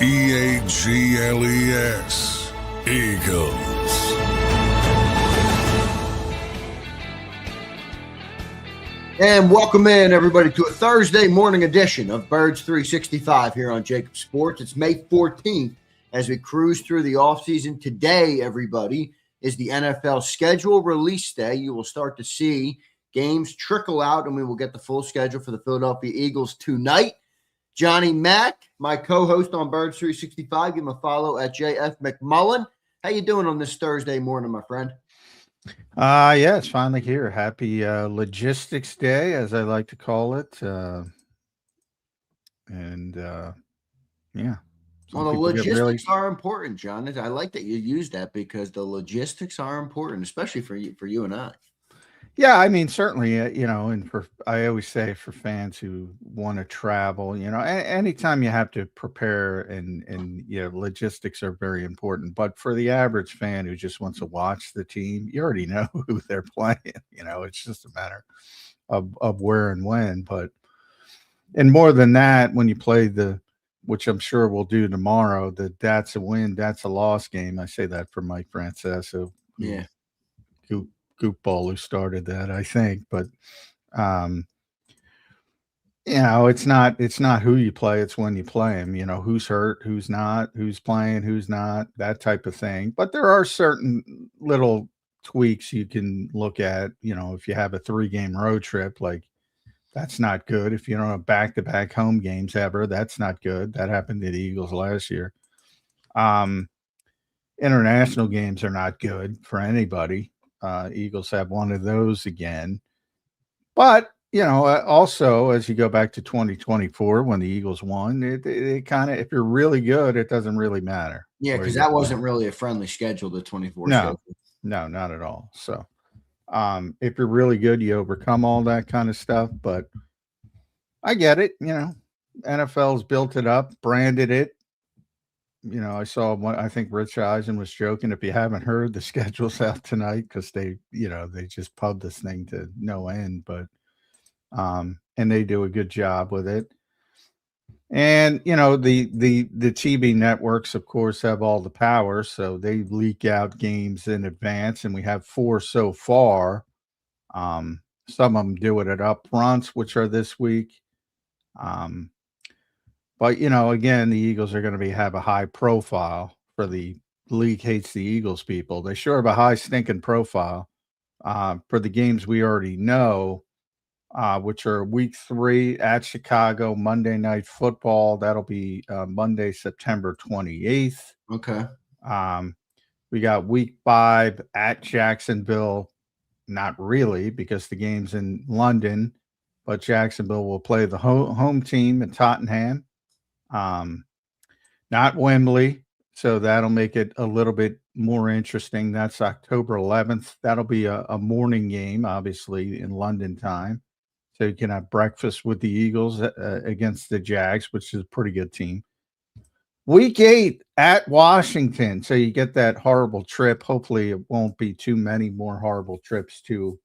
EAGLES, Eagles. And welcome in, everybody, to a Thursday morning edition of Birds 365 here on JAKIB Sports. It's May 14th as we cruise through the offseason. Today, everybody, is the NFL schedule release day. You will start to see games trickle out, and we will get the full schedule for the Philadelphia Eagles tonight. Johnny Mack, my co-host on Birds 365. Give him a follow at JF McMullen. How you doing on this Thursday morning, my friend? Yeah, it's finally here. Happy Logistics Day, as I like to call it. Yeah. Well, the logistics are important, John. I like that you use that because the logistics are important, especially for you and I. Yeah, I mean, certainly, and I always say for fans who want to travel, anytime you have to prepare and logistics are very important. But for the average fan who just wants to watch the team, you already know who they're playing. It's just a matter of where and when. And more than that, when you play which I'm sure we'll do tomorrow, that's a win, that's a loss game. I say that for Mike Francesa. Yeah. Goofball who started that, I think, but it's not who you play, it's when you play them. Who's hurt, who's not, who's playing, who's not, that type of thing. But there are certain little tweaks you can look at. If you have a 3-game road trip, like that's not good. If you don't have back-to-back home games ever, that's not good. That happened to the Eagles last year. International games are not good for anybody. Eagles have one of those again. But, also as you go back to 2024 when the Eagles won, it kind of, if you're really good, it doesn't really matter. Yeah, because that wasn't really a friendly schedule, the 24 schedule. No, not at all. So if you're really good, you overcome all that kind of stuff. But I get it. NFL's built it up, branded it. I saw one. I think Rich Eisen was joking. If you haven't heard, the schedule's out tonight because they just pub this thing to no end. But and they do a good job with it. And the TV networks, of course, have all the power, so they leak out games in advance, and we have 4 so far. Some of them do it at upfronts, which are this week. But, again, the Eagles are going to have a high profile. For the league hates the Eagles people. They sure have a high stinking profile for the games we already know, which are week 3 at Chicago, Monday Night Football. That'll be Monday, September 28th. Okay. We got week 5 at Jacksonville. Not really, because the game's in London, but Jacksonville will play the home team in Tottenham. Not Wembley, so that'll make it a little bit more interesting. That's October 11th. That'll be a morning game, obviously, in London time, so you can have breakfast with the Eagles against the Jags, which is a pretty good team. Week 8 at Washington, so you get that horrible trip. Hopefully it won't be too many more horrible trips to,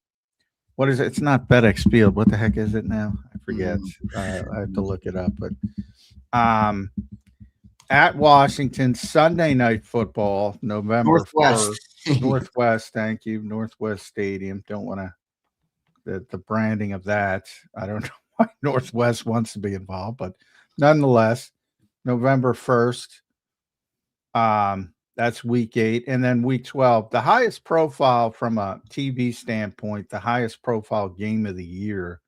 what is it? It's not FedEx Field. What the heck is it now? I forget. I have to look it up, but at Washington, Sunday Night Football, November 1st. Northwest, thank you. Northwest Stadium. Don't want to, the branding of that. I don't know why Northwest wants to be involved, but nonetheless, November 1st. That's week 8. And then week 12, the highest profile from a TV standpoint, the highest profile game of the year.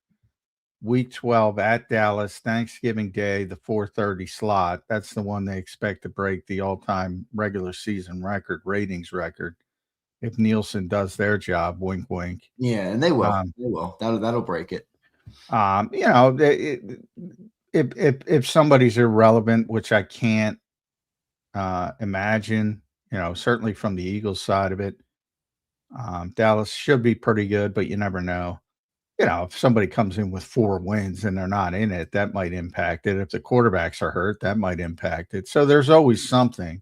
Week 12 at Dallas, Thanksgiving Day, the 4:30 slot. That's the one they expect to break the all-time regular season ratings record. If Nielsen does their job, wink, wink. Yeah, and they will. They will. That'll break it. If somebody's irrelevant, which I can't imagine, certainly from the Eagles side of it, Dallas should be pretty good, but you never know. If somebody comes in with 4 wins and they're not in it, that might impact it. If the quarterbacks are hurt, that might impact it. So there's always something.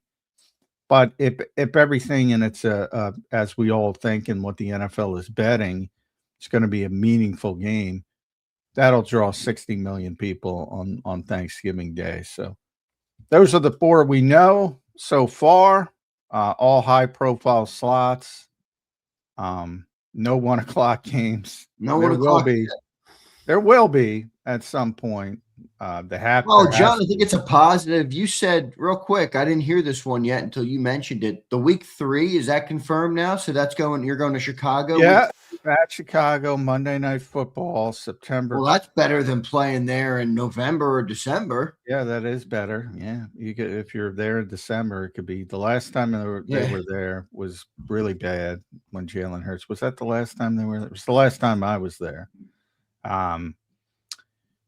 But if everything, and it's as we all think and what the NFL is betting, it's going to be a meaningful game, that'll draw 60 million people on Thanksgiving Day. So those are the four we know so far. All high-profile slots. No 1:00 games. No 1:00. There will be at some point. Oh, John, I think it's a positive. You said real quick, I didn't hear this one yet until you mentioned it. The week 3, is that confirmed now? So you're going to Chicago? Yeah, at Chicago, Monday Night Football, September. Well, that's better than playing there in November or December. Yeah, that is better. Yeah, you could, if you're there in December, it could be the last time they were there was really bad when Jalen Hurts. Was that the last time they were there? It was the last time I was there.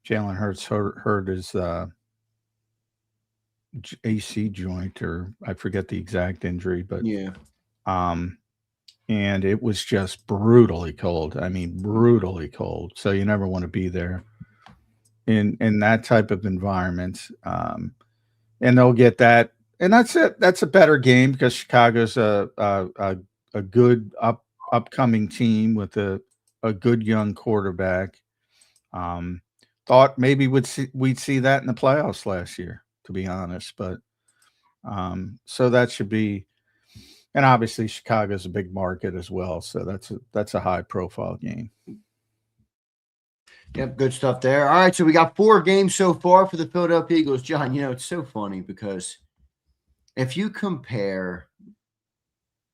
Jalen Hurts hurt his AC joint, or I forget the exact injury, but yeah. And it was just brutally cold. I mean, brutally cold. So you never want to be there in that type of environment. And they'll get that, and that's it. That's a better game because Chicago's a good upcoming team with a good young quarterback. Thought maybe we'd see that in the playoffs last year, to be honest. But so that should be, and obviously Chicago's a big market as well, so that's a high profile game. Yep, good stuff there. All right, so we got 4 games so far for the Philadelphia Eagles. John, it's so funny because if you compare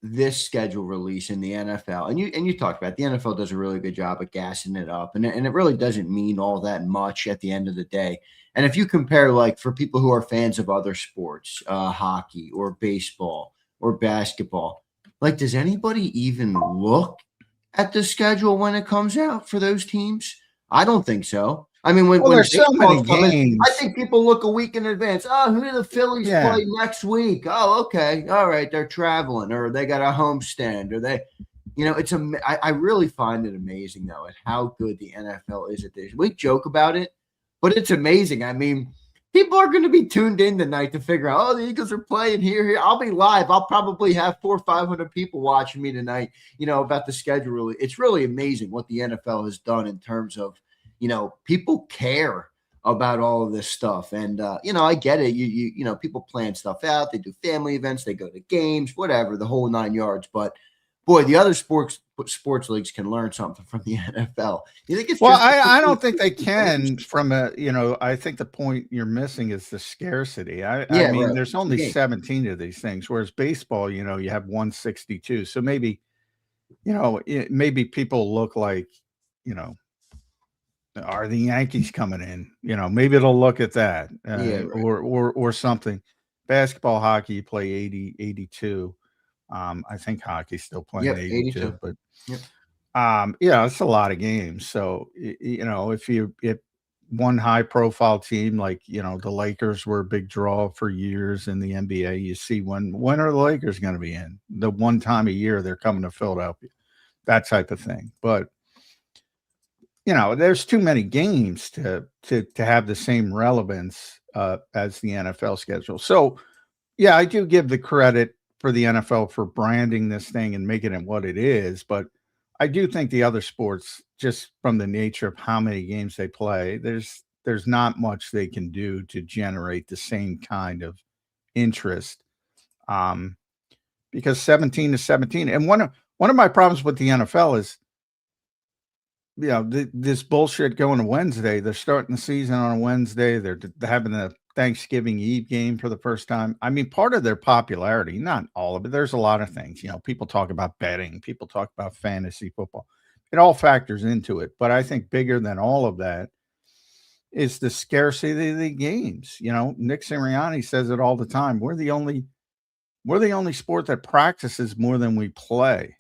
this schedule release in the NFL, and you talked about it, the NFL does a really good job of gassing it up, and it really doesn't mean all that much at the end of the day. And if you compare, like, for people who are fans of other sports, hockey or baseball or basketball, like, does anybody even look at the schedule when it comes out for those teams? I don't think so. I mean, when there's so many games, I think people look a week in advance. Oh, who do the Phillies play next week? Oh, okay. All right. They're traveling, or they got a homestand, or they, I really find it amazing, though, at how good the NFL is at this. We joke about it, but it's amazing. I mean, people are going to be tuned in tonight to figure out, oh, the Eagles are playing here. I'll be live. I'll probably have 400 or 500 people watching me tonight, about the schedule. It's really amazing what the NFL has done in terms of, people care about all of this stuff. And, I get it. People plan stuff out. They do family events. They go to games, whatever, the whole 9 yards. But, boy, the other sports leagues can learn something from the NFL. You think it's I don't think they can from I think the point you're missing is the scarcity. I mean, right. There's only 17 of these things, whereas baseball, you have 162. So maybe, maybe people look like, are the Yankees coming in? Maybe it'll look at that or something. Basketball, hockey, you play 80, 82. I think hockey's still playing 82, but it's a lot of games. So, if one high profile team, like, the Lakers were a big draw for years in the NBA, you see when are the Lakers going to be in? The one time a year they're coming to Philadelphia, that type of thing. But, there's too many games to have the same relevance as the NFL schedule. So, yeah, I do give the credit for the NFL for branding this thing and making it what it is. But I do think the other sports, just from the nature of how many games they play, there's not much they can do to generate the same kind of interest. Because 17 to 17. And one of my problems with the NFL is, this bullshit going to Wednesday. They're starting the season on a Wednesday. They're having the Thanksgiving Eve game for the first time. I mean, part of their popularity, not all of it. There's a lot of things, people talk about betting, people talk about fantasy football. It all factors into it. But I think bigger than all of that is the scarcity of the games. Nick Sirianni says it all the time. We're the only sport that practices more than we play.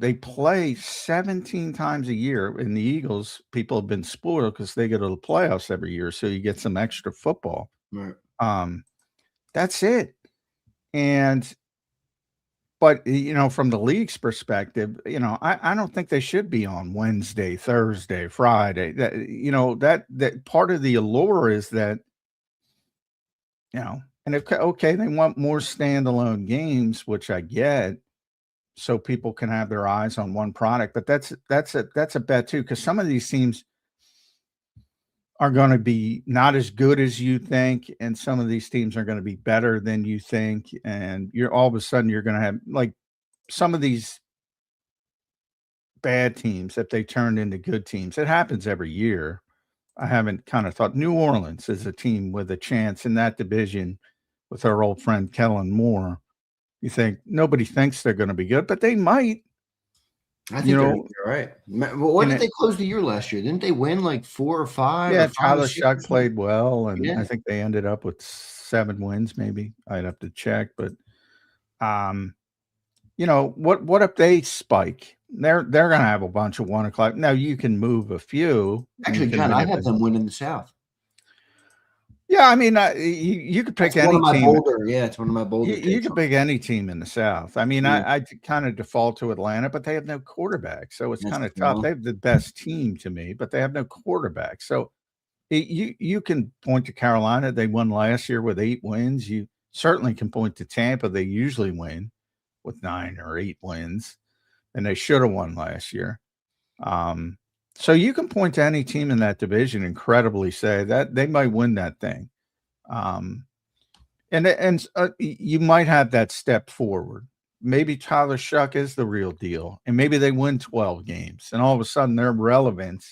They play 17 times a year. In the Eagles, people have been spoiled because they go to the playoffs every year, so you get some extra football. Right. That's it. But from the league's perspective, I don't think they should be on Wednesday, Thursday, Friday. That part of the allure is that, and they want more standalone games, which I get, so people can have their eyes on one product. But that's a bet too, because some of these teams are going to be not as good as you think, and some of these teams are going to be better than you think, and you're all of a sudden you're going to have like some of these bad teams that they turned into good teams. It happens every year. I haven't kind of thought New Orleans is a team with a chance in that division with our old friend Kellen Moore. You think nobody thinks they're going to be good, but they might. I think they're right. What did they close the year last year? Didn't they win like 4 or 5? Yeah, or 5 Tyler or 6 Shuck played well, and Yeah. I think they ended up with 7 wins, maybe. I'd have to check, but what if they spike? They're going to have a bunch of 1 o'clock. Now you can move a few. Actually, John, I have them winning the South. Yeah, I mean, you could pick any team. It's one of my bolder. You could pick any team in the South. I mean, I kind of default to Atlanta, but they have no quarterback, so it's kind of tough. They have the best team to me, but they have no quarterback. So you can point to Carolina. They won last year with 8 wins. You certainly can point to Tampa. They usually win with 9 or 8 wins, and they should have won last year. So you can point to any team in that division and credibly say that they might win that thing. And you might have that step forward. Maybe Tyler Shuck is the real deal, and maybe they win 12 games, and all of a sudden they're relevant.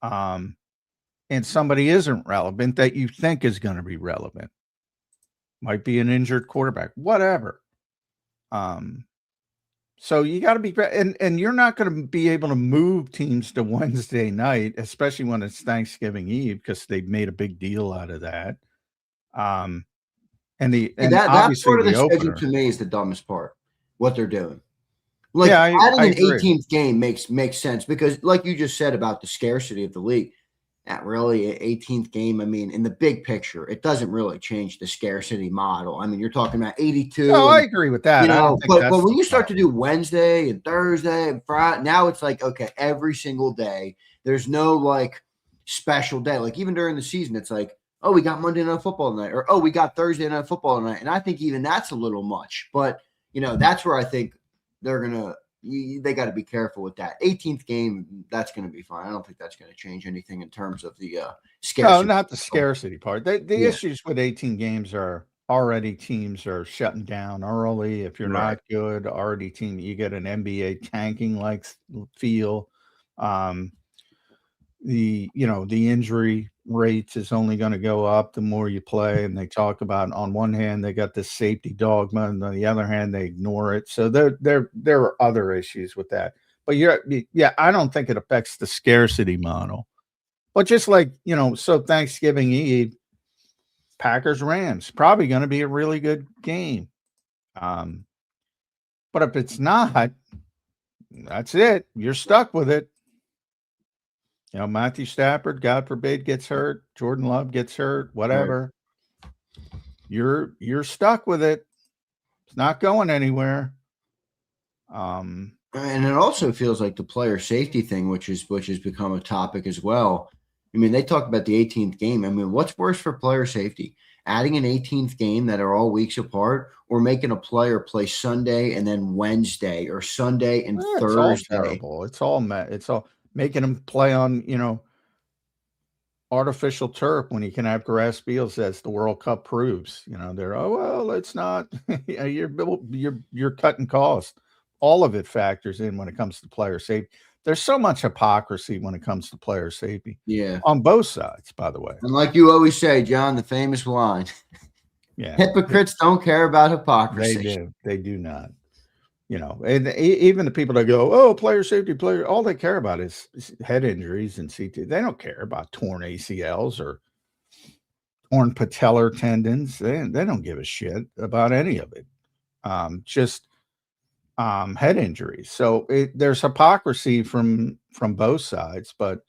And somebody isn't relevant that you think is going to be relevant. Might be an injured quarterback, whatever. So you got to be, and you're not going to be able to move teams to Wednesday night, especially when it's Thanksgiving Eve, because they've made a big deal out of that. And that part of the schedule to me is the dumbest part. What they're doing, like adding an 18th game makes sense because, like you just said about the scarcity of the league. Not really an 18th game. I mean, in the big picture, it doesn't really change the scarcity model. I mean, you're talking about 82. No, I agree with that. But when you start to do Wednesday and Thursday and Friday, now it's like, okay, every single day. There's no like special day. Like even during the season, it's like, oh, we got Monday Night Football tonight, or oh, we got Thursday Night Football tonight. And I think even that's a little much. But that's where I think they got to be careful with that. 18th game, that's going to be fine. I don't think that's going to change anything in terms of the scarcity. No, not the scarcity part. The issues with 18 games are already teams are shutting down early. If you're not good, already you get an NBA tanking like feel. The injury rates is only going to go up the more you play. And they talk about, on one hand, they got this safety dogma, and on the other hand, they ignore it. So there are other issues with that. But I don't think it affects the scarcity model. But just like, so Thanksgiving Eve, Packers-Rams, probably going to be a really good game. But if it's not, that's it. You're stuck with it. Matthew Stafford, God forbid, gets hurt. Jordan Love gets hurt. Whatever. Right. You're stuck with it. It's not going anywhere. And it also feels like the player safety thing, which has become a topic as well. I mean, they talk about the 18th game. I mean, what's worse for player safety? Adding an 18th game that are all weeks apart, or making a player play Sunday and then Wednesday, or Sunday and Thursday? It's all terrible. It's all making them play on, artificial turf when you can have grass fields, as the World Cup proves. It's not. You're cutting costs. All of it factors in when it comes to player safety. There's so much hypocrisy when it comes to player safety. Yeah, on both sides, by the way. And like you always say, John, the famous line: "Yeah, hypocrites don't care about hypocrisy." They do not. And even the people that go, oh, player safety, all they care about is head injuries and CT. They don't care about torn ACLs or torn patellar tendons. They don't give a shit about any of it. Just head injuries. So there's hypocrisy from both sides, but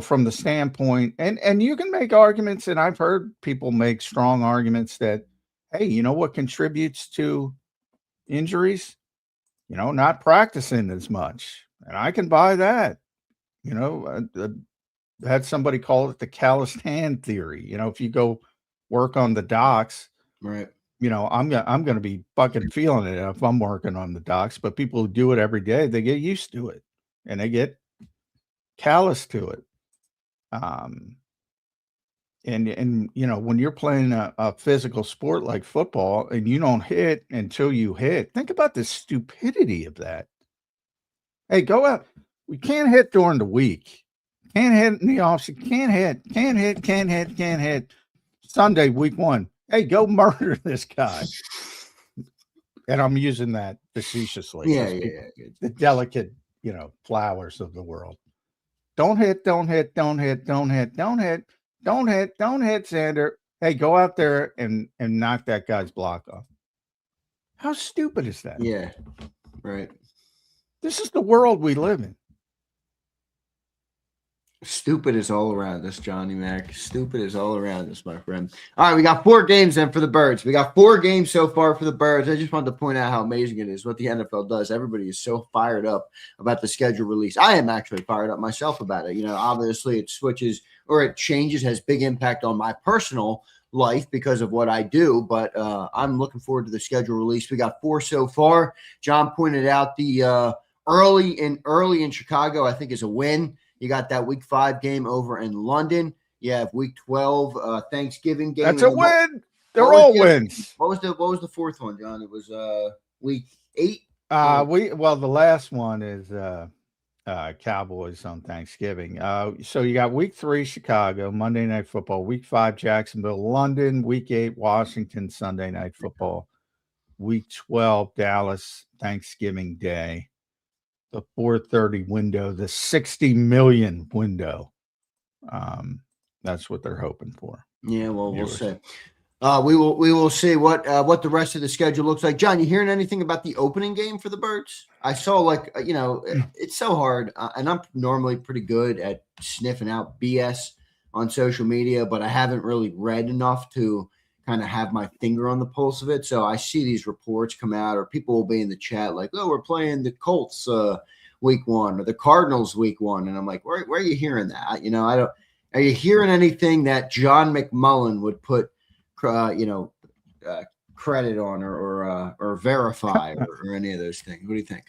from the standpoint, and you can make arguments, and I've heard people make strong arguments that, hey, you know what contributes to injuries? Not practicing as much. And I can buy that. I had somebody call it the calloused hand theory. If you go work on the docks, right. I'm going to be fucking feeling it if I'm working on the docks, but people who do it every day, they get used to it and they get callous to it. Um, and when you're playing a physical sport like football and you don't hit until you hit, think about the stupidity of that. Hey, go out. We can't hit during the week. Can't hit in the offseason. Can't hit. Sunday, week 1. Hey, go murder this guy. And I'm using that facetiously. Yeah. The delicate, flowers of the world. Don't hit, Zander. Hey, go out there and knock that guy's block off. How stupid is that? Yeah, right. This is the world we live in. Stupid is all around us, Johnny Mac. Stupid is all around us, my friend. All right, we got 4 games then for the Birds. We got 4 games so far for the Birds. I just wanted to point out how amazing it is what the NFL does. Everybody is so fired up about the schedule release. I am actually fired up myself about it. Obviously it switches or it changes, has big impact on my personal life because of what I do, but I'm looking forward to the schedule release. We got 4 so far. John pointed out the early in Chicago, I think, is a win. You got that week 5 game over in London. You have week 12 Thanksgiving game. That's a win. They're all wins. What was the 4th one, John? It was week 8. The last one is Cowboys on Thanksgiving. So you got week 3 Chicago, Monday Night Football, week 5 Jacksonville, London, week 8 Washington, Sunday Night Football, week 12 Dallas, Thanksgiving Day. The 4:30 window, the 60 million window. That's what they're hoping for. Yeah, well, we'll see. We will see what the rest of the schedule looks like. John, you hearing anything about the opening game for the Birds? I saw it's so hard, and I'm normally pretty good at sniffing out BS on social media, but I haven't really read enough to kind of have my finger on the pulse of it. So I see these reports come out, or people will be in the chat like, "Oh, we're playing the Colts week 1 or the Cardinals week 1," and I'm like, "Where are you hearing that?" I don't. Are you hearing anything that John McMullen would put, credit on or verify or any of those things? What do you think?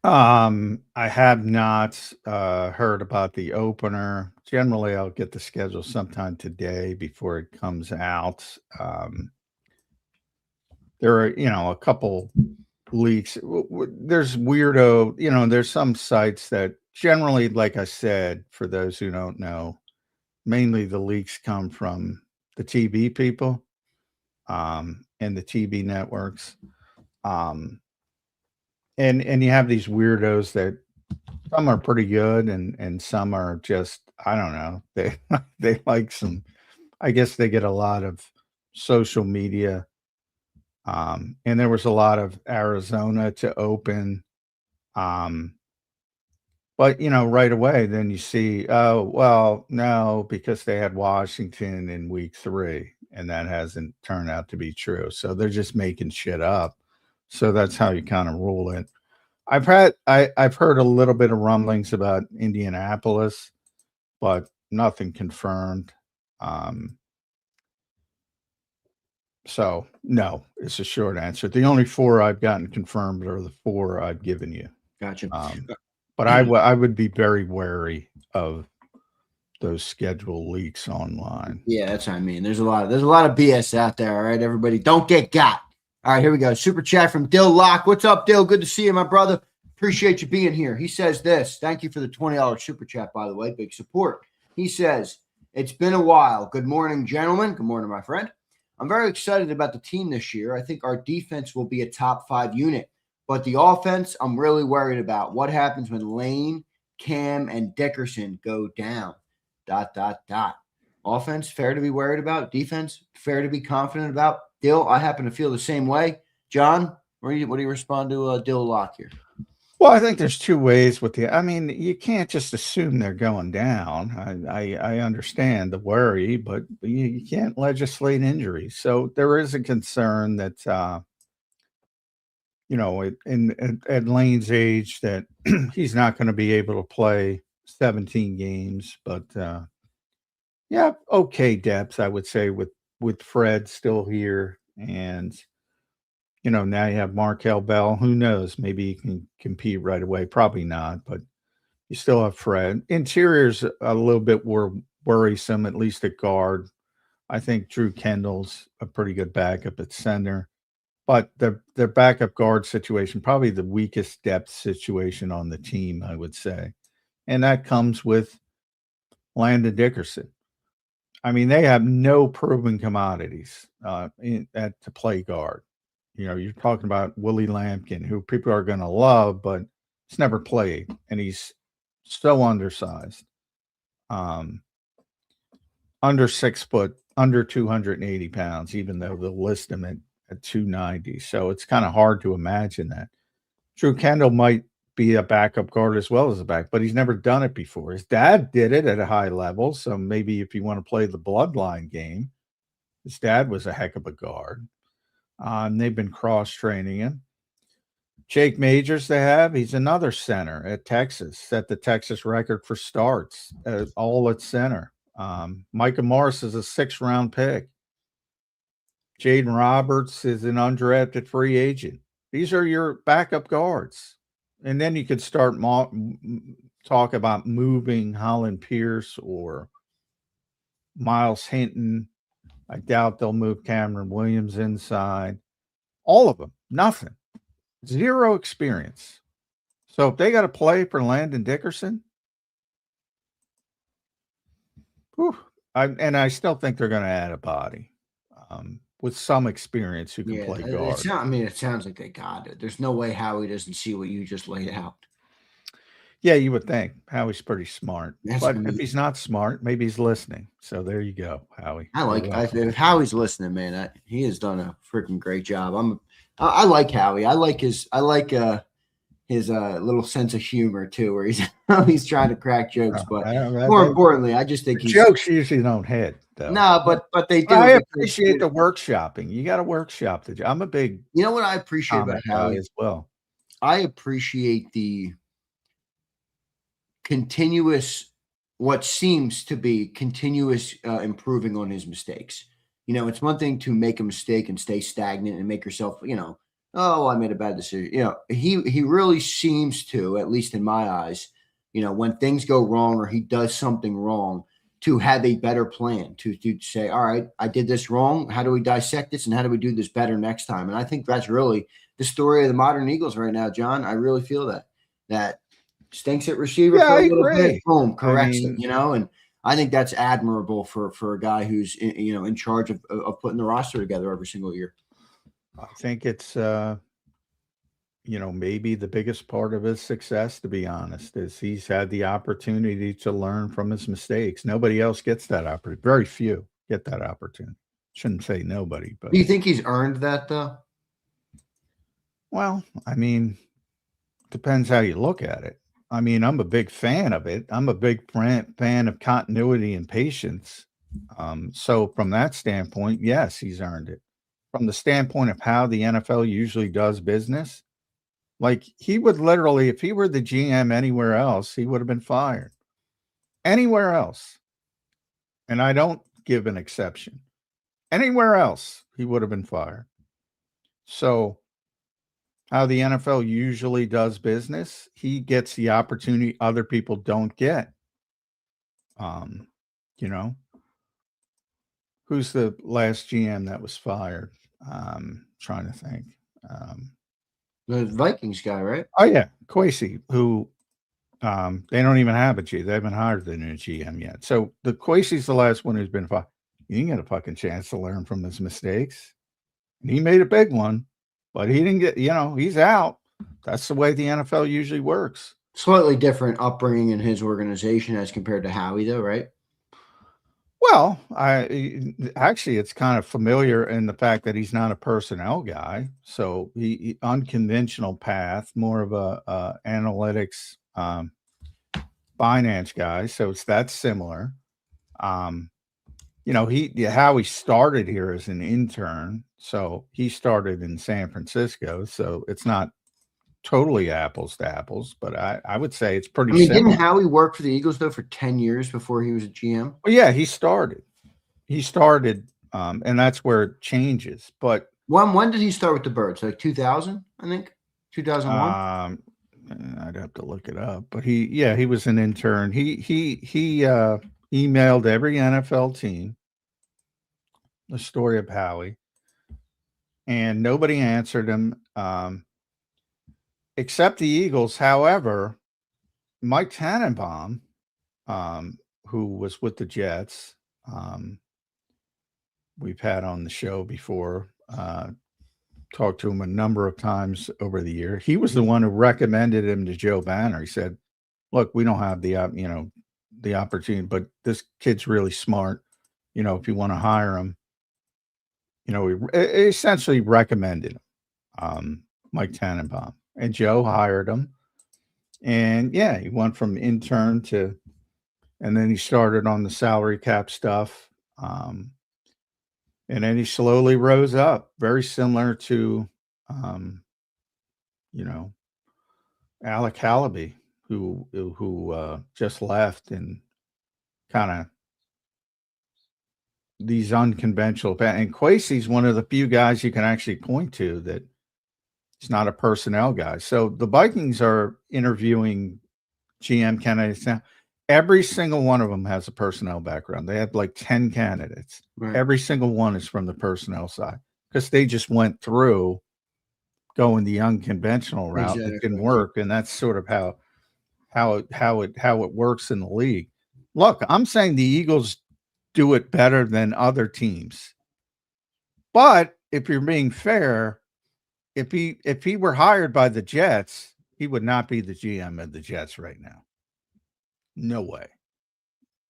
I have not heard about the opener. Generally, I'll get the schedule sometime today before it comes out. There are, a couple leaks. There's weirdo, there's some sites that generally, like I said, for those who don't know, mainly the leaks come from the TV people and the TV networks. And you have these weirdos that some are pretty good and some are just, I don't know. They like some, I guess they get a lot of social media. And there was a lot of Arizona to open. But, right away, then you see, oh, well, no, because they had Washington in week 3 and that hasn't turned out to be true. So they're just making shit up. So that's how you kind of rule it. I've heard a little bit of rumblings about Indianapolis, but nothing confirmed. So no, it's a short answer. The only 4 I've gotten confirmed are the 4 I've given you. Gotcha. But I would be very wary of those schedule leaks online. Yeah, that's what I mean. There's a lot of BS out there. All right, everybody, don't get got. All right, here we go. Super chat from Dill Locke. What's up, Dill? Good to see you, my brother. Appreciate you being here. He says this. Thank you for the $20 super chat, by the way. Big support. He says, it's been a while. Good morning, gentlemen. Good morning, my friend. I'm very excited about the team this year. I think our defense will be a top 5 unit. But the offense, I'm really worried about. What happens when Lane, Cam, and Dickerson go down? ... Offense, fair to be worried about. Defense, fair to be confident about. Dill, I happen to feel the same way. John, what do you respond to Dill Locke here? Well, I think there's 2 ways with I mean, you can't just assume they're going down. I understand the worry, but you can't legislate injuries. So there is a concern that, at Lane's age that he's not going to be able to play 17 games, but yeah, okay depth, I would say, with Fred still here. And, now you have Markel Bell. Who knows? Maybe he can compete right away. Probably not, but you still have Fred. Interior's a little bit more worrisome, at least at guard. I think Drew Kendall's a pretty good backup at center. But their backup guard situation, probably the weakest depth situation on the team, I would say. And that comes with Landon Dickerson. I mean, they have no proven commodities to play guard. You know, you're talking about Willie Lampkin, who people are going to love, but he's never played, and he's so undersized. Under 6 foot, under 280 pounds, even though they'll list him at 290. So it's kind of hard to imagine that. Drew Kendall might be a backup guard as well as a back, but he's never done it before. His dad did it at a high level. So maybe if you want to play the bloodline game, his dad was a heck of a guard. They've been cross-training him. Jake Majors he's another center at Texas, set the Texas record for starts, all at center. Micah Morris is a 6th-round pick. Jaden Roberts is an undrafted free agent. These are your backup guards. And then you could start talk about moving Holland Pierce or Miles Hinton. I doubt they'll move Cameron Williams inside. All of them, nothing. Zero experience. So if they got to play for Landon Dickerson, I still think they're going to add a body with some experience who can play guard. It sounds like they got it. There's no way Howie doesn't see what you just laid out. Yeah, you would think. Howie's pretty smart. But if he's not smart, maybe he's listening. So there you go, Howie. If Howie's listening, man, he has done a freaking great job. I like Howie. I like his little sense of humor too, where he's trying to crack jokes. But more importantly, I just think jokes usually don't hit. Though. No, but they do. I appreciate the workshopping. You got to workshop the job. I'm a big. You know what I appreciate about Howie as well. I appreciate the continuous, what seems to be continuous improving on his mistakes. You know, it's one thing to make a mistake and stay stagnant and make yourself, oh, I made a bad decision. He really seems to, at least in my eyes, when things go wrong or he does something wrong, to have a better plan, to say, all right, I did this wrong. How do we dissect this and how do we do this better next time? And I think that's really the story of the modern Eagles right now, John. I really feel that stinks at receiver for a little bit, boom, corrects it, and I think that's admirable for a guy who's in charge of putting the roster together every single year. I think it's maybe the biggest part of his success, to be honest, is he's had the opportunity to learn from his mistakes. Nobody else gets that opportunity. Very few get that opportunity. Shouldn't say nobody, but do you think he's earned that though? Well, I mean, depends how you look at it. I mean, I'm a big fan of it. I'm a big fan of continuity and patience. So from that standpoint, yes, he's earned it. From the standpoint of how the NFL usually does business, like he would literally, if he were the GM anywhere else, he would have been fired. Anywhere else. And I don't give an exception. Anywhere else, he would have been fired. So how the NFL usually does business, he gets the opportunity other people don't get. Who's the last GM that was fired? Trying to think. The Vikings guy, right? Oh yeah, Kwesi, who they don't even have a G. They haven't hired the new GM yet. So the Kwesi's the last one who's been fired. He didn't get a fucking chance to learn from his mistakes. And he made a big one, but he didn't get, he's out. That's the way the NFL usually works. Slightly different upbringing in his organization as compared to Howie, though, right? Well, it's kind of familiar in the fact that he's not a personnel guy. So he unconventional path, more of a analytics, finance guy. So that's similar. How he started here as an intern. So he started in San Francisco. So it's not totally apples to apples, but I would say it's pretty similar. Didn't Howie work for the Eagles, though, for 10 years before he was a GM? Well, yeah, he started, and that's where it changes. But when did he start with the Birds? Like 2000, I think? 2001? I'd have to look it up. But he was an intern. He emailed every NFL team the story of Howie, and nobody answered him except the Eagles. However, Mike Tannenbaum, who was with the Jets, we've had on the show before, talked to him a number of times over the year. He was the one who recommended him to Joe Banner. He said, look, we don't have the opportunity, but this kid's really smart. If you want to hire him, he essentially recommended him, Mike Tannenbaum, and Joe hired him. And yeah, he went from intern to, and then he started on the salary cap stuff. And then he slowly rose up, very similar to, Alec Hallaby, who just left, and kind of these unconventional. And Kwesi's one of the few guys you can actually point to that he's not a personnel guy. So the Vikings are interviewing GM candidates now. Every single one of them has a personnel background. They had like 10 candidates. Right. Every single one is from the personnel side because they just went through going the unconventional route. Exactly. It didn't work, and that's sort of how it works in the league. Look, I'm saying the Eagles do it better than other teams, but if you're being fair, if he were hired by the Jets, he would not be the GM of the Jets right now. No way.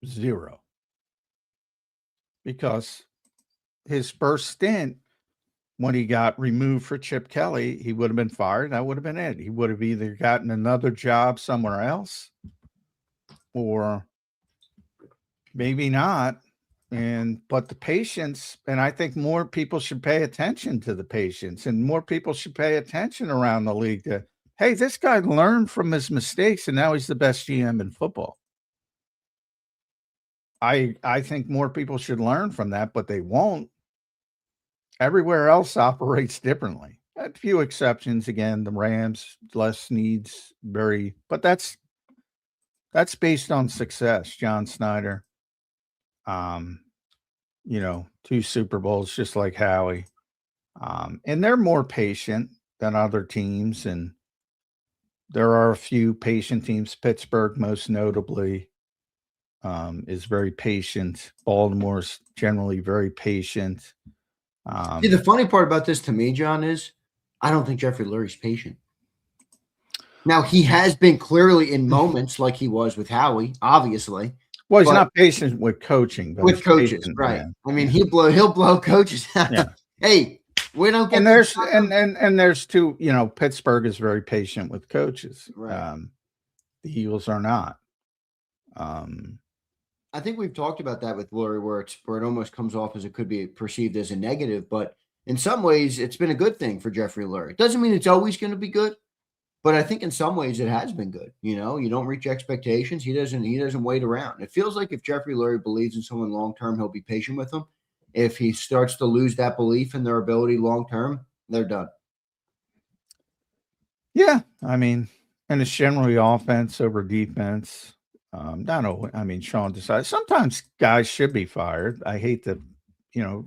Zero. Because his first stint, when he got removed for Chip Kelly, he would have been fired. That would have been it. He would have either gotten another job somewhere else or maybe not. But the patience, and I think more people should pay attention to the patience, and more people should pay attention around the league to, hey, this guy learned from his mistakes, and now he's the best GM in football. I think more people should learn from that, but they won't. Everywhere else operates differently. A few exceptions. Again, the Rams, less needs, but that's based on success. John Snyder, 2 Super Bowls, just like Howie. And they're more patient than other teams. And there are a few patient teams. Pittsburgh, most notably, is very patient. Baltimore's generally very patient. See, the funny part about this to me, John, is I don't think Jeffrey Lurie's patient. Now, he has been clearly in moments like he was with Howie, obviously. Well, he's not patient with coaching. But with coaches, patient, right. Yeah. I mean, he'll blow coaches out. Yeah. Hey, we don't get and there's two, Pittsburgh is very patient with coaches. Right. The Eagles are not. I think we've talked about that with Lurie, where it almost comes off as it could be perceived as a negative, but in some ways it's been a good thing for Jeffrey Lurie. It doesn't mean it's always going to be good, but I think in some ways it has been good. You don't reach expectations. He doesn't wait around. It feels like if Jeffrey Lurie believes in someone long-term, he'll be patient with them. If he starts to lose that belief in their ability long-term, they're done. Yeah. I mean, and it's generally offense over defense. Sean decides sometimes guys should be fired. I hate that,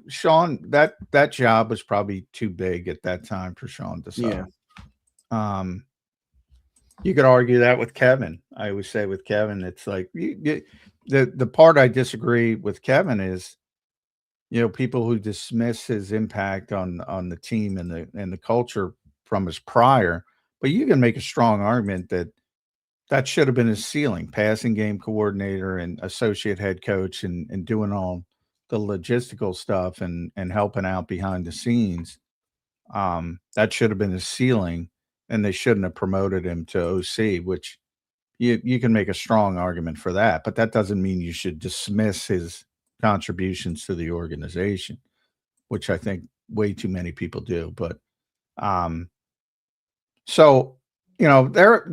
Sean, that job was probably too big at that time for Sean to decide. Yeah. You could argue that with Kevin. I always say with Kevin, it's like the part I disagree with Kevin is, people who dismiss his impact on the team and the culture from his prior, but you can make a strong argument that should have been his ceiling, passing game coordinator and associate head coach and doing all the logistical stuff and helping out behind the scenes. That should have been his ceiling, and they shouldn't have promoted him to OC, which you can make a strong argument for that, but that doesn't mean you should dismiss his contributions to the organization, which I think way too many people do. But there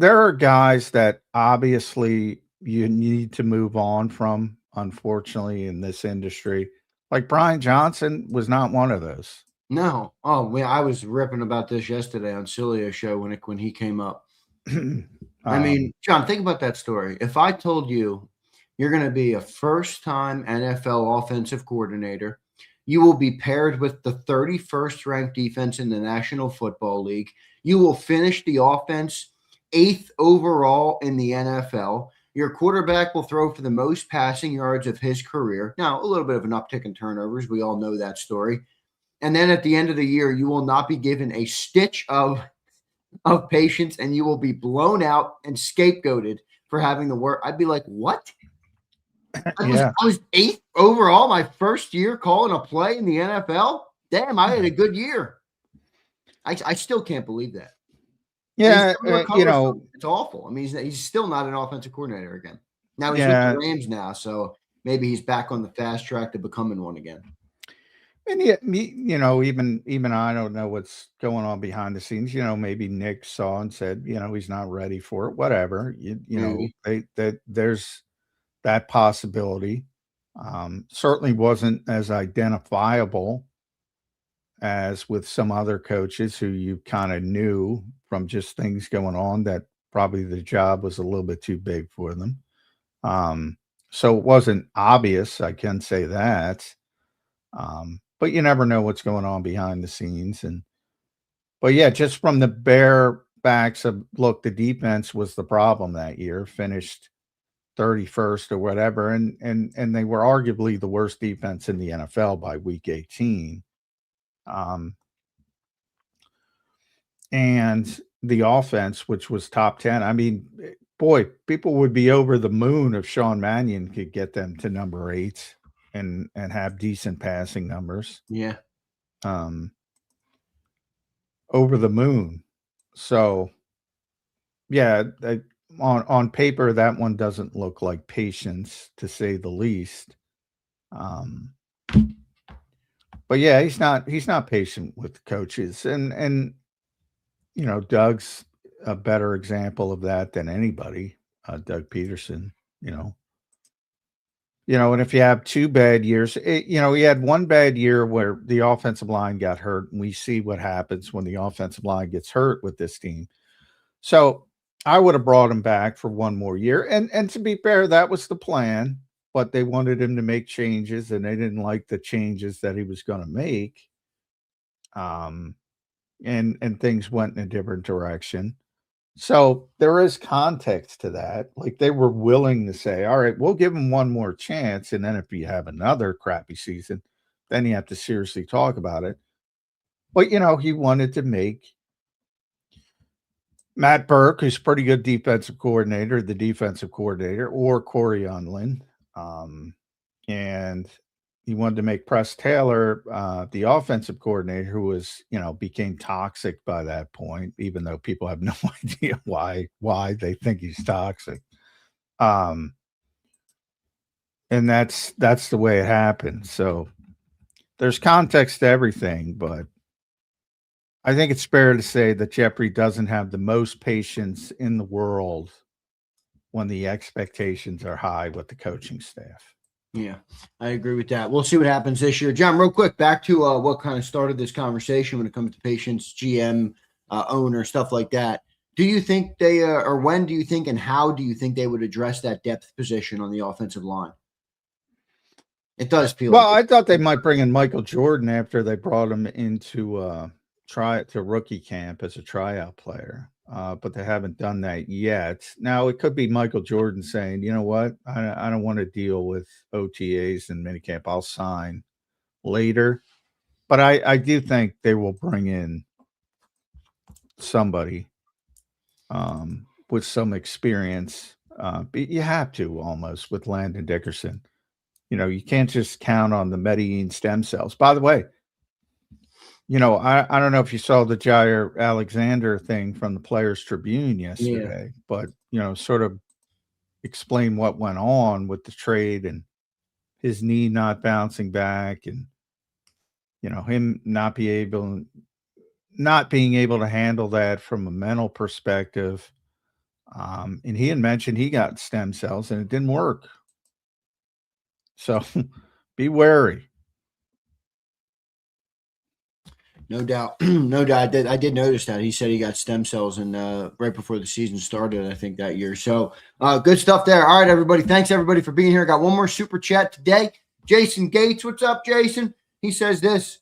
are guys that obviously you need to move on from, unfortunately, in this industry. Like Brian Johnson was not one of those. No. Oh, I was ripping about this yesterday on Cilio's show when he came up. I mean, John, think about that story. If I told you You're going to be a first-time NFL offensive coordinator. You will be paired with the 31st ranked defense in the National Football League. You will finish the offense 8th overall in the NFL. Your quarterback will throw for the most passing yards of his career. Now, a little bit of an uptick in turnovers. We all know that story. And then at the end of the year, you will not be given a stitch of patience, and you will be blown out and scapegoated for having the work. I'd be like, what? I was 8th overall my first year calling a play in the NFL. Damn, I had a good year. I still can't believe that. Yeah, it's awful. I mean, he's still not an offensive coordinator again. Now he's with the Rams now, so maybe he's back on the fast track to becoming one again. And even I don't know what's going on behind the scenes. Maybe Nick saw and said, he's not ready for it. Whatever. There's that possibility. Certainly wasn't as identifiable as with some other coaches who you kind of knew from just things going on that probably the job was a little bit too big for them. So it wasn't obvious. I can say that. But you never know what's going on behind the scenes. But yeah, just from the bare facts of look, the defense was the problem that year, finished 31st or whatever. And they were arguably the worst defense in the NFL by week 18. And the offense, which was top 10. I mean, boy, people would be over the moon if Sean Mannion could get them to number 8 and have decent passing numbers. Yeah. Over the moon. So yeah, on paper, that one doesn't look like patience, to say the least. But yeah, he's not patient with coaches. And Doug's a better example of that than anybody. Doug Peterson, and if you have 2 bad years, he had 1 bad year where the offensive line got hurt, and we see what happens when the offensive line gets hurt with this team. So I would have brought him back for 1 more year. And to be fair, that was the plan, but they wanted him to make changes, and they didn't like the changes that he was going to make. And things went in a different direction. So there is context to that. Like, they were willing to say, all right, we'll give him 1 more chance. And then if you have another crappy season, then you have to seriously talk about it. But, he wanted to make Matt Burke, who's pretty good defensive coordinator, the defensive coordinator, or Corey Unlin. And he wanted to make Press Taylor the offensive coordinator, who was, became toxic by that point, even though people have no idea why they think he's toxic. And that's the way it happened. So there's context to everything, but I think it's fair to say that Jeffrey doesn't have the most patience in the world when the expectations are high with the coaching staff. Yeah, I agree with that. We'll see what happens this year. John, real quick, back to what kind of started this conversation when it comes to patience, GM, owner, stuff like that. Do you think they, or when do you think and how do you think they would address that depth position on the offensive line? It does feel well. I thought they might bring in Michael Jordan after they brought him into rookie camp as a tryout player. But they haven't done that yet. Now, it could be Michael Jordan saying, you know what, I don't want to deal with OTAs and minicamp. I'll sign later. But I do think they will bring in somebody with some experience. You have to almost with Landon Dickerson. You can't just count on the Medellin stem cells. By the way, I don't know if you saw the Jair Alexander thing from the Players Tribune yesterday, but, sort of explain what went on with the trade and his knee not bouncing back and, him not being able to handle that from a mental perspective. And he had mentioned he got stem cells and it didn't work. So be wary. No doubt. No doubt. I did notice that. He said he got stem cells and right before the season started, I think, that year. So good stuff there. All right, everybody. Thanks, everybody, for being here. Got one more super chat today. Jason Gates. What's up, Jason? He says this.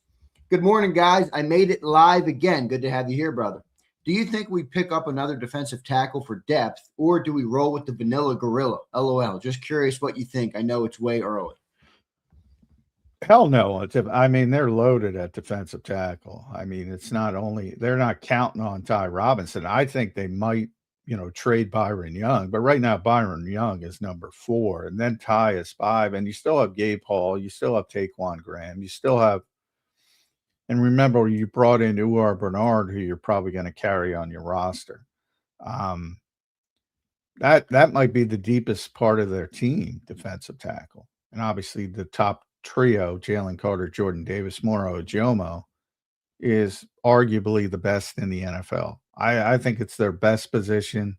Good morning, guys. I made it live again. Good to have you here, brother. Do you think we pick up another defensive tackle for depth, or do we roll with the vanilla gorilla? LOL. Just curious what you think. I know it's way early. Hell no. I mean, they're loaded at defensive tackle. I mean, it's not only they're not counting on Ty Robinson. I think they might, trade Byron Young, but right now Byron Young is number 4, and then Ty is 5, and you still have Gabe Hall, you still have Taquan Graham, you still have, and remember you brought in Uar Bernard, who you're probably going to carry on your roster. That might be the deepest part of their team, defensive tackle, and obviously the top trio, Jalen Carter, Jordan Davis, Moro Ojomo, is arguably the best in the NFL. I think it's their best position.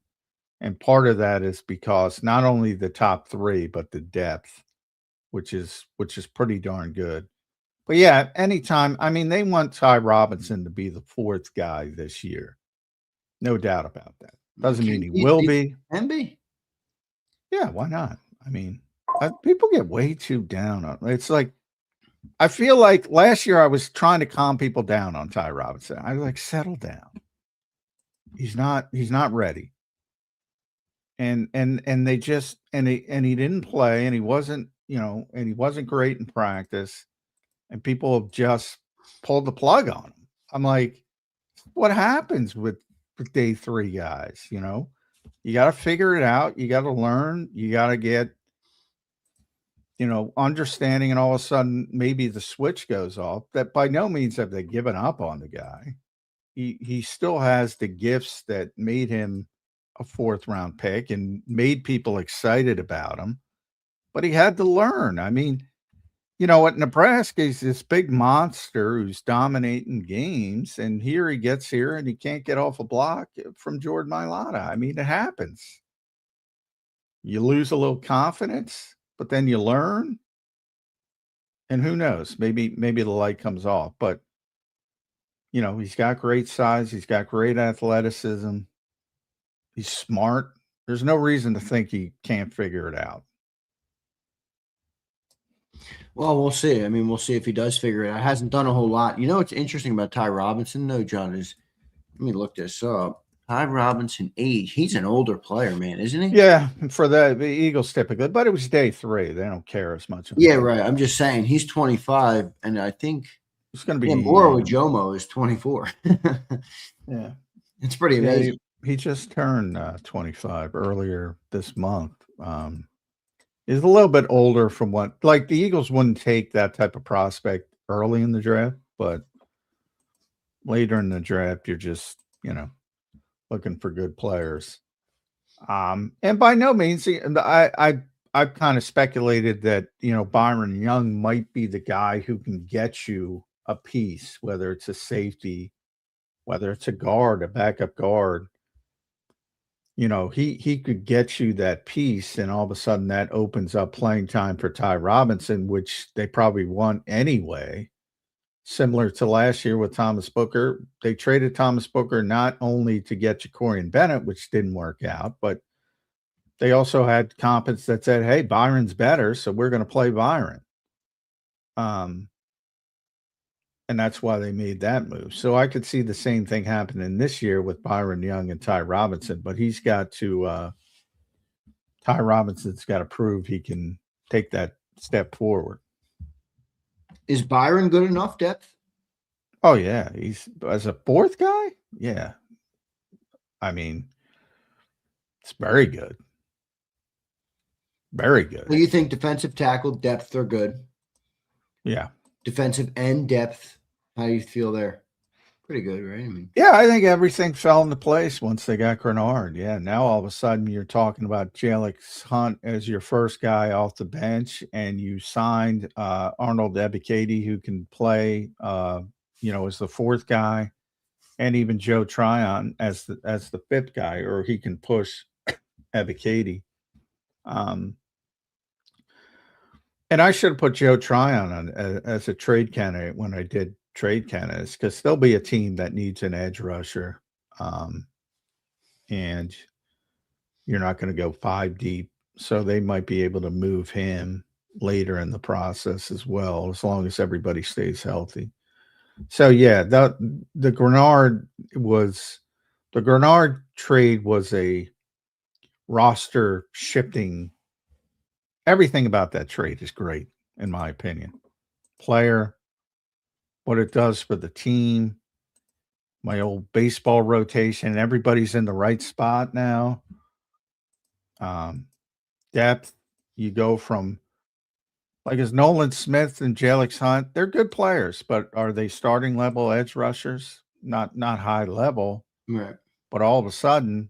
And part of that is because not only the top 3, but the depth, which is pretty darn good. But yeah, anytime, I mean, they want Ty Robinson to be the 4th guy this year. No doubt about that. Doesn't mean he will be. Can be. Yeah, why not? I mean, people get way too down on it. It's like, I feel like last year I was trying to calm people down on Ty Robinson. I was like, settle down. He's not ready. And they just, and he didn't play, and he wasn't, and he wasn't great in practice, and people have just pulled the plug on him. I'm like, what happens with day 3 guys? You got to figure it out. You got to learn. You got to get, understanding, and all of a sudden maybe the switch goes off. That by no means have they given up on the guy. He still has the gifts that made him a 4th round pick and made people excited about him, but he had to learn. I mean, at Nebraska, he's this big monster who's dominating games, and here he gets here and he can't get off a block from Jordan Mailata. I mean, it happens. You lose a little confidence, but then you learn, and who knows, maybe the light comes off. But he's got great size, he's got great athleticism, he's smart. There's no reason to think he can't figure it out. Well, we'll see. I mean, we'll see if he does figure it out. Hasn't done a whole lot. What's interesting about Ty Robinson, though, John, is, let me look this up. Ty Robinson age. He's an older player, man, isn't he? Yeah, for the Eagles typically, but it was day 3. They don't care as much. Yeah, right. I'm just saying he's 25, and I think it's going to be Moro Ojomo is 24. Yeah, it's pretty amazing. He just turned 25 earlier this month. Is a little bit older from what, like, the Eagles wouldn't take that type of prospect early in the draft, but later in the draft, you're just, looking for good players. And by no means, I've kind of speculated that, Byron Young might be the guy who can get you a piece, whether it's a safety, whether it's a guard, a backup guard. He could get you that piece, and all of a sudden that opens up playing time for Ty Robinson, which they probably want anyway. Similar to last year with Thomas Booker, they traded Thomas Booker not only to get Jacorian Bennett, which didn't work out, but they also had confidence that said, hey, Byron's better, so we're going to play Byron. And that's why they made that move. So I could see the same thing happening this year with Byron Young and Ty Robinson, but he's got to Ty Robinson's got to prove he can take that step forward. Is Byron good enough depth? Oh, yeah. He's as a 4th guy. Yeah. I mean, it's very good. Very good. So you think defensive tackle depth are good? Yeah. Defensive end depth, how do you feel there? Pretty good, right? I mean, yeah, I think everything fell into place once they got Grenard. Yeah, now all of a sudden you're talking about Jalen Hunt as your first guy off the bench, and you signed Arnold Ebiketie, who can play, as the 4th guy, and even Joe Tryon as the 5th guy, or he can push Ebiketie. And I should have put Joe Tryon on as a trade candidate when I did trade candidates because there'll be a team that needs an edge rusher, and you're not going to go 5 deep, so they might be able to move him later in the process as well, as long as everybody stays healthy. So yeah, the Grenard trade was a roster shifting. Everything about that trade is great, in my opinion. Player, what it does for the team, my old baseball rotation, everybody's in the right spot now. Depth, you go from like as Nolan Smith and Jalix Hunt, they're good players, but are they starting level edge rushers? Not high level, Right. but all of a sudden,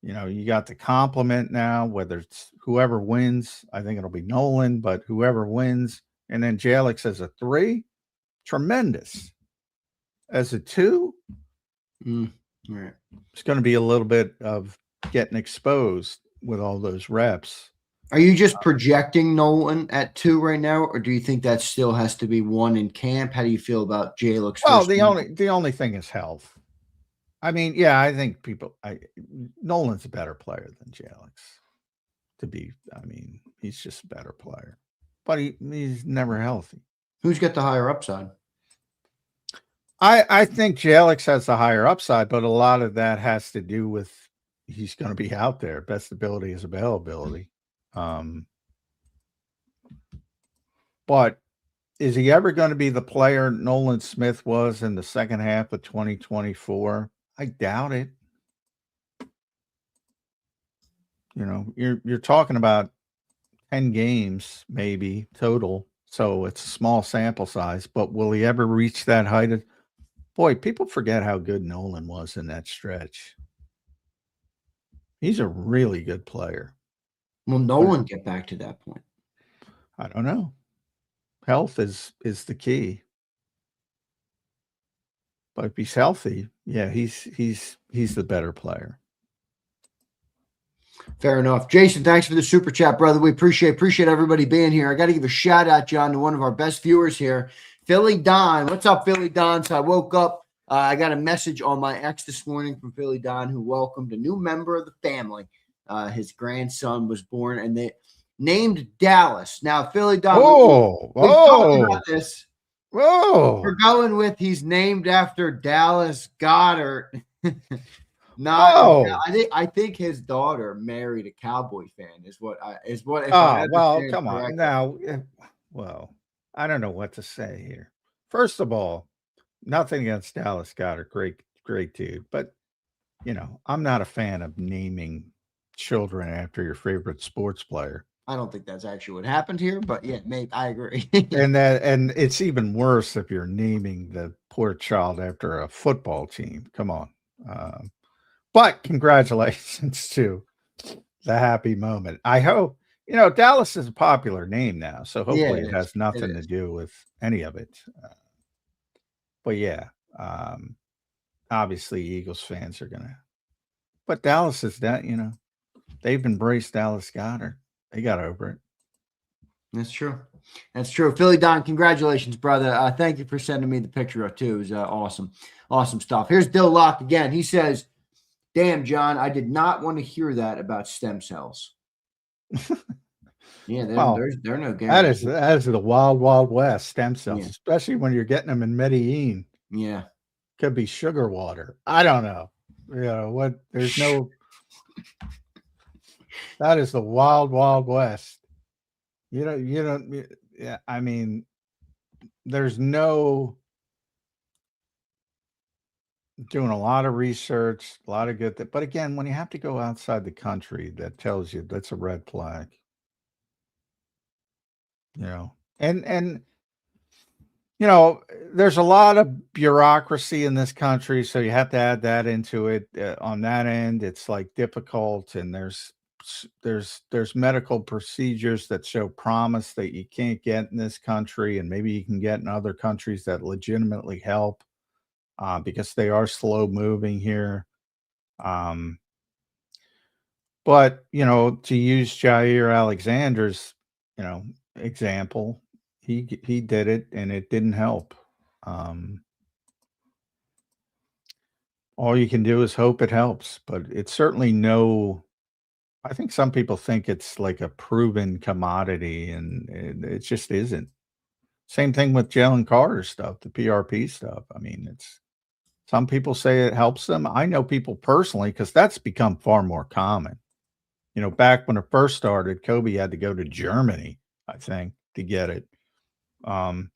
you got the complement now, whether it's whoever wins. I think it'll be Nolan, but whoever wins, and then Jalix as a 3, tremendous. As a 2, right. It's going to be a little bit of getting exposed with all those reps. Are you just projecting Nolan at 2 right now, or do you think that still has to be 1 in camp? How do you feel about Jalix? Well, the only thing is health. I mean, yeah, I think Nolan's a better player than Jalix. He's just a better player, but he's never healthy. Who's got the higher upside? I think Jalix has the higher upside, but a lot of that has to do with he's going to be out there. Best ability is availability. But is he ever going to be the player Nolan Smith was in the second half of 2024? I doubt it. You're talking about 10 games maybe total, so it's a small sample size, but will he ever reach that height? Boy, people forget how good Nolan was in that stretch. He's a really good player. Will Nolan get back to that point? I don't know. Health is the key. But if he's healthy, yeah, he's the better player. Fair enough. Jason, thanks for the super chat, brother. We appreciate everybody being here. I got to give a shout out, John, to one of our best viewers here, Philly Don. What's up, Philly Don? So I woke up. I got a message on my ex this morning from Philly Don, who welcomed a new member of the family. His grandson was born, and they named Dallas. Now, Philly Don, we've talked about this. Whoa. We're going with he's named after Dallas Goedert. I think his daughter married a Cowboy fan. Come on now. Well, I don't know what to say here. First of all, nothing against Dallas Goedert, great dude, but I'm not a fan of naming children after your favorite sports player. I don't think that's actually what happened here, but yeah, maybe I agree. and it's even worse if you're naming the poor child after a football team. Come on. But congratulations to the happy moment. I hope, Dallas is a popular name now, so hopefully it has nothing to do with any of it. But yeah, obviously Eagles fans are but Dallas is that, they've embraced Dallas Goedert. They got over it. That's true. Philly Don, congratulations, brother. Thank you for sending me the picture too. It was awesome. Awesome stuff. Here's Dill Lock again. He says, damn, John, I did not want to hear that about stem cells. Yeah, they're no guarantee. That is the wild, wild west, stem cells, especially when you're getting them in Medellin. Yeah. Could be sugar water. I don't know. There's no... That is the wild, wild west. There's no doing a lot of research, a lot of good, but again, when you have to go outside the country, that tells you that's a red flag. And there's a lot of bureaucracy in this country, so you have to add that into it. On that end, it's like difficult, and there's medical procedures that show promise that you can't get in this country, and maybe you can get in other countries that legitimately help, because they are slow moving here. But to use Jair Alexander's example, he did it and it didn't help. All you can do is hope it helps, but it's certainly I think some people think it's like a proven commodity, and it just isn't. Same thing with Jalen Carter stuff, the PRP stuff. I mean, some people say it helps them. I know people personally, because that's become far more common. Back when it first started, Kobe had to go to Germany, I think, to get it. And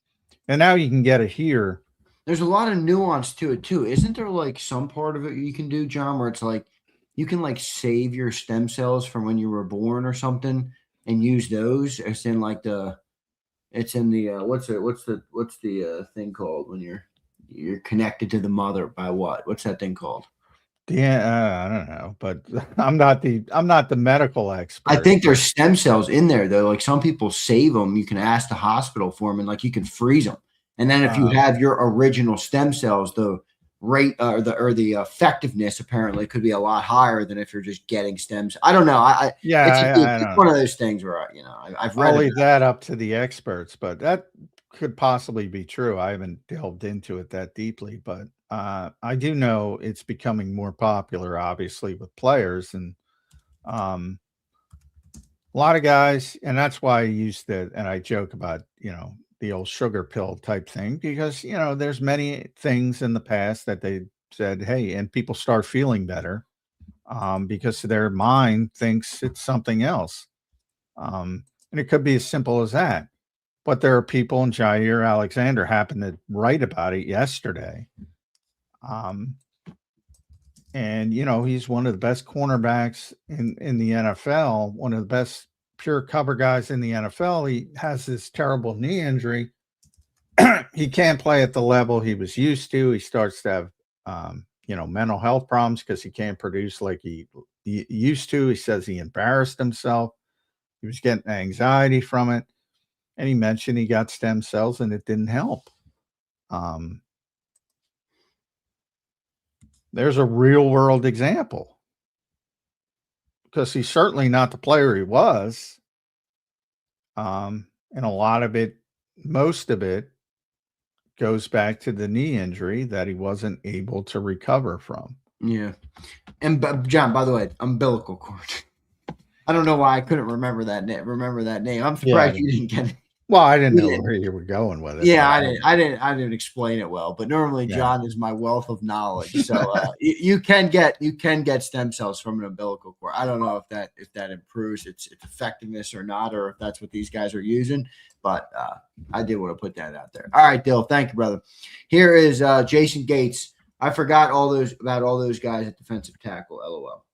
now you can get it here. There's a lot of nuance to it too. Isn't there like some part of it you can do, John, where it's like you can like save your stem cells from when you were born or something and use those? It's in like what's the thing called when you're connected to the mother by what? What's that thing called? Yeah, I don't know, but I'm not the medical expert. I think there's stem cells in there though. Like some people save them. You can ask the hospital for them, and like you can freeze them. And then if you have your original stem cells, the rate or the effectiveness apparently could be a lot higher than if you're just getting stems. I don't know. It's one of those things where I've read. I'll leave that up to the experts, but that could possibly be true. I haven't delved into it that deeply, but I do know it's becoming more popular, obviously, with players, and a lot of guys, and that's why I used it, and I joke about the old sugar pill type thing, because there's many things in the past that they said, hey, and people start feeling better because their mind thinks it's something else, and it could be as simple as that. But there are people, and Jair Alexander happened to write about it yesterday, and he's one of the best cornerbacks in the NFL, one of the best pure cover guys in the NFL. He has this terrible knee injury. He can't play at the level he was used to. He starts to have, mental health problems because he can't produce like he used to. He says he embarrassed himself. He was getting anxiety from it. And he mentioned he got stem cells and it didn't help. There's a real world example, because he's certainly not the player he was. And a lot of it, most of it, goes back to the knee injury that he wasn't able to recover from. Yeah. And John, by the way, umbilical cord. I don't know why I couldn't remember that name. I'm surprised you didn't get it. Well, I didn't know where you were going with it. Yeah, I didn't explain it well, but normally John is my wealth of knowledge. So you can get stem cells from an umbilical cord. I don't know if that improves its effectiveness or not, or if that's what these guys are using. But I did want to put that out there. All right, Dill. Thank you, brother. Here is Jason Gates. I forgot about all those guys at defensive tackle. LOL.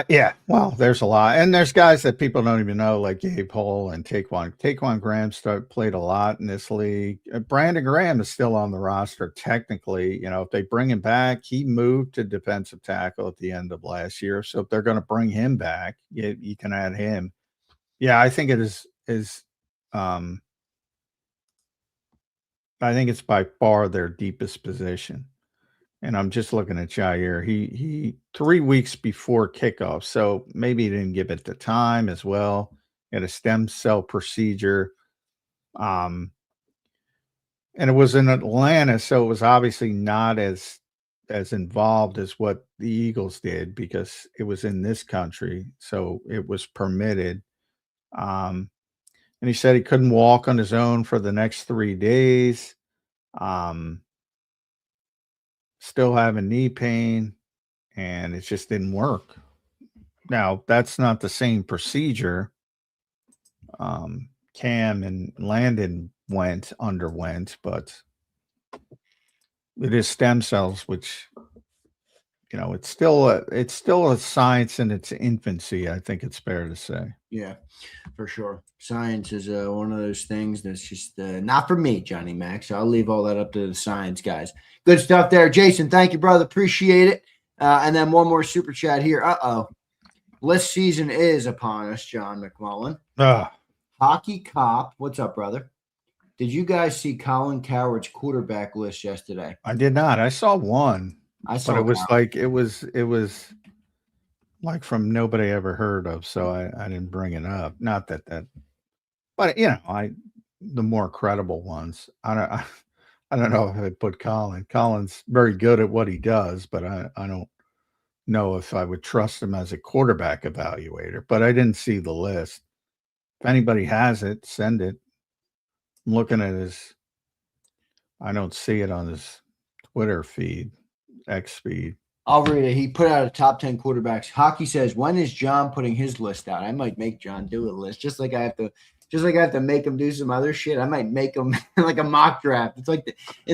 Yeah, well, there's a lot, and there's guys that people don't even know, like Gabe Hull and Taquan Graham played a lot in this league. Brandon Graham is still on the roster technically. If they bring him back, he moved to defensive tackle at the end of last year, so if they're going to bring him back, you can add him. Yeah, I think it is. I think it's by far their deepest position. And I'm just looking at Jair. He 3 weeks before kickoff, so maybe he didn't give it the time as well. He had a stem cell procedure. And it was in Atlanta, so it was obviously not as involved as what the Eagles did, because it was in this country, so it was permitted. And he said he couldn't walk on his own for the next 3 days. Still having knee pain, and it just didn't work. Now, that's not the same procedure Cam and Landon underwent, but it is stem cells, which it's still a science in its infancy. I think it's fair to say. Yeah, for sure. Science is one of those things that's just not for me, Johnny Mac. So I'll leave all that up to the science guys. Good stuff there, Jason. Thank you, brother. Appreciate it. And then one more super chat here. List season is upon us, John McMullen. Hockey Cop. What's up, brother? Did you guys see Colin Coward's quarterback list yesterday? I did not. I saw one. But it was like it was like from nobody ever heard of, so I didn't bring it up. Not that, but the more credible ones. I don't know if I'd put Colin. Colin's very good at what he does, but I don't know if I would trust him as a quarterback evaluator. But I didn't see the list. If anybody has it, send it. I'm looking at his. I don't see it on his Twitter feed, X feed. I'll read it. He put out a top 10 quarterbacks. Hockey says, when is John putting his list out? I might make John do a list, just like I have to make him do some other shit. I might make him like a mock draft. It's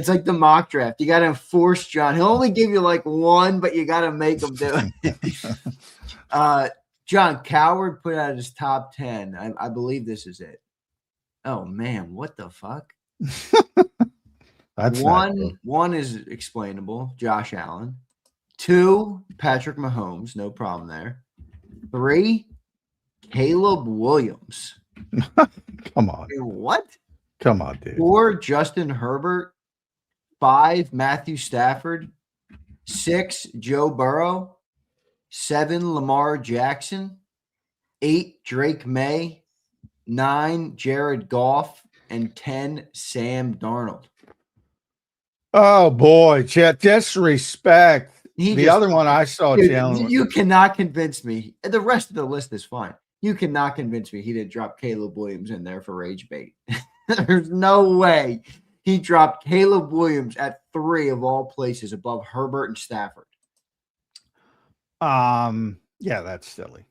like the mock draft. You got to enforce John. He'll only give you like one, but you got to make him do it. John Coward put out his top 10. I believe this is it. Oh man, what the fuck? That's one is explainable. Josh Allen. 2, Patrick Mahomes. No problem there. 3, Caleb Williams. Come on. What? Come on, dude. 4, Justin Herbert. 5, Matthew Stafford. 6, Joe Burrow. 7, Lamar Jackson. 8, Drake May. 9, Jared Goff. And 10, Sam Darnold. Oh, boy. Disrespect. The other one I saw, Jalen. You cannot convince me. The rest of the list is fine. You cannot convince me he didn't drop Caleb Williams in there for rage bait. There's no way he dropped Caleb Williams at 3 of all places above Herbert and Stafford. Yeah, that's silly.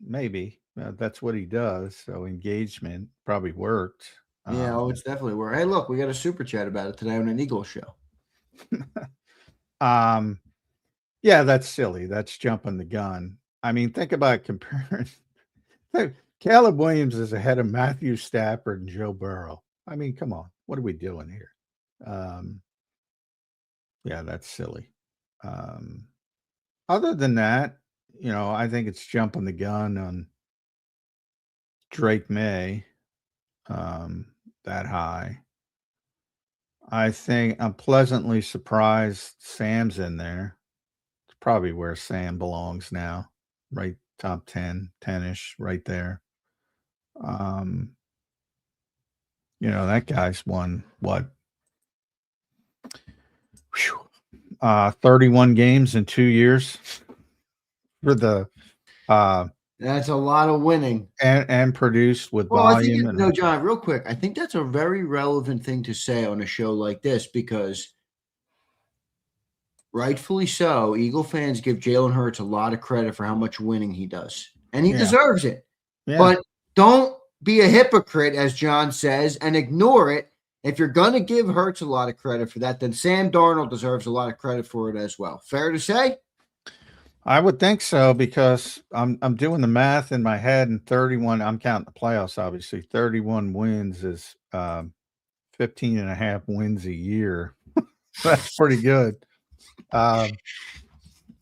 Maybe that's what he does. So engagement probably worked. Yeah, it's definitely worked. Hey, look, we got a super chat about it today on an Eagle show. Yeah, that's silly. That's jumping the gun. I mean, think about comparing. Caleb Williams is ahead of Matthew Stafford and Joe Burrow. I mean, come on. What are we doing here? Yeah, that's silly. Other than that, I think it's jumping the gun on Drake May that high. I think I'm pleasantly surprised Sam's in there. It's probably where Sam belongs now, right? Top 10, 10-ish, right there. That guy's won what? 31 games in 2 years for the that's a lot of winning and produced with volume. No, John, real quick. I think that's a very relevant thing to say on a show like this because rightfully so, Eagle fans give Jalen Hurts a lot of credit for how much winning he does, and he deserves it. Yeah. But don't be a hypocrite, as John says, and ignore it. If you're going to give Hurts a lot of credit for that, then Sam Darnold deserves a lot of credit for it as well. Fair to say? I would think so because I'm doing the math in my head, and 31. I'm counting the playoffs, obviously. 31 wins is 15 and a half wins a year. That's pretty good.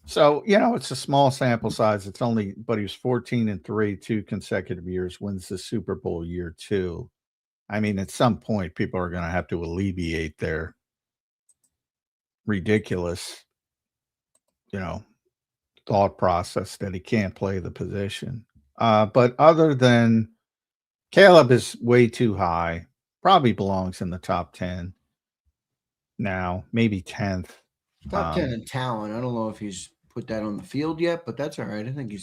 So it's a small sample size. But he was 14-3 2 consecutive years. Wins the Super Bowl year 2. I mean, at some point, people are going to have to alleviate their ridiculous, thought process that he can't play the position. But other than Caleb is way too high, probably belongs in the top 10 now, maybe 10th. Top 10 in talent. I don't know if he's put that on the field yet, but that's all right. I think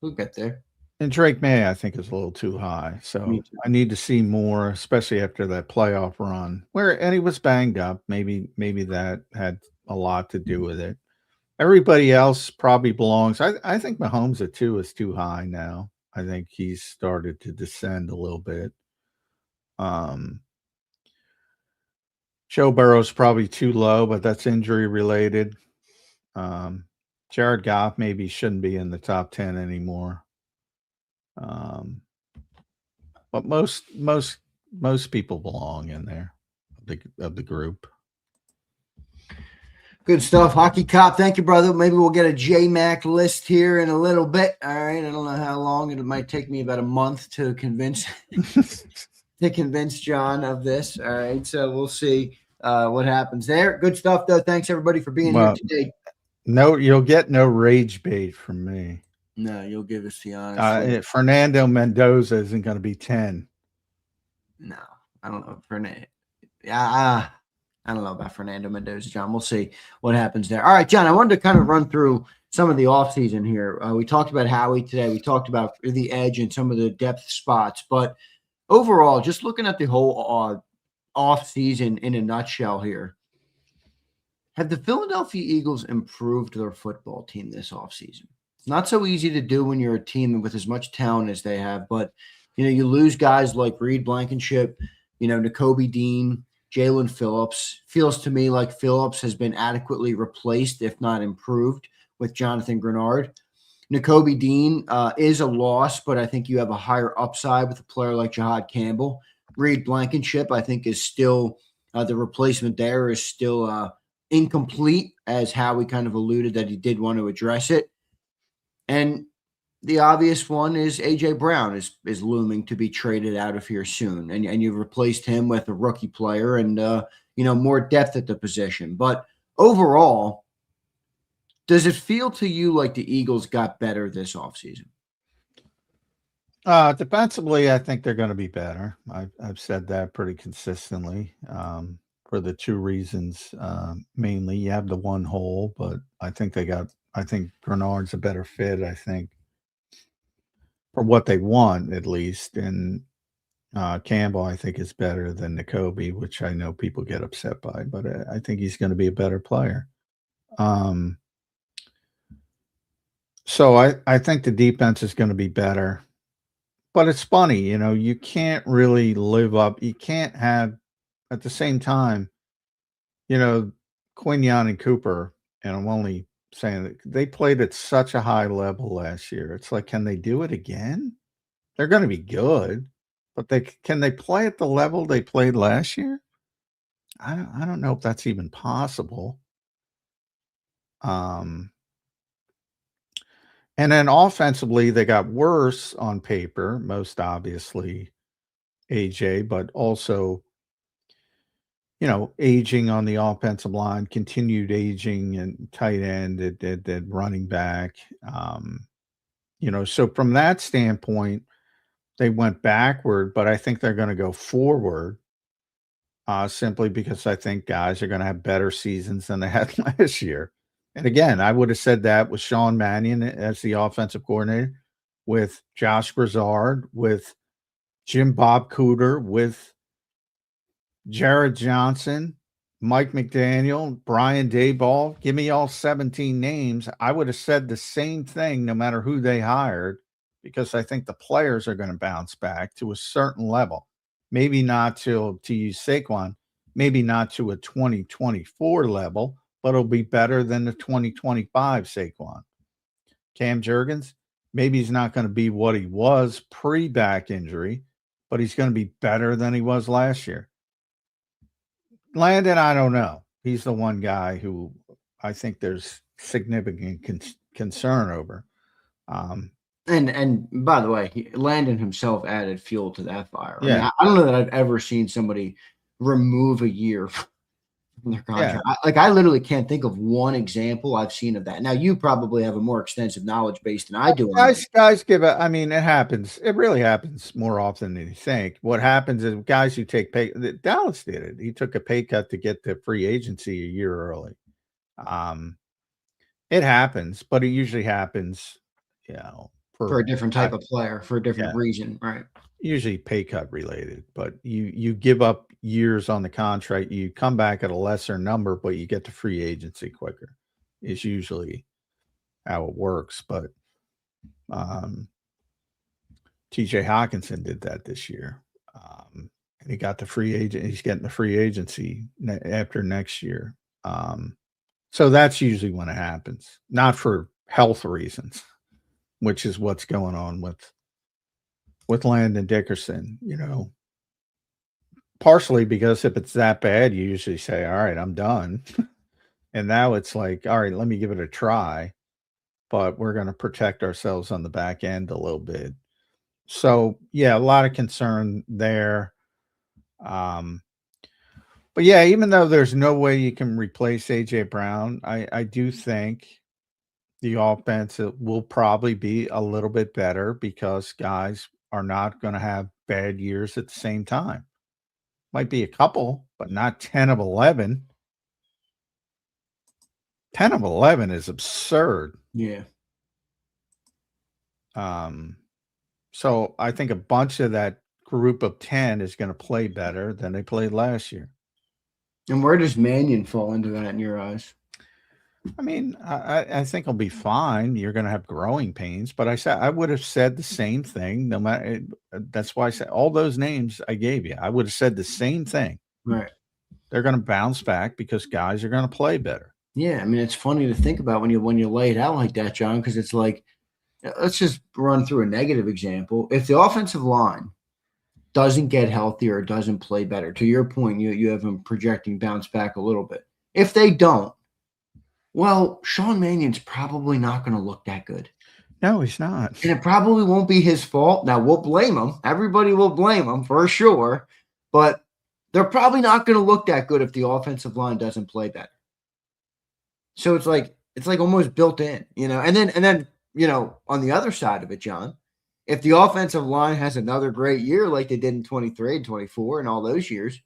we'll get there. And Drake May, I think, is a little too high. So I need to see more, especially after that playoff run and he was banged up. Maybe that had a lot to do with it. Everybody else probably belongs. I think Mahomes at 2 is too high now. I think he's started to descend a little bit. Joe Burrow's probably too low, but that's injury related. Jared Goff maybe shouldn't be in the top 10 anymore. But most people belong in there of the group. Good stuff, Hockey Cop. Thank you, brother. Maybe we'll get a JMac list here in a little bit. All right. I don't know how long. It might take me about a month to convince John of this. All right. So we'll see what happens there. Good stuff, though. Thanks, everybody, for being here today. No, you'll get no rage bait from me. No, you'll give us the honest. Fernando Mendoza isn't going to be 10. No, I don't know. Fernando. I don't know about Fernando Mendoza, John. We'll see what happens there. All right, John, I wanted to kind of run through some of the offseason here. We talked about Howie today. We talked about the edge and some of the depth spots. But overall, just looking at the whole offseason in a nutshell here, have the Philadelphia Eagles improved their football team this offseason? It's not so easy to do when you're a team with as much talent as they have, but you lose guys like Reed Blankenship, N'Kobe Dean, Jalen Phillips. Feels to me like Phillips has been adequately replaced, if not improved, with Jonathan Grenard. N'Kobe Dean is a loss, but I think you have a higher upside with a player like Jahad Campbell. Reed Blankenship, I think, is still the replacement there is still incomplete, as Howie kind of alluded that he did want to address it. And the obvious one is A.J. Brown is looming to be traded out of here soon. And you've replaced him with a rookie player and, more depth at the position. But overall, does it feel to you like the Eagles got better this offseason? Defensively, I think they're going to be better. I've said that pretty consistently for the two reasons. Mainly, you have the one hole, but I think Grenard's a better fit, I think, for what they want, at least. And Campbell, I think, is better than N'Kobe, which I know people get upset by, but I think he's going to be a better player. So I think the defense is going to be better. But it's funny, you can't really live up. You can't have, at the same time, Quinyon and Cooper, and I'm only saying that they played at such a high level last year. It's like, can they do it again? They're going to be good, but can they play at the level they played last year? I don't know if that's even possible. And then offensively, they got worse on paper, most obviously A.J., but also, aging on the offensive line, continued aging and tight end, at running back. So from that standpoint, they went backward, but I think they're going to go forward simply because I think guys are going to have better seasons than they had last year. And again, I would have said that with Sean Mannion as the offensive coordinator, with Josh Broussard, with Jim Bob Cooter, with Jared Johnson, Mike McDaniel, Brian Daboll. Give me all 17 names. I would have said the same thing no matter who they hired, because I think the players are going to bounce back to a certain level. Maybe not to use Saquon, maybe not to a 2024 level, but it'll be better than the 2025 Saquon. Cam Jurgens, maybe he's not going to be what he was pre-back injury, but he's going to be better than he was last year. Landon, I don't know. He's the one guy who I think there's significant concern over. And by the way, Landon himself added fuel to that fire. Yeah. I mean, I don't know that I've ever seen somebody remove a year from their contract. Yeah. I literally can't think of one example I've seen of that. Now, you probably have a more extensive knowledge base than I do. Guys give it. I mean, it happens. It really happens more often than you think. What happens is guys who take pay. Dallas did it. He took a pay cut to get to free agency a year early. It happens, but it usually happens, for a different type of player, for a different reason, right? Usually pay cut related, but you give up years on the contract, you come back at a lesser number, but you get to free agency quicker. Is usually how it works. But TJ Hawkinson did that this year. And he got the free agent. He's getting the free agency after next year. So that's usually when it happens, not for health reasons, which is what's going on with Landon Dickerson, partially because if it's that bad, you usually say, all right, I'm done. And now it's like, all right, let me give it a try, but we're going to protect ourselves on the back end a little bit. So yeah, a lot of concern there. But yeah, even though there's no way you can replace A.J. Brown, I do think the offense will probably be a little bit better because guys are not going to have bad years at the same time. Might be a couple, but not 10 of 11. 10 of 11 is absurd. Yeah. So I think a bunch of that group of 10 is going to play better than they played last year. And where does Mannion fall into that in your eyes? I mean, I think he'll be fine. You're going to have growing pains, but I would have said the same thing. No matter, that's why I said all those names I gave you. I would have said the same thing. Right. They're going to bounce back because guys are going to play better. Yeah, I mean, it's funny to think about when you lay it out like that, John, because it's like, let's just run through a negative example. If the offensive line doesn't get healthier or doesn't play better, to your point, you have them projecting bounce back a little bit. If they don't, well, Sean Mannion's probably not going to look that good. No, he's not. And it probably won't be his fault. Now, we'll blame him. Everybody will blame him for sure. But they're probably not going to look that good if the offensive line doesn't play better. So it's like almost built in, And then, on the other side of it, John, if the offensive line has another great year like they did in 23 and 24 and all those years,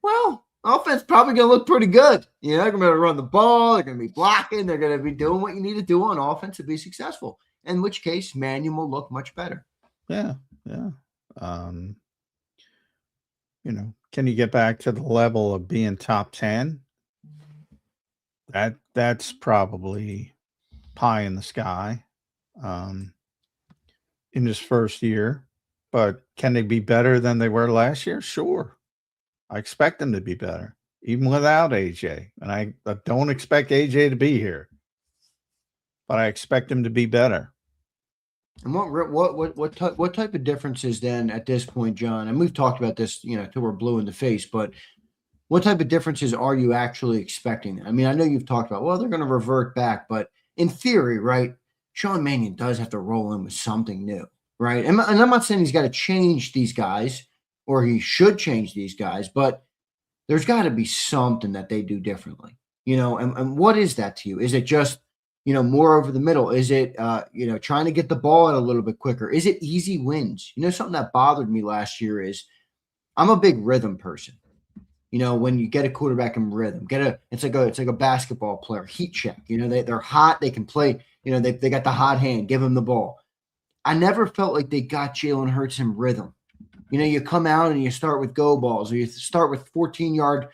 well, offense probably going to look pretty good. They're going to be able to run the ball. They're going to be blocking. They're going to be doing what you need to do on offense to be successful, in which case Mannion will look much better. Yeah. Can you get back to the level of being top 10? That's probably pie in the sky in his first year. But can they be better than they were last year? Sure. I expect them to be better, even without AJ. And I don't expect AJ to be here, but I expect him to be better. And what type of differences then at this point, John? And we've talked about this, till we're blue in the face, but what type of differences are you actually expecting? I mean, I know you've talked about, well, they're going to revert back, but in theory, right, Sean Mannion does have to roll in with something new, right? And I'm not saying he's got to change these guys or he should change these guys, but there's got to be something that they do differently, and what is that to you? Is it just, more over the middle? Is it, trying to get the ball out a little bit quicker? Is it easy wins? Something that bothered me last year is I'm a big rhythm person. When you get a quarterback in rhythm, it's like a basketball player, heat check. They're hot, they can play. They got the hot hand. Give them the ball. I never felt like they got Jalen Hurts in rhythm. You come out and you start with go balls, or you start with 14-yard,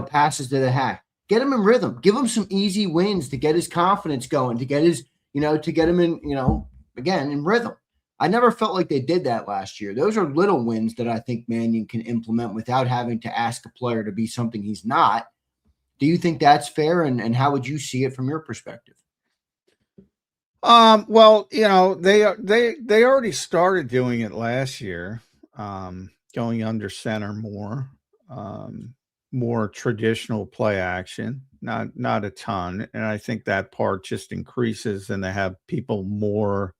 passes to the hack. Get him in rhythm. Give him some easy wins to get his confidence going, to get his, to get him in, again, in rhythm. I never felt like they did that last year. Those are little wins that I think Mannion can implement without having to ask a player to be something he's not. Do you think that's fair? And how would you see it from your perspective? Well, they already started doing it last year, going under center more traditional play action, not a ton. And I think that part just increases and they have people more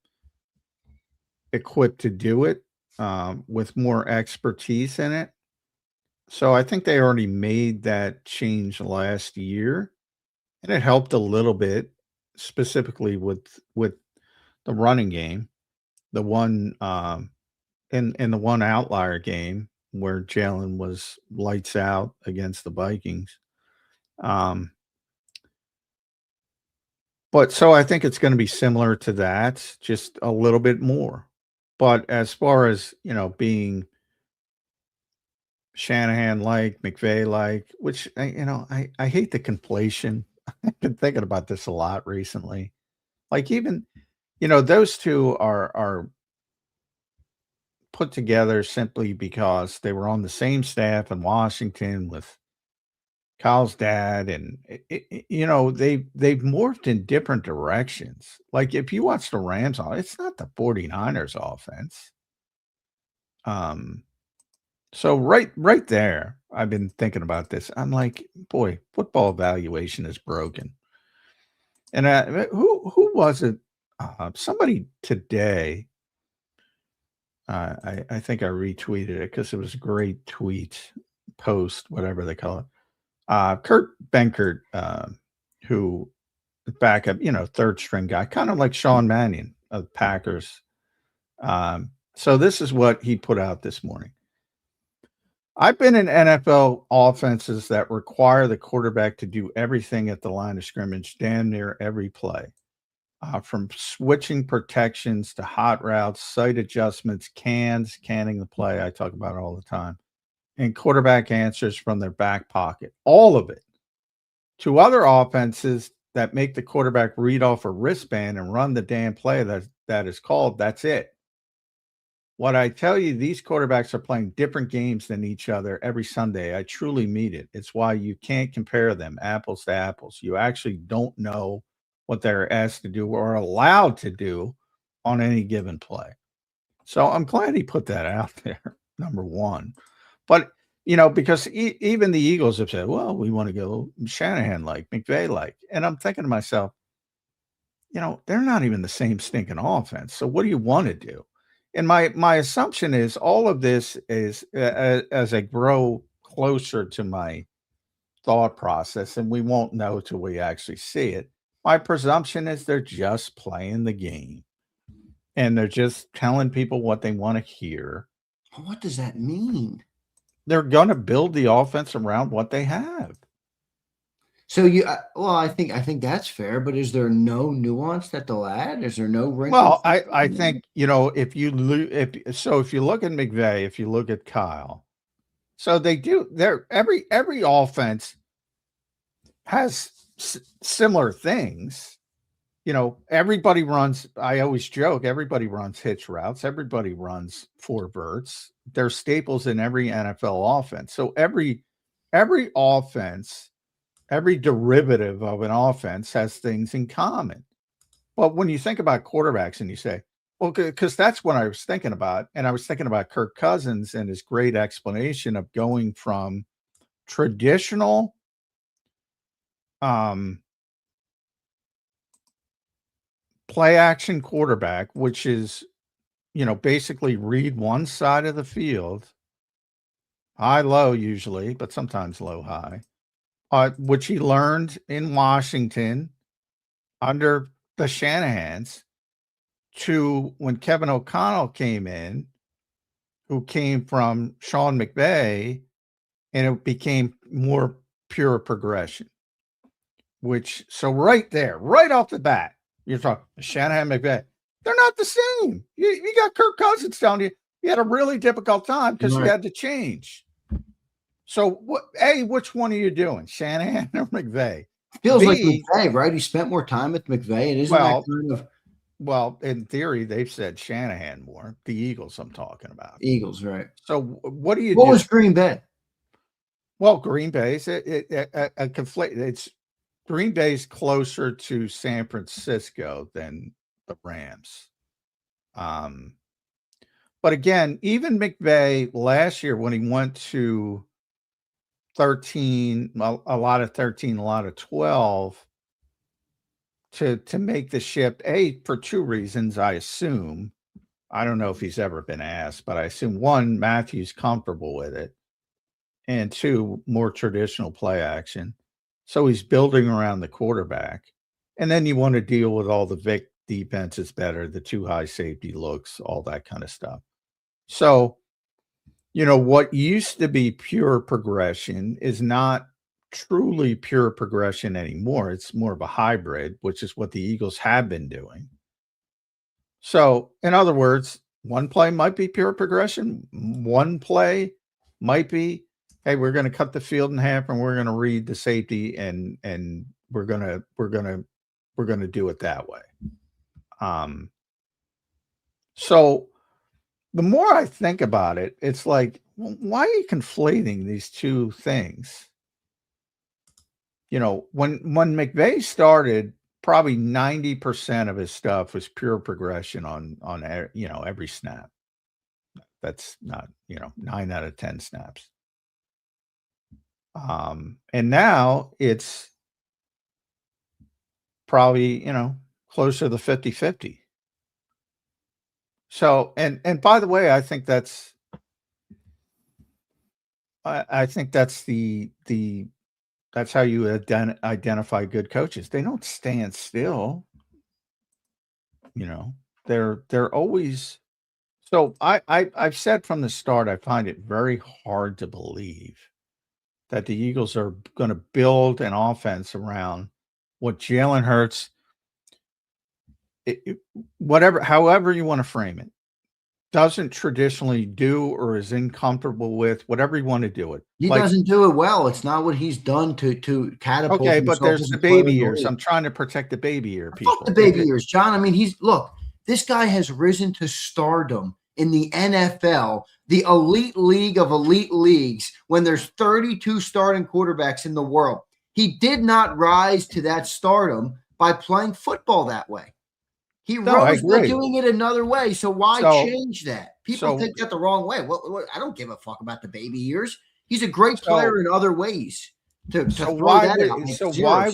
equipped to do it with more expertise in it. So I think they already made that change last year, and it helped a little bit, specifically with the running game. The one in the one outlier game where Jalen was lights out against the Vikings. But so I think it's going to be similar to that, just a little bit more. But as far as, being Shanahan-like, McVay-like, which, I hate the conflation. I've been thinking about this a lot recently. Like even, those two are put together simply because they were on the same staff in Washington with Kyle's dad, and they've morphed in different directions. Like if you watch the Rams it's not the 49ers offense. So right there, I've been thinking about this. I'm like, boy, football evaluation is broken. And who was it? Somebody today. I think I retweeted it because it was a great tweet, post, whatever they call it. Kurt Benkert, who backup, third string guy, kind of like Sean Mannion of the Packers. So this is what he put out this morning. I've been in NFL offenses that require the quarterback to do everything at the line of scrimmage, damn near every play. From switching protections to hot routes, sight adjustments, canning the play, I talk about it all the time, and quarterback answers from their back pocket, all of it. To other offenses that make the quarterback read off a wristband and run the damn play that is called, that's it. What I tell you, these quarterbacks are playing different games than each other every Sunday. I truly mean it. It's why you can't compare them apples to apples. You actually don't know what they're asked to do or allowed to do on any given play. So I'm glad he put that out there, number one. But, because even the Eagles have said, well, we want to go Shanahan-like, McVay-like. And I'm thinking to myself, they're not even the same stinking offense. So what do you want to do? And my assumption is all of this is as I grow closer to my thought process, and we won't know till we actually see it. My presumption is they're just playing the game, and they're just telling people what they want to hear. What does that mean? They're going to build the offense around what they have. So I think that's fair, but is there no nuance that they'll add? Is there no wrinkles? Well, I think if you look at McVay, if you look at Kyle, so they do. Every offense has similar things. Everybody runs. I always joke. Everybody runs hitch routes. Everybody runs four verts. They're staples in every NFL offense. So every offense. Every derivative of an offense has things in common. But when you think about quarterbacks and you say, well, because that's what I was thinking about. And I was thinking about Kirk Cousins and his great explanation of going from traditional play action quarterback, which is, basically read one side of the field, high, low usually, but sometimes low, high. Which he learned in Washington under the Shanahans, to when Kevin O'Connell came in, who came from Sean McVay, and it became more pure progression. So right there, right off the bat, you're talking Shanahan, McVay. They're not the same. You got Kirk Cousins telling you had a really difficult time because you had to change. So, which one are you doing, Shanahan or McVay? Feels like McVay, right? He spent more time with McVay. It isn't that kind of. Well, in theory, they've said Shanahan more. The Eagles, I'm talking about. Eagles, right? So, what do you? What was Green Bay? Well, Green Bay's a conflict. It's Green Bay's closer to San Francisco than the Rams. But again, even McVay last year when he went to 13, a lot of 13, a lot of 12, to make the shift, for two reasons, I assume. I don't know if he's ever been asked, but I assume one, Matthew's comfortable with it, and two, more traditional play action. So he's building around the quarterback. And then you want to deal with all the Vic defenses better, the too high safety looks, all that kind of stuff. So, what used to be pure progression is not truly pure progression anymore. It's more of a hybrid, which is what the Eagles have been doing. So, in other words, one play might be pure progression. One play might be, hey, we're going to cut the field in half and we're going to read the safety and we're going to do it that way. So the more I think about it, it's like, well, why are you conflating these two things? When McVay started, probably 90% of his stuff was pure progression on every snap. That's not, 9 out of 10 snaps. And now it's probably, closer to the 50-50. So, and by the way, I think that's that's how you identify good coaches. They don't stand still. They're always So I've said from the start, I find it very hard to believe that the Eagles are going to build an offense around what Jalen Hurts, whatever, however you want to frame it, doesn't traditionally do or is incomfortable with, whatever you want to do it. He Like, doesn't do it well. It's not what he's done to catapult okay, but himself there's as the a player baby in the ears. league. I'm trying to protect the baby ear Fuck the people. baby ears, John. I mean, this guy has risen to stardom in the NFL, the elite league of elite leagues, when there's 32 starting quarterbacks in the world. He did not rise to that stardom by playing football that way. He No, I rose by agree. doing it another way. So why So, change that? People so, take that the wrong way. What, I don't give a fuck about the baby ears. He's a great so, player in other ways. To so throw why that out would, makes so zero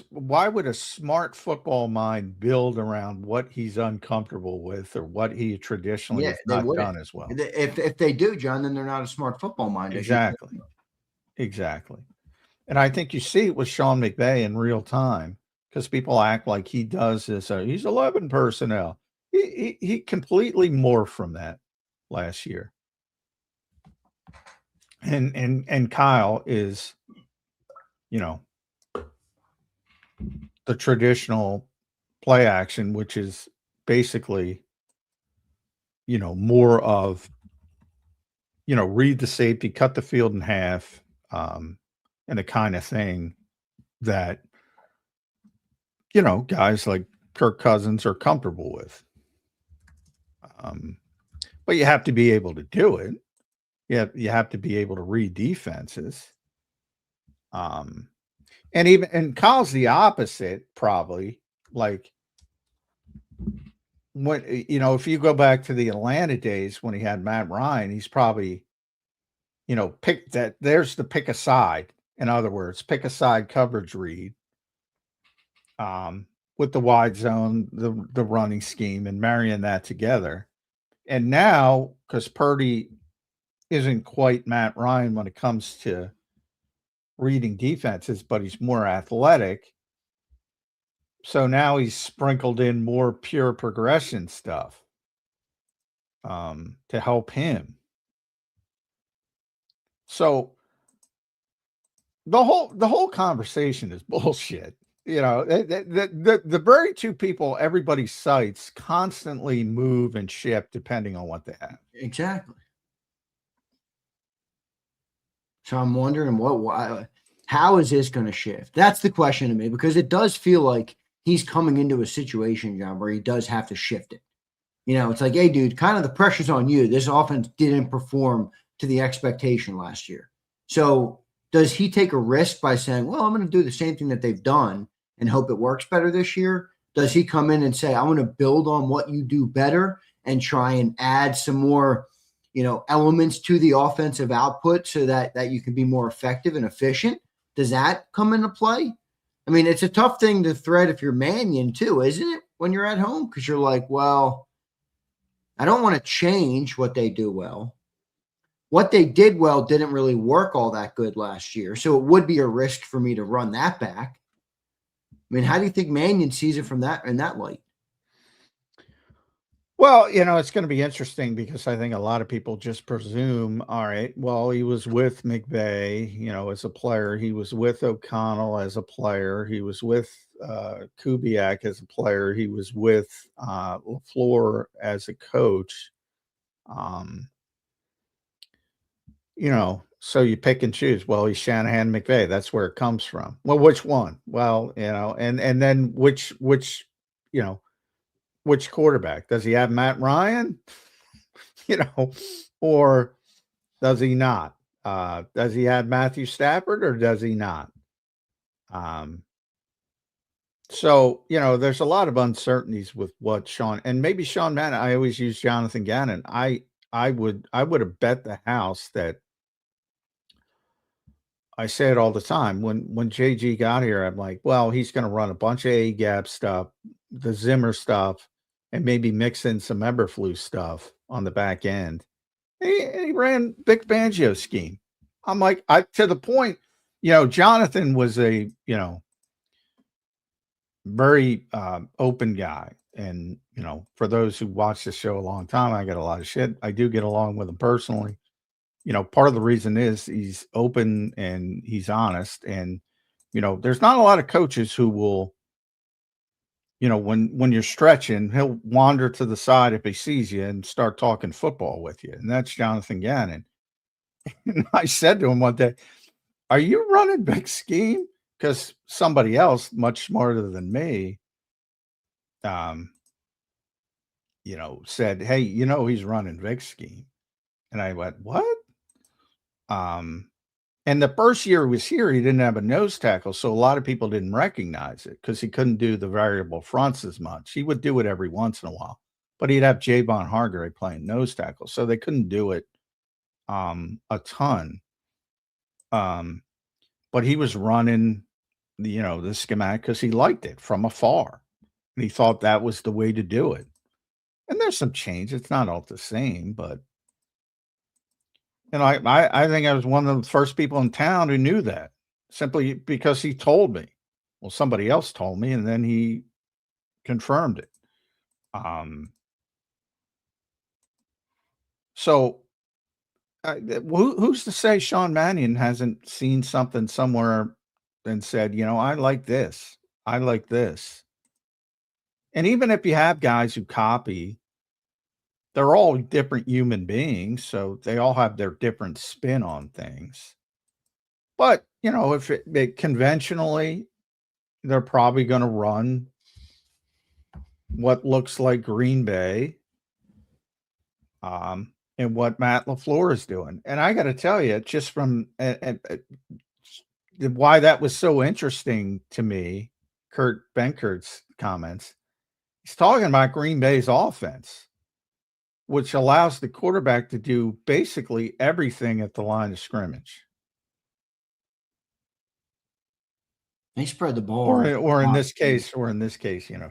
why would a smart football mind build around what he's uncomfortable with or what he traditionally Yeah, has they not wouldn't. done as well? If they do, John, then they're not a smart football mind, as you point Exactly. out. Exactly. And I think you see it with Sean McVay in real time because people act like he does this. He's 11 personnel. He completely morphed from that last year. And Kyle is, you know, the traditional play action, which is basically, more of, read the safety, cut the field in half, and the kind of thing that, guys like Kirk Cousins are comfortable with. But you have to be able to do it. You have to be able to read defenses. And Kyle's the opposite, probably. Like when if you go back to the Atlanta days when he had Matt Ryan, he's probably, pick that. There's the pick a side. In other words, pick a side coverage read. With the wide zone, the running scheme, and marrying that together. And now, because Purdy isn't quite Matt Ryan when it comes to reading defenses, but he's more athletic. So now he's sprinkled in more pure progression stuff to help him. So the whole conversation is bullshit. The very two people everybody cites constantly move and shift depending on what they have. Exactly. So I'm wondering how is this going to shift? That's the question to me, because it does feel like he's coming into a situation, John, where he does have to shift it. It's like, hey, dude, kind of the pressure's on you. This offense didn't perform to the expectation last year. So does he take a risk by saying, well, I'm going to do the same thing that they've done and hope it works better this year? Does he come in and say, I want to build on what you do better and try and add some more, elements to the offensive output so that you can be more effective and efficient? Does that come into play? I mean, it's a tough thing to thread if you're Mannion too, isn't it? When you're at home, because you're like, well, I don't want to change what they do well. What they did well didn't really work all that good last year. So it would be a risk for me to run that back. I mean, how do you think Mannion sees it from that in that light? Well, it's going to be interesting because I think a lot of people just presume, all right, well, he was with McVay, as a player. He was with O'Connell as a player. He was with Kubiak as a player. He was with LaFleur as a coach. So you pick and choose. Well, he's Shanahan McVay. That's where it comes from. Well, which one? Well, and then which quarterback? Does he have Matt Ryan? Or does he not? Does he have Matthew Stafford or does he not? So, there's a lot of uncertainties with what Sean, and maybe Sean Mann. I always use Jonathan Gannon. I would have bet the house that I say it all the time. When JG got here, I'm like, well, he's going to run a bunch of A gap stuff, the Zimmer stuff, and maybe mix in some Eberflus stuff on the back end. He ran Vic Fangio's scheme. I'm like, to the point, Jonathan was a, very open guy. and for those who watch the show a long time, I get a lot of shit. I do get along with him personally. Part of the reason is he's open and he's honest, and there's not a lot of coaches who will, when you're stretching, he'll wander to the side if he sees you and start talking football with you, and that's Jonathan Gannon. And I said to him one day, "Are you running big scheme?" Because somebody else much smarter than me, said, "Hey, he's running Vic scheme." And I went, "What?" And the first year he was here, he didn't have a nose tackle, so a lot of people didn't recognize it because he couldn't do the variable fronts as much. He would do it every once in a while, but he'd have Javon Hargrave playing nose tackle, so they couldn't do it a ton. But he was running the schematic because he liked it from afar, and he thought that was the way to do it. And there's some change. It's not all the same, but I think I was one of the first people in town who knew that simply because he told me. Well, somebody else told me, and then he confirmed it. So who's to say Sean Mannion hasn't seen something somewhere and said, I like this. I like this. And even if you have guys who copy, they're all different human beings, so they all have their different spin on things. But, if it conventionally, they're probably going to run what looks like Green Bay, and what Matt LaFleur is doing. And I got to tell you, just from why that was so interesting to me, Kurt Benkert's comments, he's talking about Green Bay's offense, which allows the quarterback to do basically everything at the line of scrimmage. They spread the ball. Or in this case,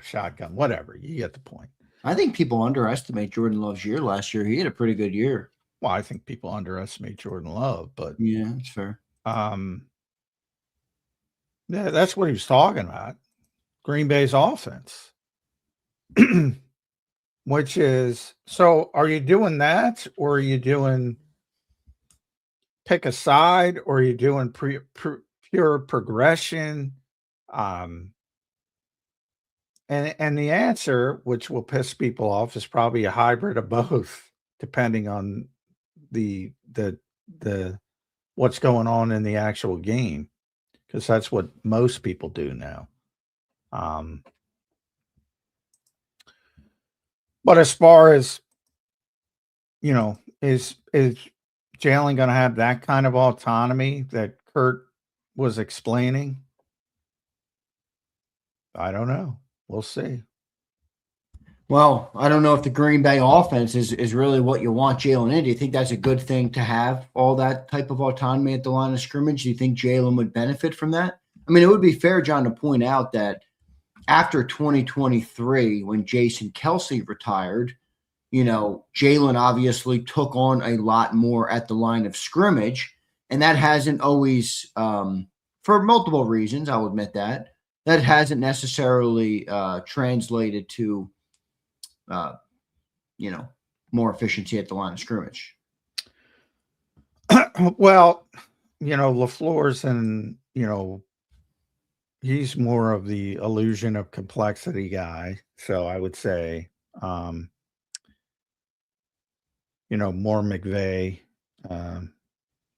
shotgun, whatever. You get the point. I think people underestimate Jordan Love's year last year. He had a pretty good year. Well, I think people underestimate Jordan Love, but yeah, that's fair. Yeah, that's what he was talking about. Green Bay's offense. Which is, so are you doing that, or are you doing pick a side, or are you doing pure progression? And the answer, which will piss people off, is probably a hybrid of both, depending on the what's going on in the actual game, because that's what most people do now. But as far as, is Jaylen going to have that kind of autonomy that Kurt was explaining? I don't know. We'll see. Well, I don't know if the Green Bay offense is really what you want Jaylen in. Do you think that's a good thing to have all that type of autonomy at the line of scrimmage? Do you think Jaylen would benefit from that? I mean, it would be fair, John, to point out that after 2023, when Jason Kelce retired, Jaylen obviously took on a lot more at the line of scrimmage, and that hasn't always, for multiple reasons, I'll admit that hasn't necessarily translated to, more efficiency at the line of scrimmage. Well, LaFleur's and, he's more of the illusion of complexity guy. So I would say, more McVay,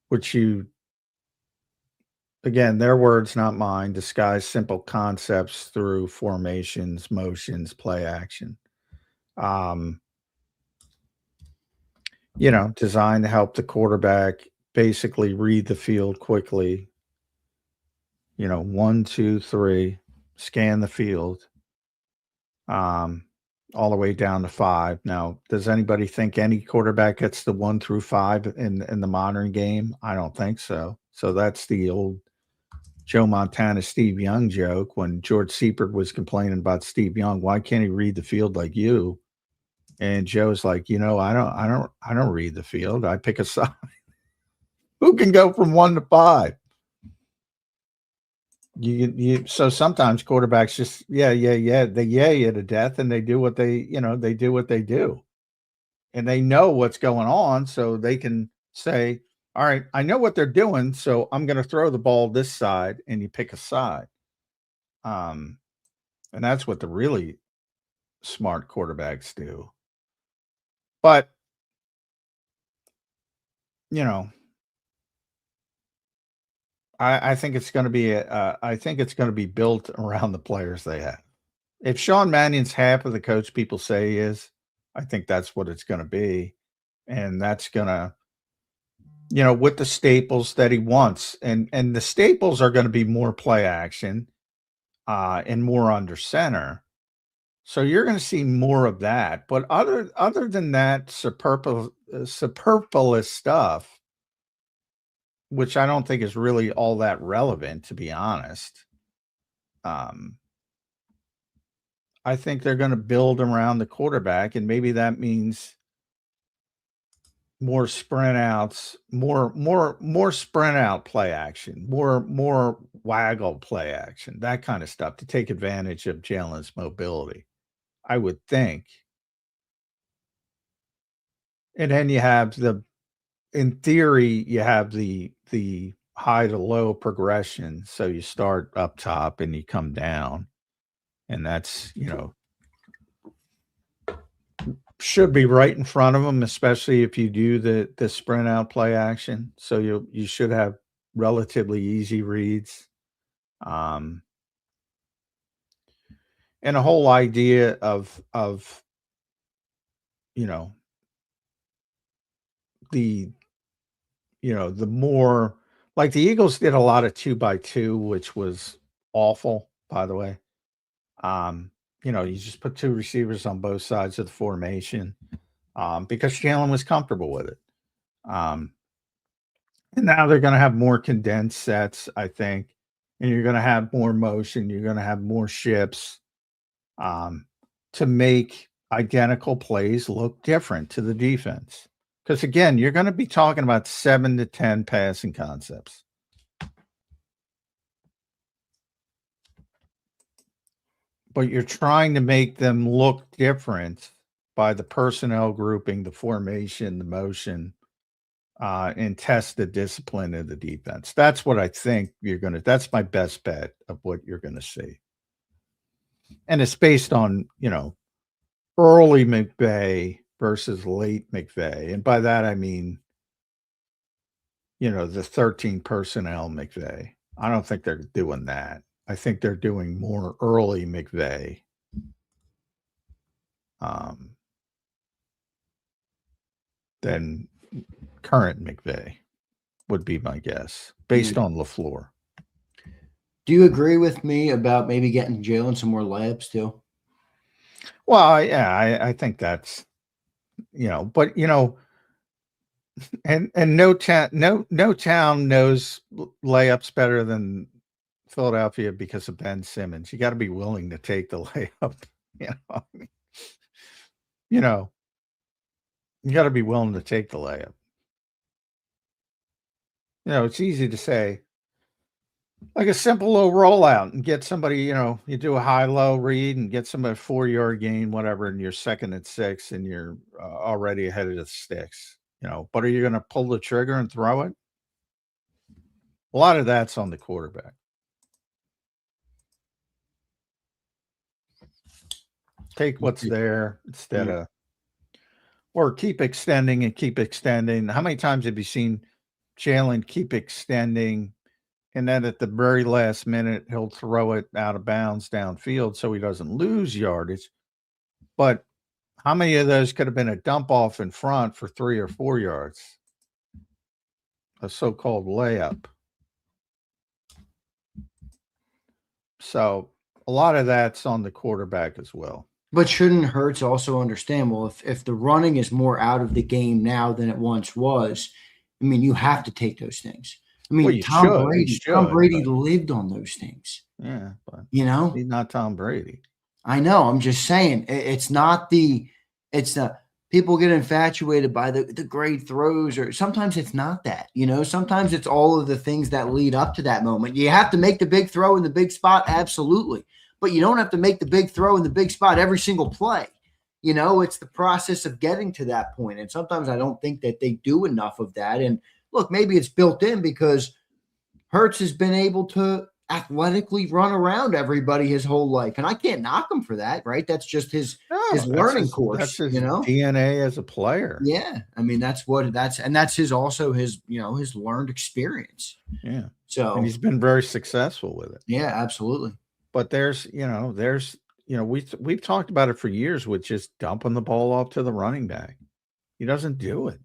which again, their words, not mine, disguise simple concepts through formations, motions, play action. Designed to help the quarterback basically read the field quickly. 1, 2, 3, scan the field, all the way down to 5. Now, does anybody think any quarterback gets the 1 through 5 in the modern game? I don't think so. So that's the old Joe Montana, Steve Young joke when George Seifert was complaining about Steve Young. Why can't he read the field like you? And Joe's like, I don't read the field. I pick a side. Who can go from 1 to 5? So sometimes quarterbacks just they yay you to death, and they do what they do, and they know what's going on, so they can say, all right, I know what they're doing, so I'm going to throw the ball this side, and you pick a side. And that's what the really smart quarterbacks do. But I think it's going to be built around the players they have. If Sean Mannion's half of the coach people say he is, I think that's what it's going to be, and that's going to, with the staples that he wants, and the staples are going to be more play action, and more under center. So you're going to see more of that. But other than that superfluous stuff, which I don't think is really all that relevant, to be honest. I think they're going to build around the quarterback, and maybe that means more sprint outs, more sprint out play action, more waggle play action, that kind of stuff to take advantage of Jalen's mobility, I would think. And then you have in theory, you have the high to low progression. So you start up top and you come down, and that's, should be right in front of them, especially if you do the sprint out play action. So you should have relatively easy reads. And a whole idea of the more, like, the Eagles did a lot of 2x2, which was awful, by the way. You just put two receivers on both sides of the formation, because Jalen was comfortable with it. And now they're going to have more condensed sets, I think, and you're going to have more motion. You're going to have more ships, to make identical plays look different to the defense. Because, again, you're going to be talking about 7 to 10 passing concepts. But you're trying to make them look different by the personnel grouping, the formation, the motion, and test the discipline of the defense. That's what I think that's my best bet of what you're going to see. And it's based on, early McVay versus late McVay. And by that, I mean, the 13 personnel McVay. I don't think they're doing that. I think they're doing more early McVay. Than current McVay would be my guess, based on LaFleur. Do you agree with me about maybe getting Jalen some more layups too? Well, yeah, I think that's, but and no town knows layups better than Philadelphia because of Ben Simmons. You got to be willing to take the layup. You got to be willing to take the layup. It's easy to say, like a simple little rollout and get somebody, you do a high-low read and get somebody a 4-yard gain, whatever, and you're 2nd and 6 and you're already ahead of the sticks, but are you going to pull the trigger and throw it? A lot of that's on the quarterback. Take what's there instead of, or keep extending and keep extending. How many times have you seen Jalen keep extending, and then at the very last minute, he'll throw it out of bounds downfield so he doesn't lose yardage? But how many of those could have been a dump off in front for 3 or 4 yards? A so-called layup. So a lot of that's on the quarterback as well. But shouldn't Hurts also understand, well, if the running is more out of the game now than it once was, I mean, you have to take those things. I mean, Tom Brady lived on those things. Yeah, but he's not Tom Brady. I know. I'm just saying, it's not people get infatuated by the great throws, or sometimes it's not that, sometimes it's all of the things that lead up to that moment. You have to make the big throw in the big spot. Absolutely. But you don't have to make the big throw in the big spot every single play. It's the process of getting to that point. And sometimes I don't think that they do enough of that. And look, maybe it's built in because Hurts has been able to athletically run around everybody his whole life. And I can't knock him for that, right? That's just his learning course, That's his DNA as a player. Yeah. I mean, that's his his learned experience. Yeah. So, and he's been very successful with it. Yeah, absolutely. But we've talked about it for years with just dumping the ball off to the running back. He doesn't do it.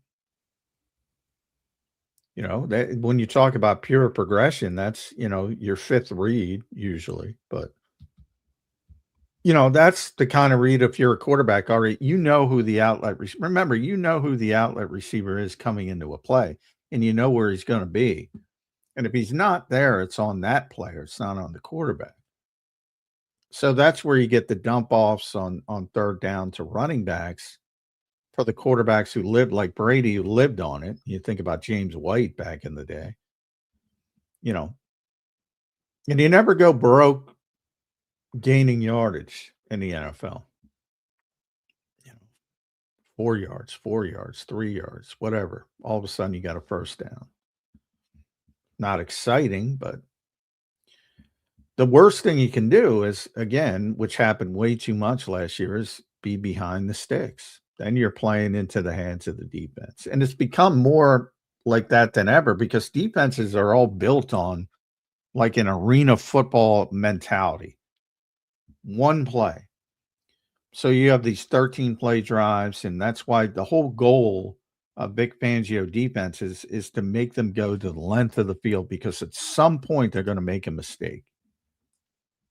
That when you talk about pure progression, that's, your fifth read usually. But, that's the kind of read if you're a quarterback already, who the outlet remember, who the outlet receiver is coming into a play, and you know where he's going to be. And if he's not there, it's on that player. It's not on the quarterback. So that's where you get the dump offs on third down to running backs for the quarterbacks who lived like Brady, who lived on it. You think about James White back in the day, and you never go broke gaining yardage in the NFL. 4 yards, 3 yards, whatever. All of a sudden you got a first down. Not exciting, but the worst thing you can do is, again, which happened way too much last year, is be behind the sticks. Then you're playing into the hands of the defense. And it's become more like that than ever because defenses are all built on like an arena football mentality. One play. So you have these 13 play drives, and that's why the whole goal of Vic Fangio defenses is to make them go to the length of the field, because at some point they're going to make a mistake.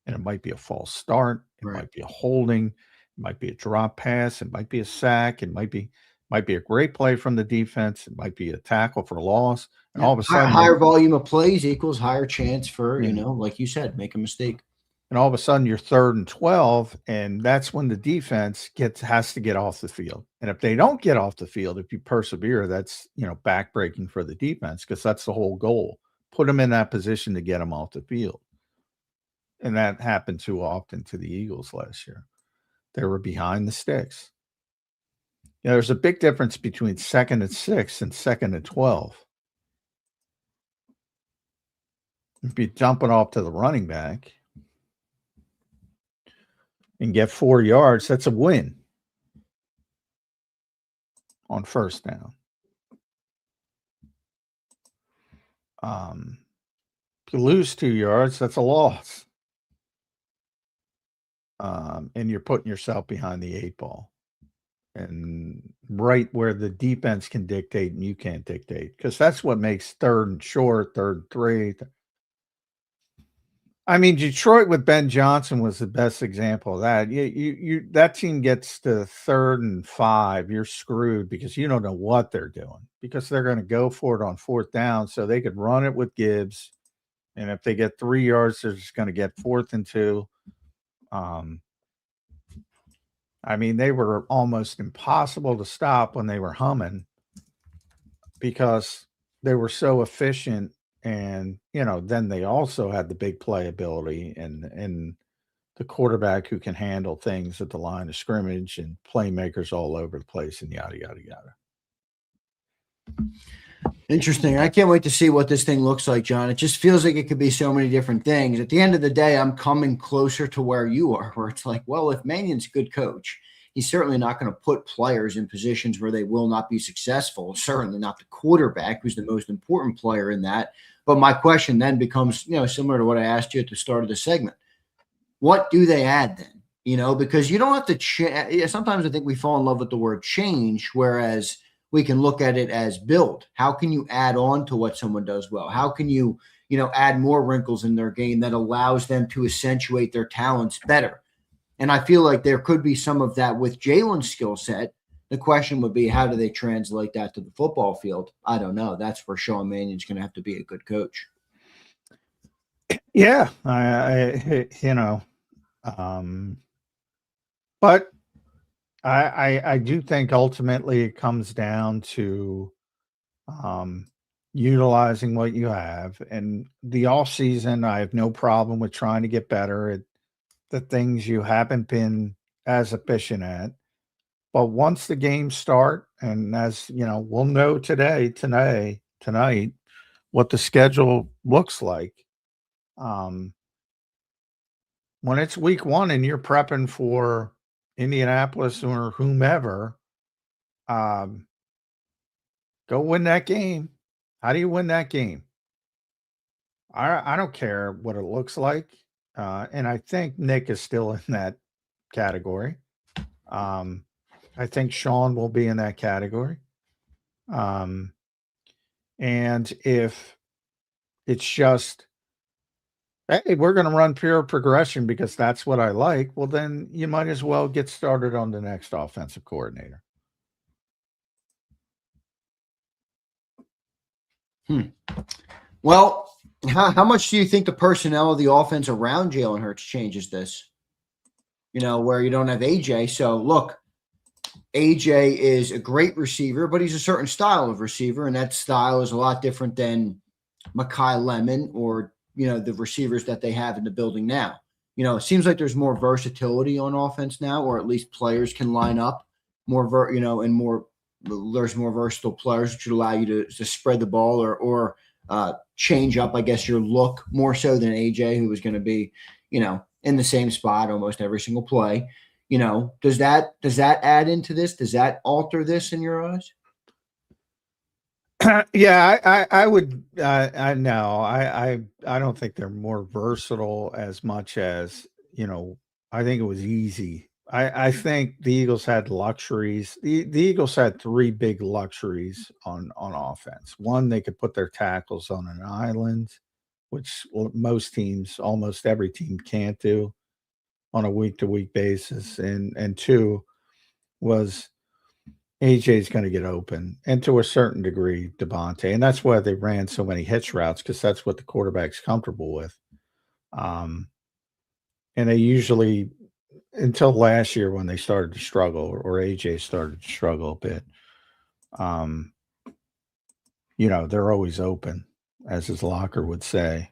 And it might be a false start. It might be a holding. It might be a drop pass. It might be a sack. It might be a great play from the defense. It might be a tackle for loss. And all of a sudden, higher volume of plays equals higher chance for, like you said, make a mistake. And all of a sudden you're 3rd and 12. And that's when the defense has to get off the field. And if they don't get off the field, if you persevere, that's, backbreaking for the defense, because that's the whole goal. Put them in that position to get them off the field. And that happened too often to the Eagles last year. They were behind the sticks. There's a big difference between 2nd and 6 and 2nd and 12. If you dump it off to the running back and get 4 yards, that's a win on first down. If you lose 2 yards, that's a loss. And you're putting yourself behind the 8 ball, and right where the defense can dictate and you can't dictate, because that's what makes 3rd and short, 3rd and 3. I mean, Detroit with Ben Johnson was the best example of that. You that team gets to 3rd and 5, you're screwed, because you don't know what they're doing, because they're going to go for it on 4th down so they could run it with Gibbs. And if they get 3 yards, they're just going to get 4th and 2. I mean, they were almost impossible to stop when they were humming, because they were so efficient. And, then they also had the big play ability and the quarterback who can handle things at the line of scrimmage, and playmakers all over the place, and yada, yada, yada. Interesting. I can't wait to see what this thing looks like, John. It just feels like it could be so many different things. At the end of the day, I'm coming closer to where you are, where it's like, well, if Mannion's a good coach, he's certainly not going to put players in positions where they will not be successful. Certainly not the quarterback, who's the most important player in that. But my question then becomes, similar to what I asked you at the start of the segment. What do they add then? Because you don't have to change. Sometimes I think we fall in love with the word change, whereas we can look at it as build. How can you add on to what someone does well? How can you, add more wrinkles in their game that allows them to accentuate their talents better? And I feel like there could be some of that with Jalen's skill set. The question would be, how do they translate that to the football field? I don't know. That's where Sean Mannion's going to have to be a good coach. Yeah. But I do think ultimately it comes down to utilizing what you have. And the off season, I have no problem with trying to get better at the things you haven't been as efficient at. But once the games start, and as you know, we'll know tonight, what the schedule looks like. Um, when it's week one and you're prepping for Indianapolis or whomever, um, go win that game. How do you win that game? I don't care what it looks like. And I think Nick is still in that category. I think Sean will be in that category. And if it's just, hey, we're going to run pure progression because that's what I like, well, then you might as well get started on the next offensive coordinator. Well, how much do you think the personnel of the offense around Jalen Hurts changes this? Where you don't have AJ. So look, AJ is a great receiver, but he's a certain style of receiver, and that style is a lot different than Mekhi Lemon or the receivers that they have in the building now. It seems like there's more versatility on offense now, or at least players can line up more, there's more versatile players which would allow you to spread the ball or change up, I guess, your look more so than AJ, who was going to be, in the same spot almost every single play. Does that add into this? Does that alter this in your eyes? Yeah, I would. I know. I don't think they're more versatile as much as I think it was easy. I think the Eagles had luxuries. The Eagles had three big luxuries on offense. One, they could put their tackles on an island, which most teams, almost every team, can't do on a week-to-week basis. And two was AJ's going to get open, and to a certain degree, Devontae. And that's why they ran so many hitch routes, because that's what the quarterback's comfortable with. And they usually, until last year when they started to struggle, or AJ started to struggle a bit, they're always open, as his locker would say.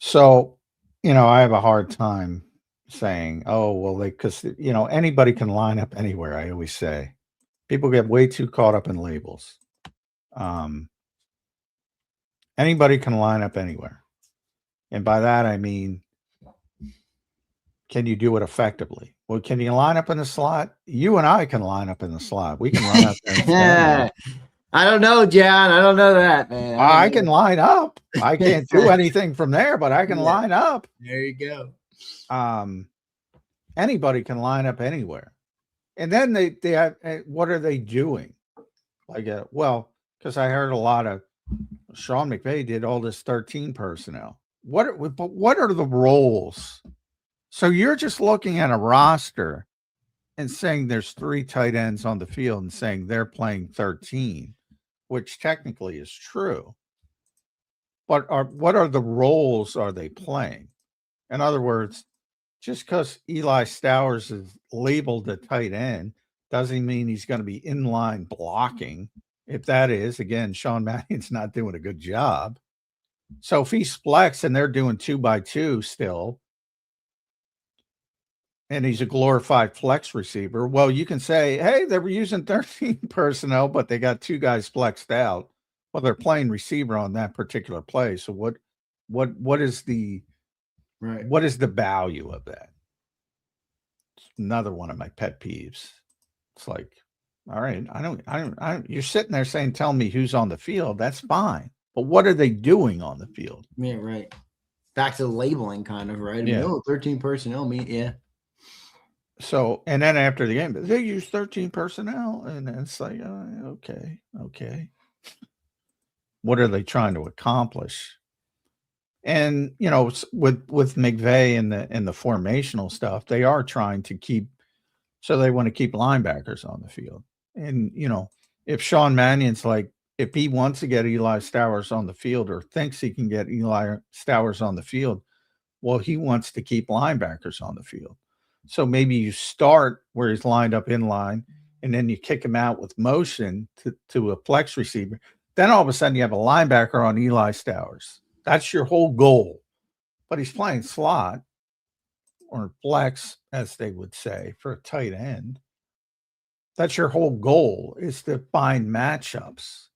So, I have a hard time saying, oh, well, because anybody can line up anywhere. I always say people get way too caught up in labels. Anybody can line up anywhere. And by that, I mean, can you do it effectively? Well, can you line up in the slot? You and I can line up in the slot. We can run up there. I don't know, John. I don't know that, man. I can line up. I can't do anything from there, but I can line up. There you go. Anybody can line up anywhere. And then they have, what are they doing? Because I heard a lot of Sean McVay did all this 13 personnel. What are the roles? So you're just looking at a roster and saying there's 3 tight ends on the field and saying they're playing 13, which technically is true. But what are the roles are they playing? In other words, just because Eli Stowers is labeled a tight end doesn't mean he's going to be inline blocking. If that is, again, Sean Mannion's not doing a good job. So if he's flex and they're doing 2x2 still, and he's a glorified flex receiver, well, you can say, hey, they were using 13 personnel, but they got 2 guys flexed out. Well, they're playing receiver on that particular play. So what is the what is the value of that? It's another one of my pet peeves. It's like, all right, I don't you're sitting there saying, tell me who's on the field. That's fine. But what are they doing on the field? Yeah, right. Back to the labeling kind of, right? Yeah. 13 personnel, yeah. So, and then after the game, they use 13 personnel, and it's like, okay. What are they trying to accomplish? And with McVay and the formational stuff, they are trying to keep. So they want to keep linebackers on the field. And if Sean Mannion's like, if he wants to get Eli Stowers on the field or thinks he can get Eli Stowers on the field, well, he wants to keep linebackers on the field. So maybe you start where he's lined up in line, and then you kick him out with motion to a flex receiver. Then all of a sudden you have a linebacker on Eli Stowers. That's your whole goal. But he's playing slot or flex, as they would say, for a tight end. That's your whole goal, is to find matchups.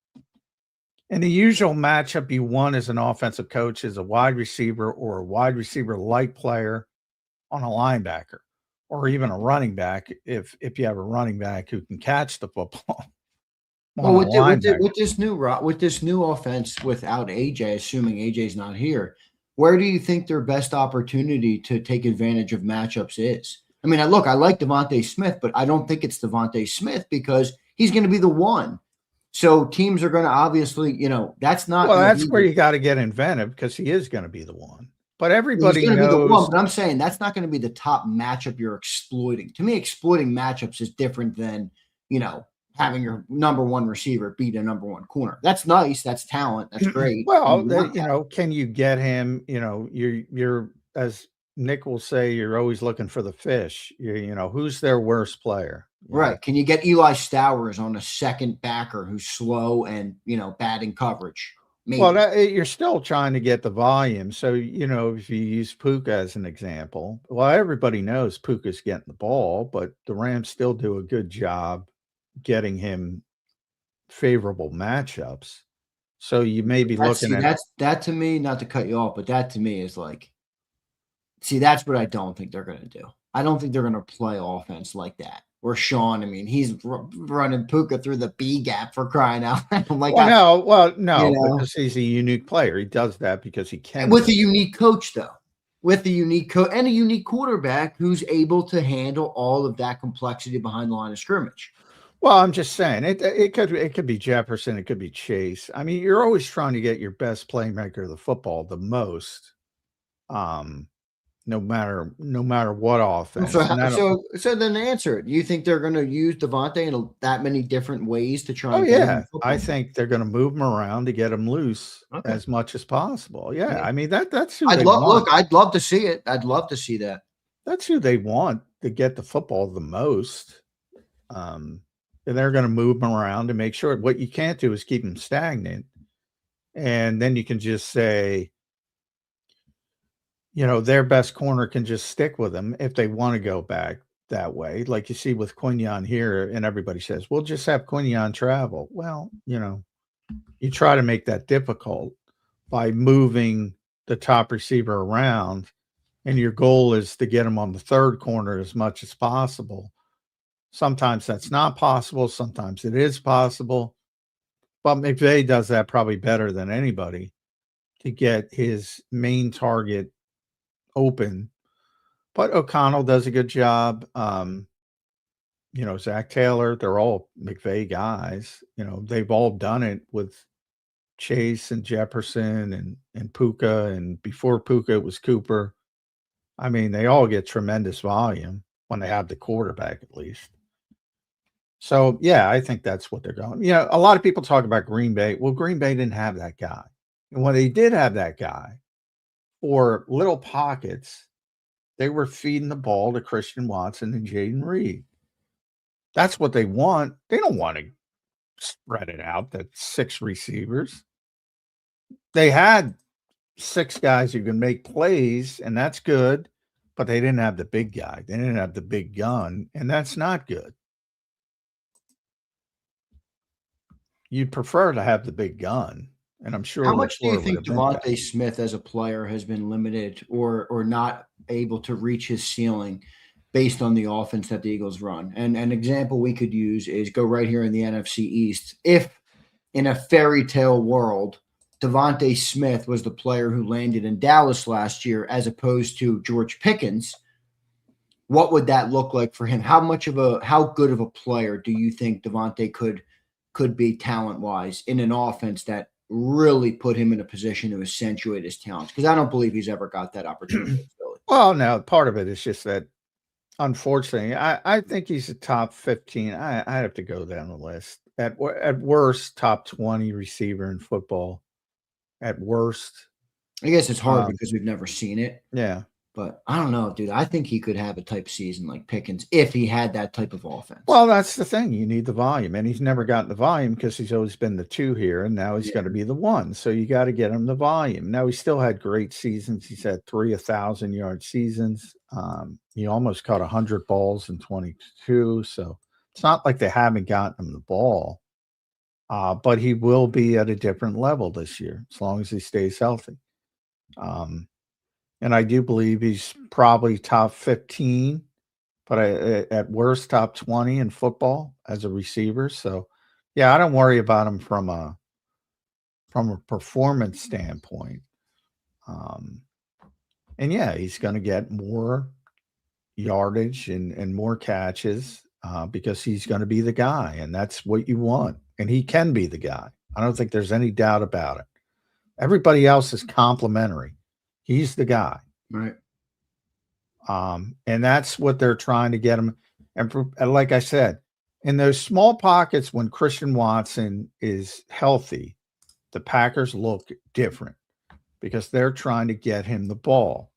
And the usual matchup you want as an offensive coach is a wide receiver or a wide receiver-like player on a linebacker, or even a running back if you have a running back who can catch the football. Well, with this new offense without AJ, assuming AJ's not here, where do you think their best opportunity to take advantage of matchups is? I mean, I like Devontae Smith, but I don't think it's Devontae Smith because he's going to be the one. So teams are going to obviously, that's not. Well, that's where you got to get inventive because he is going to be the one. But everybody knows. Be the one, but I'm saying that's not going to be the top matchup you're exploiting. To me, exploiting matchups is different than, having your number one receiver beat a number one corner. That's nice. That's talent. That's great. Well, can you get him? You're as Nick will say, you're always looking for the fish. Who's their worst player? Right. Can you get Eli Stowers on a second backer who's slow and, bad in coverage? Maybe. Well, you're still trying to get the volume. So, if you use Puka as an example, well, everybody knows Puka's getting the ball, but the Rams still do a good job getting him favorable matchups. So you may be looking at that to me, not to cut you off, but that to me is like, that's what I don't think they're going to do. I don't think they're going to play offense like that. Or Sean, he's running Puka through the B gap for crying out loud. No, because he's a unique player. He does that because he can. With a unique coach, though. With a unique coach and a unique quarterback who's able to handle all of that complexity behind the line of scrimmage. Well, I'm just saying it could be Jefferson, it could be Chase. You're always trying to get your best playmaker of the football the most. No matter what offense. So then answer it. Do you think they're going to use Devontae in that many different ways to try? I think they're going to move him around to get him loose as much as possible. Yeah, that's who I'd love to see it. I'd love to see that. That's who they want to get the football the most. And they're going to move him around to make sure. What you can't do is keep him stagnant, and then you can just say, their best corner can just stick with them if they want to go back that way. Like you see with Quinyon here, and everybody says, we'll just have Quinyon travel. Well, you try to make that difficult by moving the top receiver around, and your goal is to get him on the third corner as much as possible. Sometimes that's not possible. Sometimes it is possible. But McVay does that probably better than anybody to get his main target open. But O'Connell does a good job. Zach Taylor, they're all McVay guys. They've all done it with Chase and Jefferson and Puka. And before Puka, it was Cooper. They all get tremendous volume when they have the quarterback, at least. So, yeah, I think that's what they're going. A lot of people talk about Green Bay. Well, Green Bay didn't have that guy. And when they did have that guy, for little pockets, they were feeding the ball to Christian Watson and Jaden Reed. That's what they want. They don't want to spread it out, that 6 receivers. They had 6 guys who can make plays, and that's good, but they didn't have the big guy. They didn't have the big gun, and that's not good. You'd prefer to have the big gun, and I'm sure. How much do you think Devontae Smith as a player has been limited or not able to reach his ceiling based on the offense that the Eagles run? And an example we could use is go right here in the NFC East. If in a fairy tale world, Devontae Smith was the player who landed in Dallas last year as opposed to George Pickens, what would that look like for him? How good of a player do you think Devontae could be talent-wise in an offense that really put him in a position to accentuate his talents? Because I don't believe he's ever got that opportunity. Well, no, part of it is just that, unfortunately, I think he's a top 15. I have to go down the list. At worst, top 20 receiver in football. At worst. I guess it's hard because we've never seen it. Yeah. But I don't know, dude. I think he could have a type of season like Pickens if he had that type of offense. Well, that's the thing. You need the volume, and he's never gotten the volume because he's always been the 2 here, and now he's going to be the 1. So you got to get him the volume. Now, he still had great seasons. He's had 3 1,000-yard seasons. He almost caught 100 balls in 22. So it's not like they haven't gotten him the ball, but he will be at a different level this year as long as he stays healthy. And I do believe he's probably top 15, but at worst top 20 in football as a receiver. So, yeah, I don't worry about him from a performance standpoint. And yeah, he's going to get more yardage and more catches because he's going to be the guy, and that's what you want. And he can be the guy. I don't think there's any doubt about it. Everybody else is complimentary. He's the guy. Right. And that's what they're trying to get him. And like I said, in those small pockets when Christian Watson is healthy, the Packers look different because they're trying to get him the ball.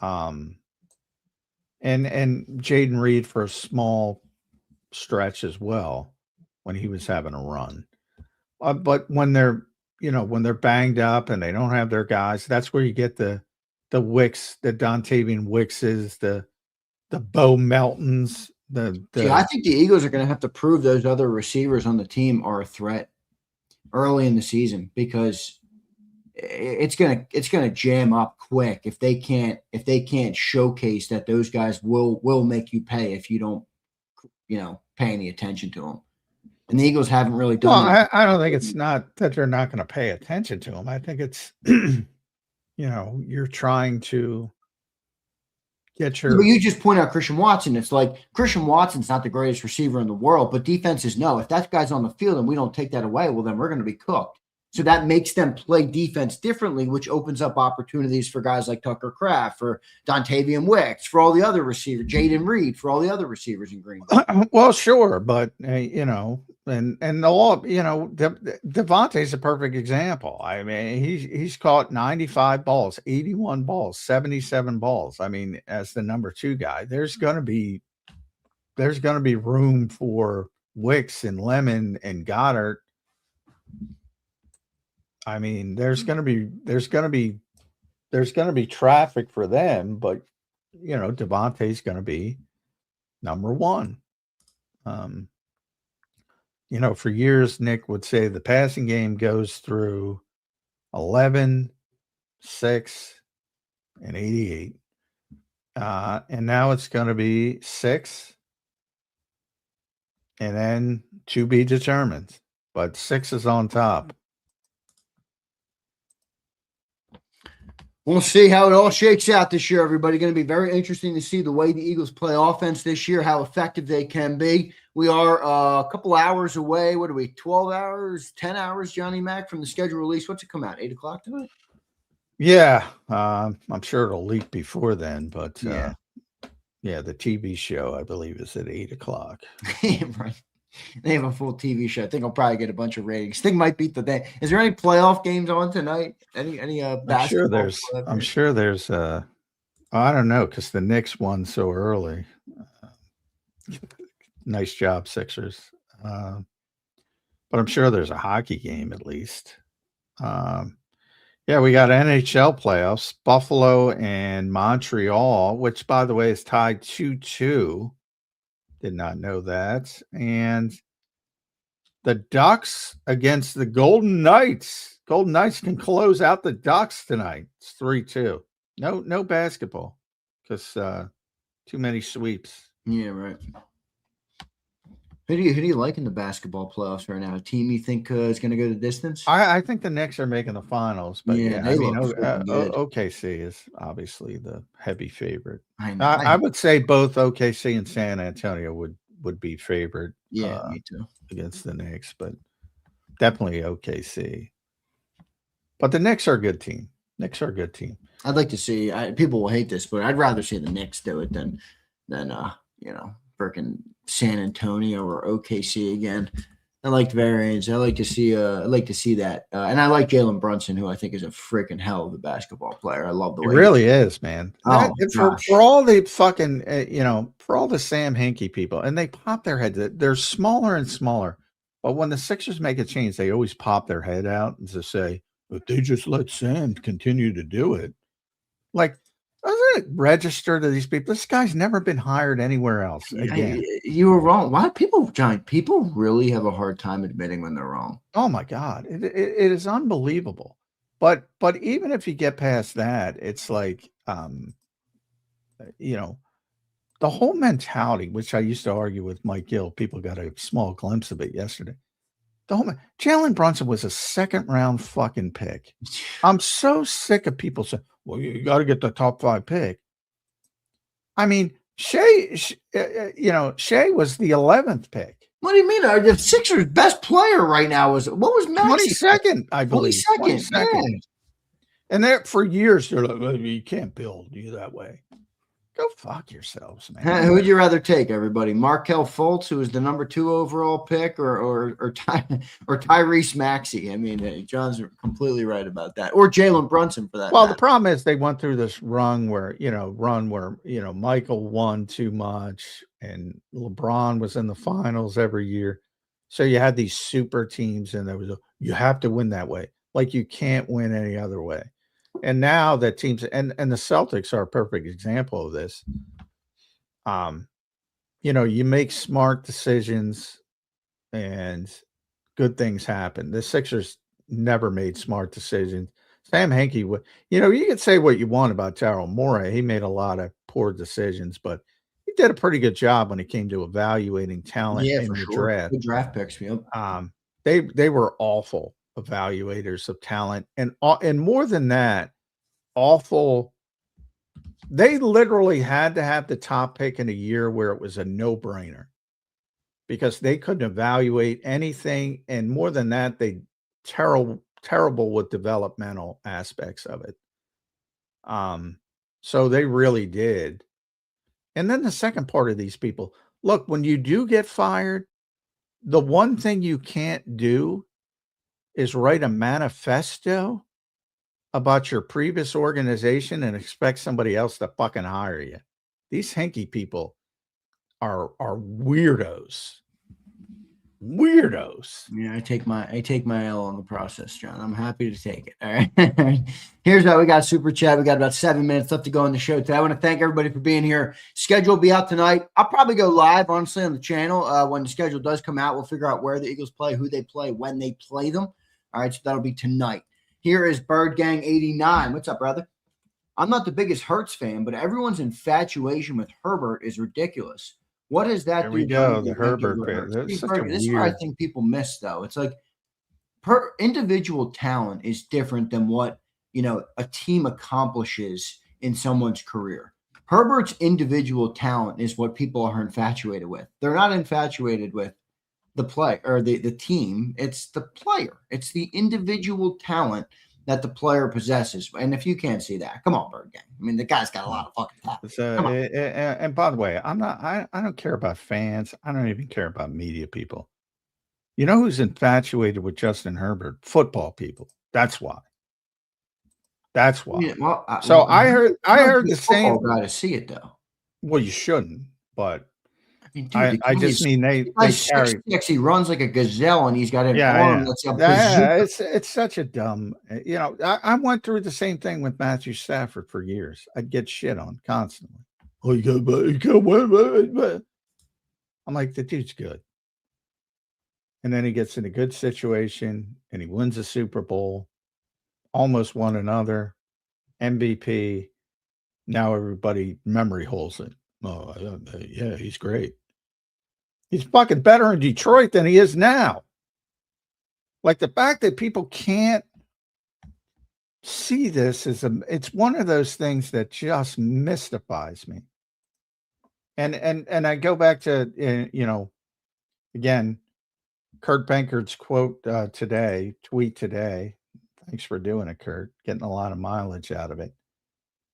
And Jaden Reed for a small stretch as well when he was having a run. But when they're banged up and they don't have their guys, that's where you get the Wicks, the Dontavian Wickses, the Bo Meltons. I think the Eagles are going to have to prove those other receivers on the team are a threat early in the season because it's gonna jam up quick if they can't showcase that those guys will make you pay if you don't pay any attention to them. And the Eagles haven't really done it. I don't think it's not that they're not going to pay attention to him. I think it's, you're trying to get your. But you just point out Christian Watson. It's like Christian Watson's not the greatest receiver in the world, but defenses know if that guy's on the field and we don't take that away, well, then we're going to be cooked. So that makes them play defense differently, which opens up opportunities for guys like Tucker Kraft, for Dontavian Wicks, for all the other receivers, Jaden Reed, for all the other receivers in Green Bay. Well, sure, but and all Devontae's a perfect example. I mean, he's caught 95 balls, 81 balls, 77 balls. I mean, as the number 2 guy, there's going to be room for Wicks and Lemon and Goddard. I mean, there's going to be traffic for them, but Devontae's going to be number 1. For years, Nick would say the passing game goes through 11, 6, and 88. And now it's going to be 6 and then to be determined, but 6 is on top. We'll see how it all shakes out this year, everybody. Going to be very interesting to see the way the Eagles play offense this year, how effective they can be. We are a couple hours away. What are we, 12 hours, 10 hours, Johnny Mac, from the schedule release? What's it come out, 8 o'clock tonight? Yeah, I'm sure it'll leak before then, but yeah, the TV show, I believe, is at 8 o'clock. Right. They have a full TV show. I think I'll probably get a bunch of ratings. I think might beat the day. Is there any playoff games on tonight? Any basketball? I'm sure there's I don't know, because the Knicks won so early. Nice job, Sixers. But I'm sure there's a hockey game at least. We got NHL playoffs, Buffalo and Montreal, which, by the way, is tied 2-2. Did not know that. And the Ducks against the Golden Knights. Golden Knights can close out the Ducks tonight. It's 3-2. No basketball because too many sweeps. Yeah, right. Who do you like in the basketball playoffs right now? A team you think is going to go the distance? I think the Knicks are making the finals, but OKC is obviously the heavy favorite. I would say both OKC and San Antonio would be favored. Yeah, me too. Against the Knicks, but definitely OKC. But the Knicks are a good team. I'd like to see. People will hate this, but I'd rather see the Knicks do it than freaking San Antonio or OKC again. I like variance. I like to see. I like to see that, and I like Jalen Brunson, who I think is a freaking hell of a basketball player. I love the It way. really is, man. Oh That my for gosh! all the fucking for all the Sam Hinkie people, and they pop their heads. They're smaller and smaller, but when the Sixers make a change, they always pop their head out and just say, "If they just let Sam continue to do it," like doesn't it register to these people? This guy's never been hired anywhere else again. You were wrong. Why people, John? People really have a hard time admitting when they're wrong. Oh my God, it is unbelievable. But even if you get past that, it's like you know the whole mentality, which I used to argue with Mike Gill. People got a small glimpse of it yesterday. Jalen Brunson was a second round fucking pick. I'm so sick of people saying, "Well, you got to get the top 5 pick." I mean, Shea was the 11th pick. What do you mean? The Sixers' best player right now was what was Maxey? 22nd, I believe. 22nd. Yeah. And there for years, they're like, well, you can't build you that way. Go fuck yourselves, man. Who would you rather take, everybody? Markelle Fultz, who was the number 2 overall pick, or Tyrese Maxey? I mean, John's completely right about that. Or Jalen Brunson for that. Well, matter. the problem is they went through this run where Michael won too much and LeBron was in the finals every year. So you had these super teams and you have to win that way. Like you can't win any other way. And now that teams and the Celtics are a perfect example of this. You make smart decisions and good things happen. The Sixers never made smart decisions. Sam Hinkie would, you could say what you want about Daryl Morey. He made a lot of poor decisions, but he did a pretty good job when it came to evaluating talent in the draft. Good draft picks. Yep. They were awful evaluators of talent, and more than that, awful. They literally had to have the top pick in a year where it was a no-brainer because they couldn't evaluate anything, and more than that, they terrible with developmental aspects of it. So they really did. And then the second part of these people, look, when you do get fired, the one thing you can't do is write a manifesto about your previous organization and expect somebody else to fucking hire you. These Hinkie people are weirdos. Yeah, I take my L on the process, John. I'm happy to take it. All right. Here's how we got super chat. We got about 7 minutes left to go in the show today. I want to thank everybody for being here. Schedule will be out tonight. I'll probably go live, honestly, on the channel. When the schedule does come out, we'll figure out where the Eagles play, who they play, when they play them. All right, so that'll be tonight. Here is Bird Gang 89. What's up, brother? I'm not the biggest Hurts fan, but everyone's infatuation with Herbert is ridiculous. What is that? There we go. The Herbert bit. This is where I think people miss, though. It's like individual talent is different than what a team accomplishes in someone's career. Herbert's individual talent is what people are infatuated with. They're not infatuated with the play or the team. It's the player. It's the individual talent that the player possesses. And if you can't see that, come on, Bird Gang. I mean, the guy's got a lot of fucking talent. And by the way, I don't care about fans. I don't even care about media people. You know who's infatuated with Justin Herbert? Football people. That's why. Yeah, well, I heard the same. Got to see it though. Well, you shouldn't, but I mean, dude, I just mean they carry. He runs like a gazelle, and he's got an arm that's it's such a dumb. I went through the same thing with Matthew Stafford for years. I'd get shit on constantly. Oh, you got win. I'm like, the dude's good, and then he gets in a good situation, and he wins a Super Bowl, almost won another MVP. Now everybody memory holes it. Oh, yeah, he's great. He's fucking better in Detroit than he is now. Like the fact that people can't see this it's one of those things that just mystifies me. And I go back to again, Kurt Bankert's quote tweet today. Thanks for doing it, Kurt. Getting a lot of mileage out of it.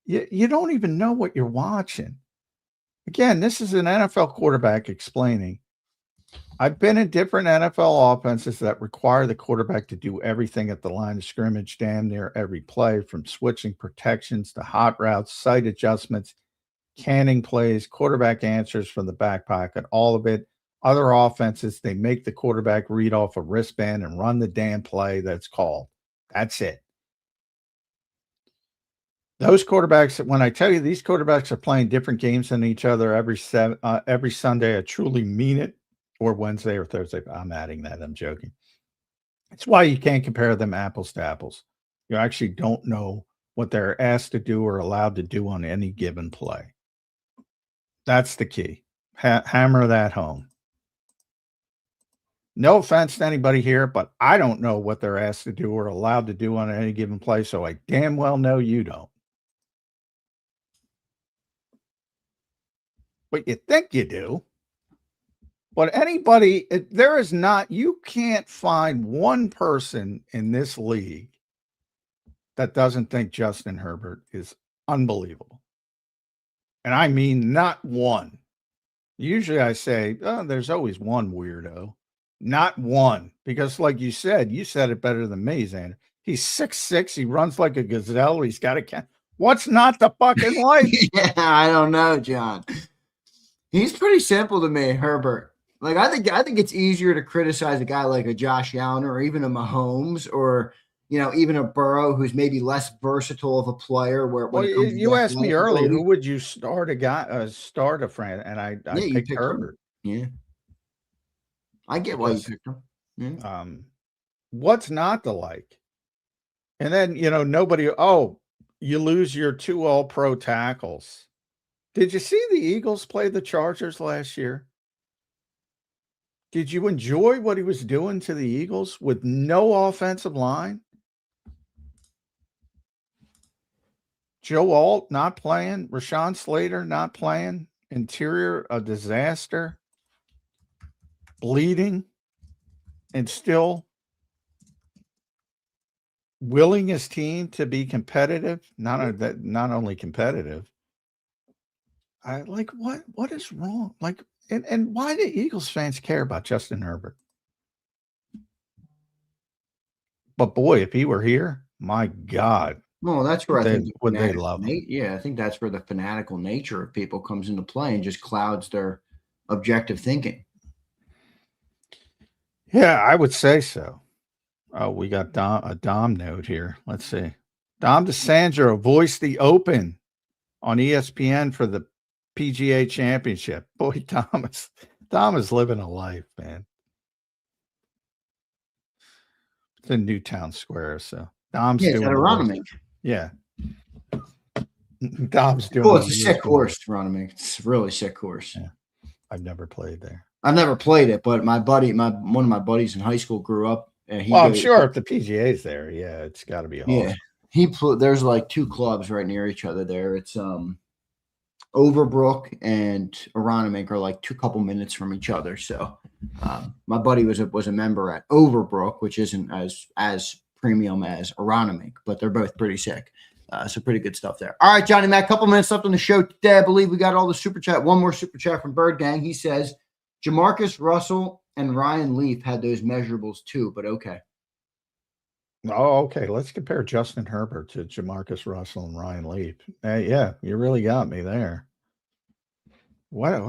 You don't even know what you're watching. Again, this is an NFL quarterback explaining I've been in different NFL offenses that require the quarterback to do everything at the line of scrimmage, damn near every play, from switching protections to hot routes, sight adjustments, canning plays, quarterback answers from the back pocket, all of it. Other offenses, they make the quarterback read off a wristband and run the damn play that's called. That's it. Those quarterbacks, when I tell you these quarterbacks are playing different games than each other every Sunday, I truly mean it. Or Wednesday or Thursday. I'm adding that. I'm joking. It's why you can't compare them apples to apples. You actually don't know what they're asked to do or allowed to do on any given play. That's the key. Hammer that home. No offense to anybody here, but I don't know what they're asked to do or allowed to do on any given play, so I damn well know you don't. But you think you do. But anybody, there is not, you can't find one person in this league that doesn't think Justin Herbert is unbelievable. And I mean, not one. Usually I say, oh, there's always one weirdo. Not one. Because like you said it better than me, Zander. He's 6'6". He runs like a gazelle. He's got a cat. What's not the fucking like? Yeah, I don't know, John. He's pretty simple to me, Herbert. Like I think it's easier to criticize a guy like a Josh Allen or even a Mahomes or even a Burrow who's maybe less versatile of a player. You asked me earlier, who would you start a friend, and I picked Herbert. Yeah, I get why you picked him. Yeah. What's not to like? And then nobody. Oh, you lose your 2 All-Pro tackles. Did you see the Eagles play the Chargers last year? Did you enjoy what he was doing to the Eagles with no offensive line? Joe Alt not playing, Rashawn Slater not playing, interior a disaster, bleeding, and still willing his team to be competitive. Not only competitive. I like what is wrong? Like, and why do Eagles fans care about Justin Herbert? But boy, if he were here, my God. Well, that's where they love him. Yeah, I think that's where the fanatical nature of people comes into play and just clouds their objective thinking. Yeah, I would say so. Oh, we got a Dom note here. Let's see. Dom DeSandro voiced the Open on ESPN for the PGA Championship. Boy, Dom is living a life, man. It's in Newtown Square, so Dom's doing Aronimink. Yeah. Dom's doing. Well, it's a sick course, Aronimink. It's a really sick course. Yeah. I've never played there. I've never played it, but my buddy, one of my buddies in high school grew up. I'm sure if the PGA's there, yeah, it's got to be awesome. Yeah, there's like 2 clubs right near each other there. It's Overbrook and Aronimink are like 2 couple minutes from each other. So my buddy was a member at Overbrook, which isn't as premium as Aronimink, but they're both pretty sick. So pretty good stuff there. All right, Johnny Mac, couple minutes left on the show today. I believe we got all the super chat. One more super chat from Bird Gang. He says Jamarcus Russell and Ryan Leaf had those measurables too, but okay. Oh, okay. Let's compare Justin Herbert to Jamarcus Russell and Ryan Leaf. Yeah, you really got me there. What?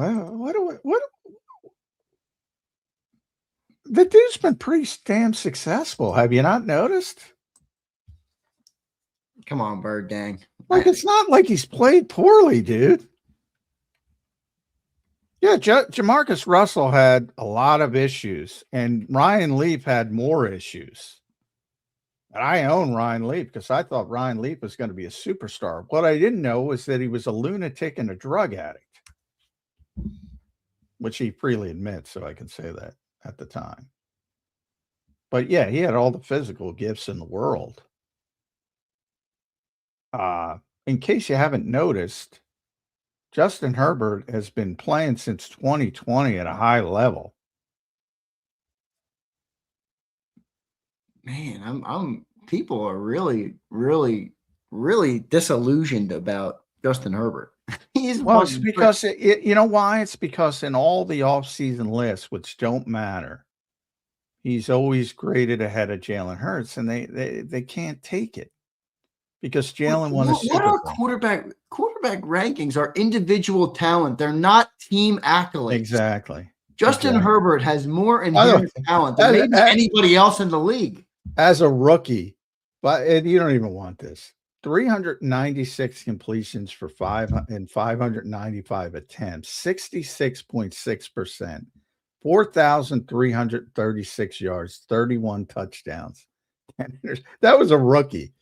The dude's been pretty damn successful. Have you not noticed? Come on, Bird Gang. Like, it's not like he's played poorly, dude. Yeah, Jamarcus Russell had a lot of issues, and Ryan Leaf had more issues. And I own Ryan Leaf because I thought Ryan Leaf was going to be a superstar. What I didn't know was that he was a lunatic and a drug addict, which he freely admits, so I can say that at the time. But yeah, he had all the physical gifts in the world. In case you haven't noticed, Justin Herbert has been playing since 2020 at a high level. Man, people are really, really, really disillusioned about Justin Herbert. He's Well, it's because you know why? It's because in all the offseason lists, which don't matter, he's always graded ahead of Jalen Hurts, and they can't take it because Jalen won a what Super are Bowl. quarterback rankings are individual talent. They're not team accolades. Exactly. Justin Herbert has more inherent talent than maybe anybody else in the league. As a rookie, but you don't even want this. 396 completions for 595 attempts, 66.6%, 4,336 yards, 31 touchdowns. That was a rookie.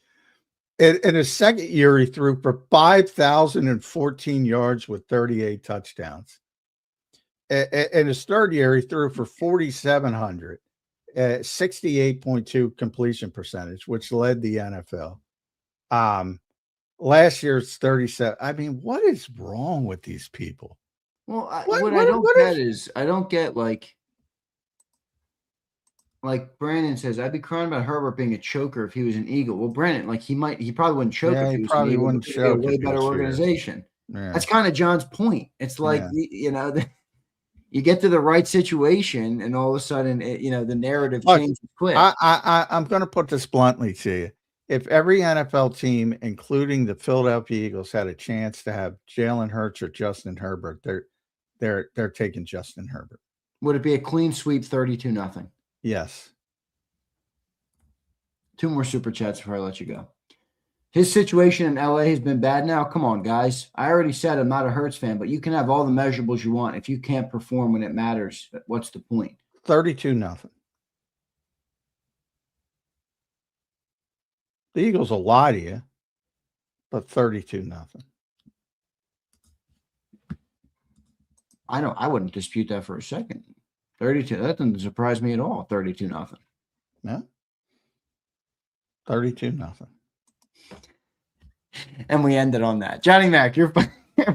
In his second year, he threw for 5,014 yards with 38 touchdowns. In his third year, he threw for 4,700, 68.2 completion percentage, which led the NFL. Last year's 37. I mean, what is wrong with these people? Well, what I don't get like Brandon says, I'd be crying about Herbert being a choker if he was an Eagle. Well, Brandon, like he probably wouldn't choke if he was an Eagle. Wouldn't choke. Be a way better organization. Yeah. That's kind of John's point. It's like you get to the right situation, and all of a sudden, the narrative changes quick. I'm going to put this bluntly to you. If every NFL team, including the Philadelphia Eagles, had a chance to have Jalen Hurts or Justin Herbert, they're taking Justin Herbert. Would it be a clean sweep, 32-0? Yes. 2 more super chats before I let you go. His situation in LA has been bad now. Come on, guys. I already said I'm not a Hurts fan, but you can have all the measurables you want. If you can't perform when it matters, what's the point? 32-0. The Eagles will lie to you, but 32-0. I wouldn't dispute that for a second. 32. That doesn't surprise me at all. 32-0. Yeah. 32-0. And we ended on that. Johnny Mac, your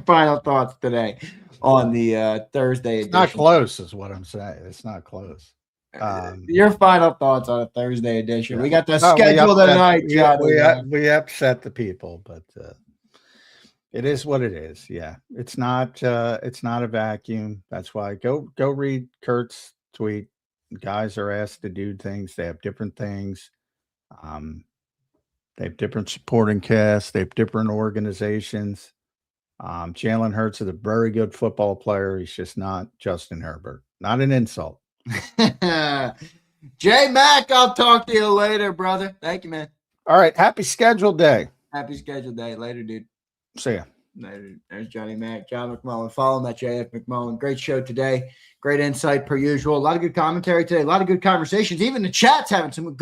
final thoughts today on the Thursday edition. It's not close, is what I'm saying. It's not close. Your final thoughts on a Thursday edition. Yeah. We got the schedule tonight, Johnny. We upset the people, but it is what it is. Yeah, it's not a vacuum. That's why go read Kurt's tweet. Guys are asked to do things. They have different things. They have different supporting casts. They have different organizations. Jalen Hurts is a very good football player. He's just not Justin Herbert. Not an insult. J Mac, I'll talk to you later, brother. Thank you, man. All right. Happy scheduled day. Happy scheduled day. Later, dude. See ya. Later. There's Johnny Mac, John McMullen. Follow him at JF McMullen. Great show today. Great insight per usual. A lot of good commentary today. A lot of good conversations. Even the chat's having some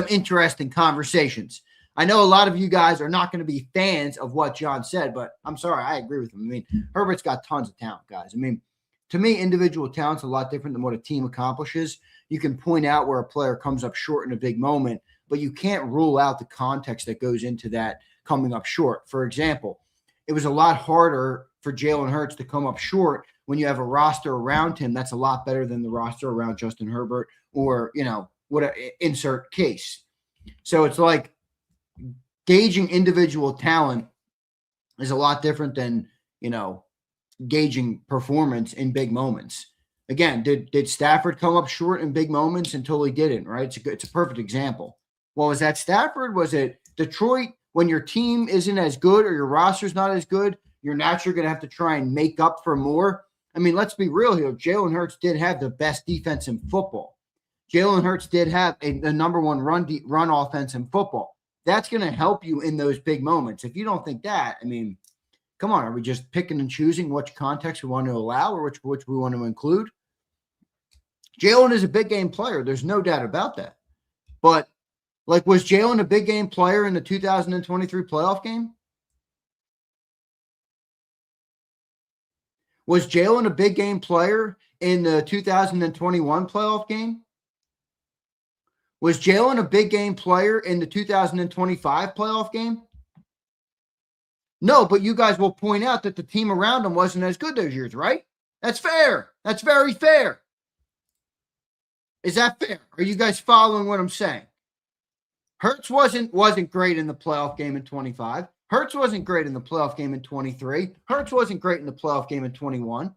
interesting conversations. I know a lot of you guys are not going to be fans of what John said, but I'm sorry. I agree with him. I mean, Herbert's got tons of talent, guys. I mean, to me, individual talent's a lot different than what a team accomplishes. You can point out where a player comes up short in a big moment, but you can't rule out the context that goes into that coming up short. For example, it was a lot harder for Jalen Hurts to come up short when you have a roster around him that's a lot better than the roster around Justin Herbert or, insert case. So it's like gauging individual talent is a lot different than, gauging performance in big moments. Again, did Stafford come up short in big moments until he didn't, right? It's a perfect example. Well, was that Stafford? Was it Detroit? When your team isn't as good or your roster's not as good, you're naturally going to have to try and make up for more. I mean, let's be real here. Jalen Hurts did have the best defense in football. Jalen Hurts did have the number one run offense in football. That's going to help you in those big moments. If you don't think that, I mean, come on, are we just picking and choosing which context we want to allow or which we want to include? Jalen is a big game player. There's no doubt about that. But, was Jalen a big game player in the 2023 playoff game? Was Jalen a big game player in the 2021 playoff game? Was Jalen a big game player in the 2025 playoff game? No, but you guys will point out that the team around him wasn't as good those years, right? That's fair. That's very fair. Is that fair? Are you guys following what I'm saying? Hurts wasn't great in the playoff game in 25. Hurts wasn't great in the playoff game in 23. Hurts wasn't great in the playoff game in 21.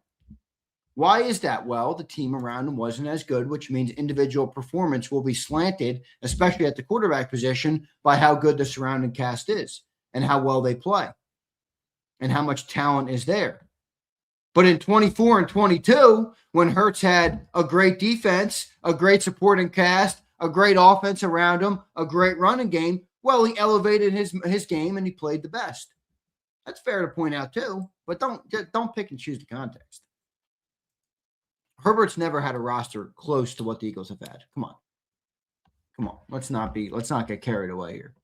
Why is that? Well, the team around him wasn't as good, which means individual performance will be slanted, especially at the quarterback position, by how good the surrounding cast is and how well they play and how much talent is there. But in 24 and 22, when Hurts had a great defense, a great supporting cast, a great offense around him, a great running game, well, he elevated his game and he played the best. That's fair to point out too, but don't pick and choose the context. Herbert's never had a roster close to what the Eagles have had. Come on. Let's not get carried away here.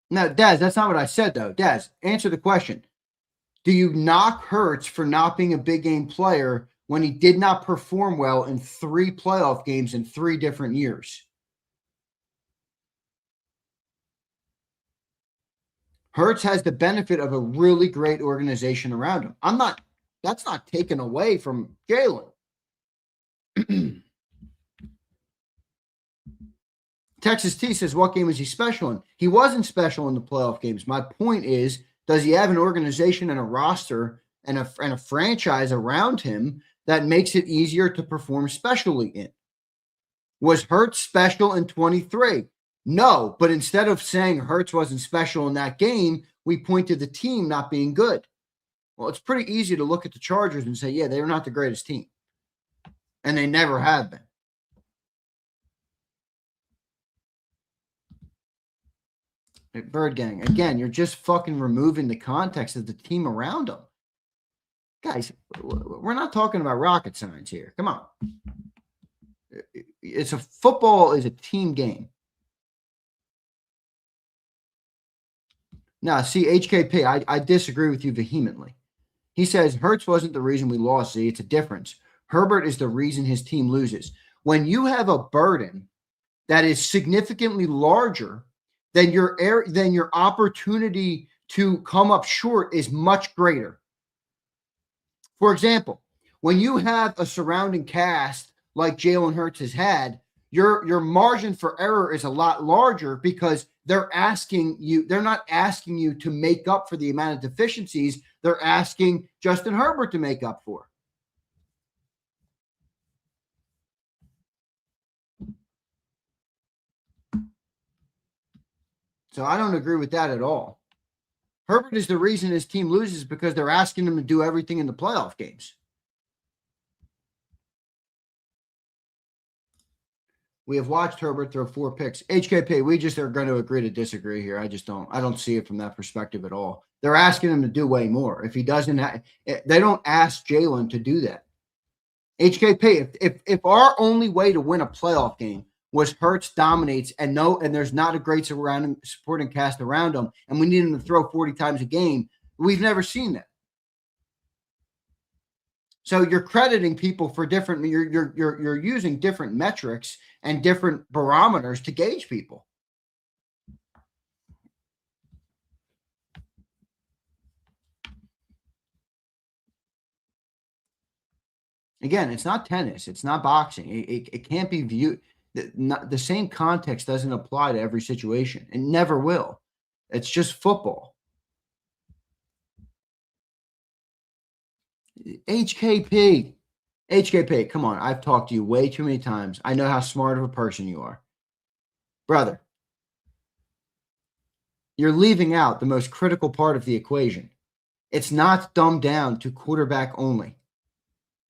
Now, Daz, that's not what I said though. Daz, answer the question. Do you knock Hurts for not being a big game player when he did not perform well in 3 playoff games in 3 different years? Hurts has the benefit of a really great organization around him. That's not taken away from Jalen. Texas T says, what game was he special in? He wasn't special in the playoff games. My point is, does he have an organization and a roster and a franchise around him that makes it easier to perform specially in? Was Hurts special in 23? No, but instead of saying Hurts wasn't special in that game, we point to the team not being good. Well, it's pretty easy to look at the Chargers and say, yeah, they're not the greatest team. And they never have been. Bird Gang, again, you're just fucking removing the context of the team around them. Guys, we're not talking about rocket science here. Come on. Football is a team game. Now, see, HKP, I disagree with you vehemently. He says, Hurts wasn't the reason we lost. See, it's a difference. Herbert is the reason his team loses. When you have a burden that is significantly larger, then your opportunity to come up short is much greater. For example, when you have a surrounding cast like Jalen Hurts has had, your margin for error is a lot larger because they're not asking you to make up for the amount of deficiencies they're asking Justin Herbert to make up for. So I don't agree with that at all. Herbert is the reason his team loses because they're asking him to do everything in the playoff games. We have watched Herbert throw 4 picks. HKP, we just are going to agree to disagree here. I don't see it from that perspective at all. They're asking him to do way more. If he doesn't, they don't ask Jalen to do that. HKP, if our only way to win a playoff game was Hurts dominates and there's not a great supporting cast around him, and we need him to throw 40 times a game, we've never seen that. So you're crediting people for different. You're using different metrics and different barometers to gauge people. Again, it's not tennis. It's not boxing. It can't be viewed. The same context doesn't apply to every situation. It never will. It's just football. HKP, come on. I've talked to you way too many times. I know how smart of a person you are. Brother, you're leaving out the most critical part of the equation. It's not dumbed down to quarterback only.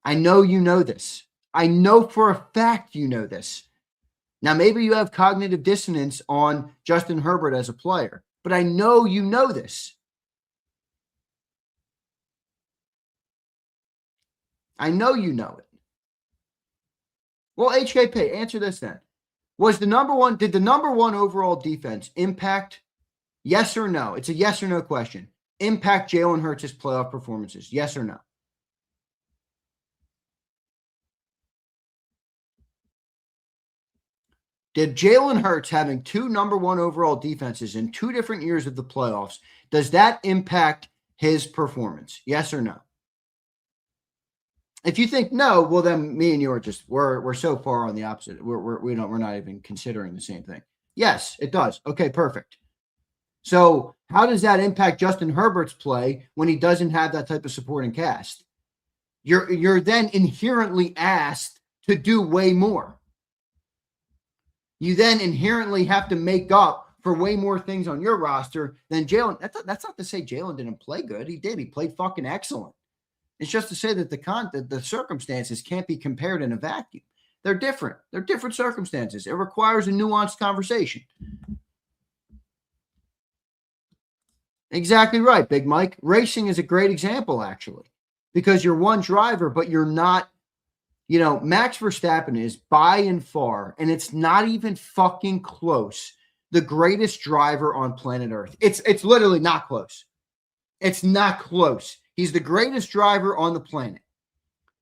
I know you know this. I know for a fact you know this. Now, maybe you have cognitive dissonance on Justin Herbert as a player, but I know you know this. I know you know it. Well, HKP, answer this then. Did the number one overall defense impact, yes or no? It's a yes or no question. Impact Jalen Hurts' playoff performances, yes or no? Did Jalen Hurts having 2 number 1 overall defenses in 2 different years of the playoffs, does that impact his performance? Yes or no? If you think no, well then me and you are we're so far on the opposite. We're not even considering the same thing. Yes, it does. Okay, perfect. So how does that impact Justin Herbert's play when he doesn't have that type of supporting cast? You're then inherently asked to do way more. You then inherently have to make up for way more things on your roster than Jalen. That's not to say Jalen didn't play good. He did. He played fucking excellent. It's just to say that the circumstances can't be compared in a vacuum. They're different. They're different circumstances. It requires a nuanced conversation. Exactly right, Big Mike. Racing is a great example, actually, because you're one driver, but you're not, Max Verstappen is by and far, and it's not even fucking close, the greatest driver on planet Earth. It's literally not close. It's not close. He's the greatest driver on the planet.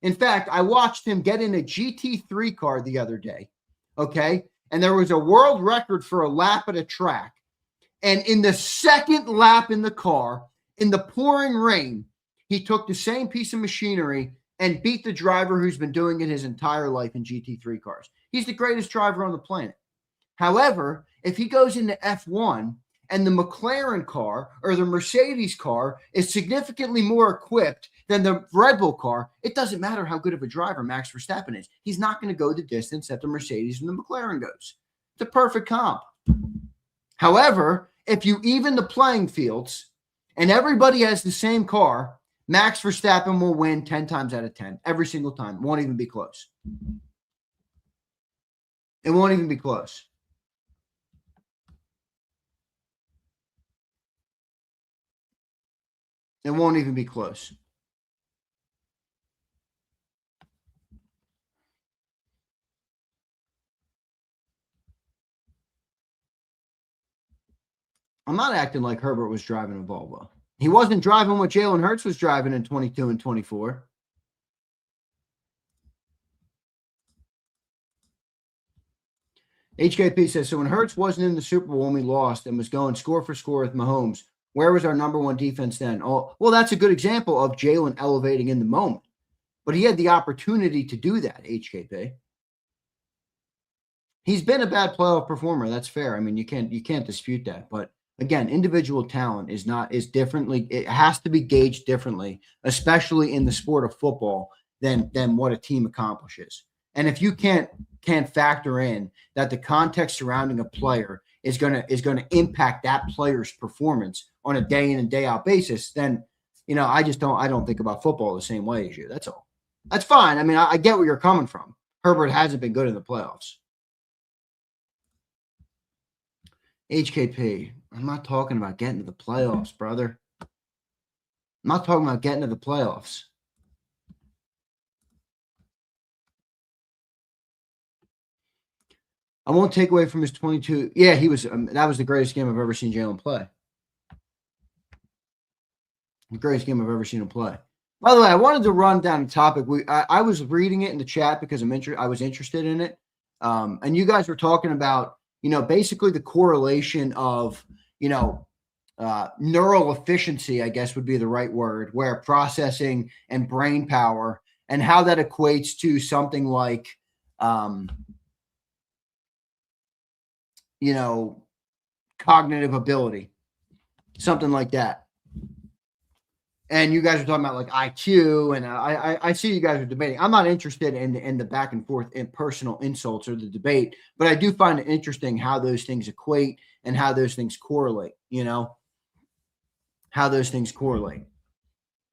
In fact, I watched him get in a GT3 car the other day, okay? And there was a world record for a lap at a track. And in the second lap in the car, in the pouring rain, he took the same piece of machinery and beat the driver who's been doing it his entire life in GT3 cars. He's the greatest driver on the planet. However, if he goes into F1 and the McLaren car or the Mercedes car is significantly more equipped than the Red Bull car, it doesn't matter how good of a driver Max Verstappen is. He's not going to go the distance that the Mercedes and the McLaren goes. It's a perfect comp. However, if you even the playing fields and everybody has the same car, Max Verstappen will win 10 times out of 10 every single time. It won't even be close. It won't even be close. It won't even be close. I'm not acting like Herbert was driving a Volvo. He wasn't driving what Jalen Hurts was driving in 22 and 24. HKP says, so when Hurts wasn't in the Super Bowl when we lost and was going score for score with Mahomes, where was our number one defense then? Oh, well, that's a good example of Jalen elevating in the moment. But he had the opportunity to do that, HKP. He's been a bad playoff performer. That's fair. I mean, you can't dispute that. But again, individual talent is differently. It has to be gauged differently, especially in the sport of football, than what a team accomplishes. And if you can't factor in that the context surrounding a player is going to impact that player's performance on a day in and day out basis, then I don't think about football the same way as you. That's all. That's fine. I mean, I get where you're coming from. Herbert hasn't been good in the playoffs. HKP, I'm not talking about getting to the playoffs, brother. I'm not talking about getting to the playoffs. I won't take away from his 22. Yeah, he was. That was the greatest game I've ever seen Jalen play. The greatest game I've ever seen him play. By the way, I wanted to run down a topic. I was reading it in the chat because I was interested in it. And you guys were talking about, basically the correlation of, neural efficiency, I guess would be the right word, where processing and brain power and how that equates to something like, cognitive ability, something like that. And you guys are talking about like IQ, and I see you guys are debating. I'm not interested in the back and forth in personal insults or the debate, but I do find it interesting how those things equate and how those things correlate, how those things correlate.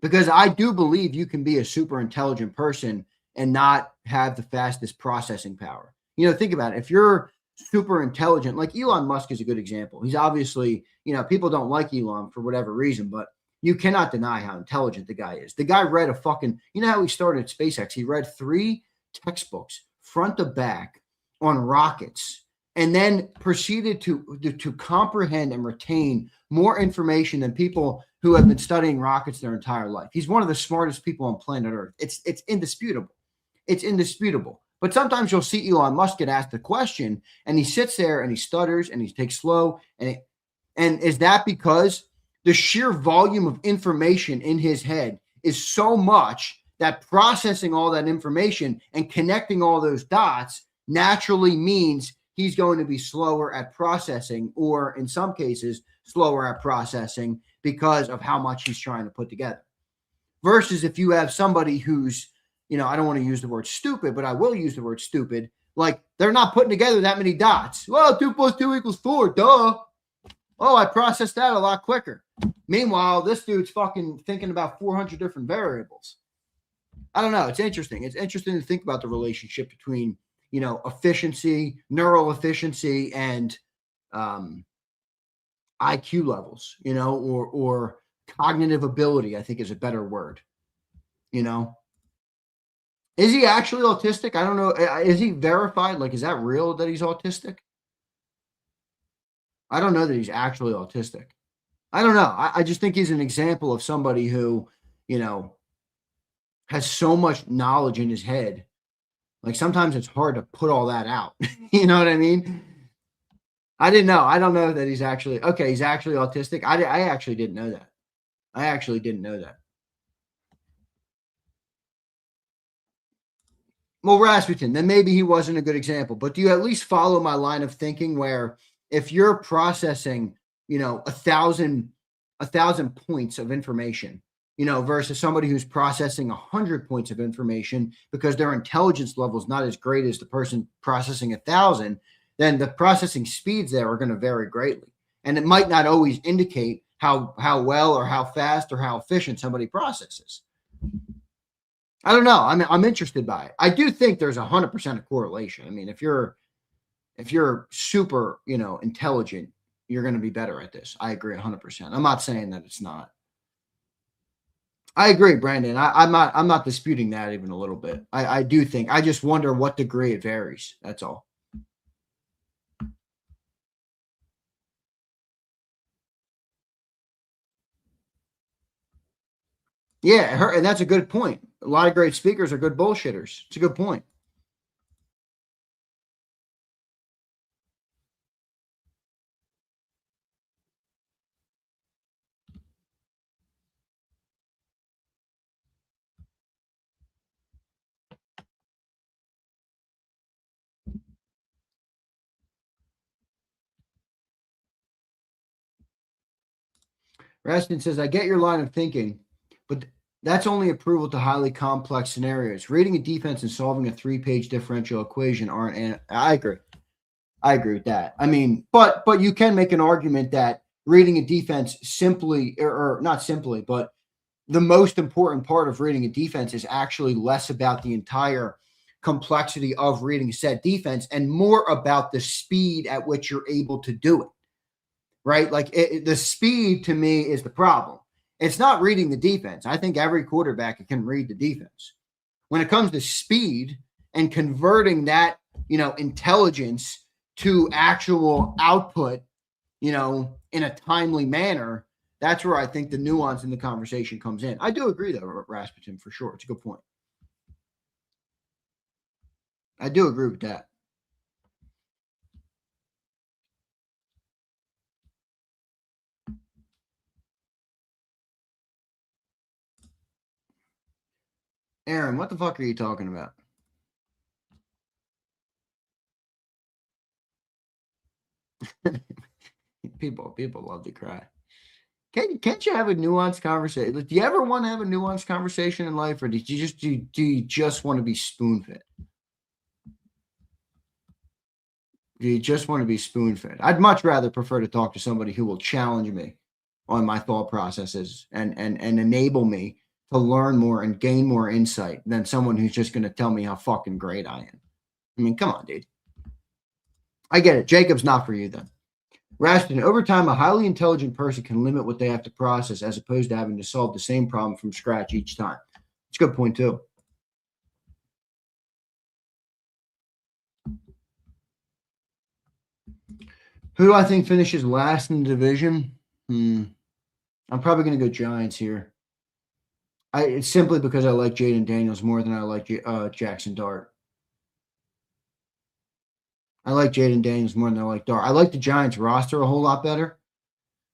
Because I do believe you can be a super intelligent person and not have the fastest processing power. Think about it. If you're super intelligent, like Elon Musk is a good example. He's obviously, people don't like Elon for whatever reason, but you cannot deny how intelligent the guy is. The guy read how he started at SpaceX. He read 3 textbooks front to back on rockets and then proceeded to comprehend and retain more information than people who have been studying rockets their entire life. He's one of the smartest people on planet Earth. It's indisputable. It's indisputable. But sometimes you'll see Elon Musk get asked a question and he sits there and he stutters and he takes slow. And is that because the sheer volume of information in his head is so much that processing all that information and connecting all those dots naturally means he's going to be slower at processing, or in some cases, slower at processing because of how much he's trying to put together. Versus if you have somebody who's, I don't want to use the word stupid, but I will use the word stupid. Like, they're not putting together that many dots. Well, 2 + 2 = 4. Duh. Oh, I processed that a lot quicker. Meanwhile, this dude's fucking thinking about 400 different variables. I don't know. It's interesting. It's interesting to think about the relationship between, efficiency, neural efficiency, and IQ levels, or cognitive ability, I think is a better word. Is he actually autistic? I don't know. Is he verified? Like, is that real that he's autistic? I don't know that he's actually autistic. I don't know. I just think he's an example of somebody who, has so much knowledge in his head. Like, sometimes it's hard to put all that out. You know what I mean? I didn't know. I don't know that he's actually autistic. I actually didn't know that. Well, Rasputin, then maybe he wasn't a good example, but do you at least follow my line of thinking where if you're processing, 1,000 points of information, versus somebody who's processing 100 points of information because their intelligence level is not as great as the person processing 1,000, then the processing speeds there are going to vary greatly. And it might not always indicate how well or how fast or how efficient somebody processes. I don't know. I'm interested by it. I do think there's 100% of correlation. I mean, if you're super, intelligent, you're going to be better at this. I agree 100%. I'm not saying that it's not. I agree, Brandon. I'm not disputing that even a little bit. I do think. I just wonder what degree it varies. That's all. Yeah, and that's a good point. A lot of great speakers are good bullshitters. It's a good point. Raskin says, I get your line of thinking, but that's only approval to highly complex scenarios. Reading a defense and solving a 3-page differential equation aren't. I agree. I agree with that. I mean, but you can make an argument that reading a defense simply, or not simply, but the most important part of reading a defense is actually less about the entire complexity of reading said defense and more about the speed at which you're able to do it. Right? Like the speed to me is the problem. It's not reading the defense. I think every quarterback can read the defense. When it comes to speed and converting that, intelligence to actual output, in a timely manner, that's where I think the nuance in the conversation comes in. I do agree, though, Rasputin, for sure. It's a good point. I do agree with that. Aaron, what the fuck are you talking about? People love to cry. Can't you have a nuanced conversation? Do you ever want to have a nuanced conversation in life, or do you just want to be spoon-fed? Do you just want to be spoon-fed? I'd much rather prefer to talk to somebody who will challenge me on my thought processes and enable me to learn more and gain more insight than someone who's just going to tell me how fucking great I am. I mean, come on, dude. I get it. JAKIB's not for you then. Rasputin, over time, a highly intelligent person can limit what they have to process as opposed to having to solve the same problem from scratch each time. It's a good point, too. Who do I think finishes last in the division? I'm probably going to go Giants here. It's simply because I like Jaden Daniels more than I like Jackson Dart. I like Jaden Daniels more than I like Dart. I like the Giants roster a whole lot better,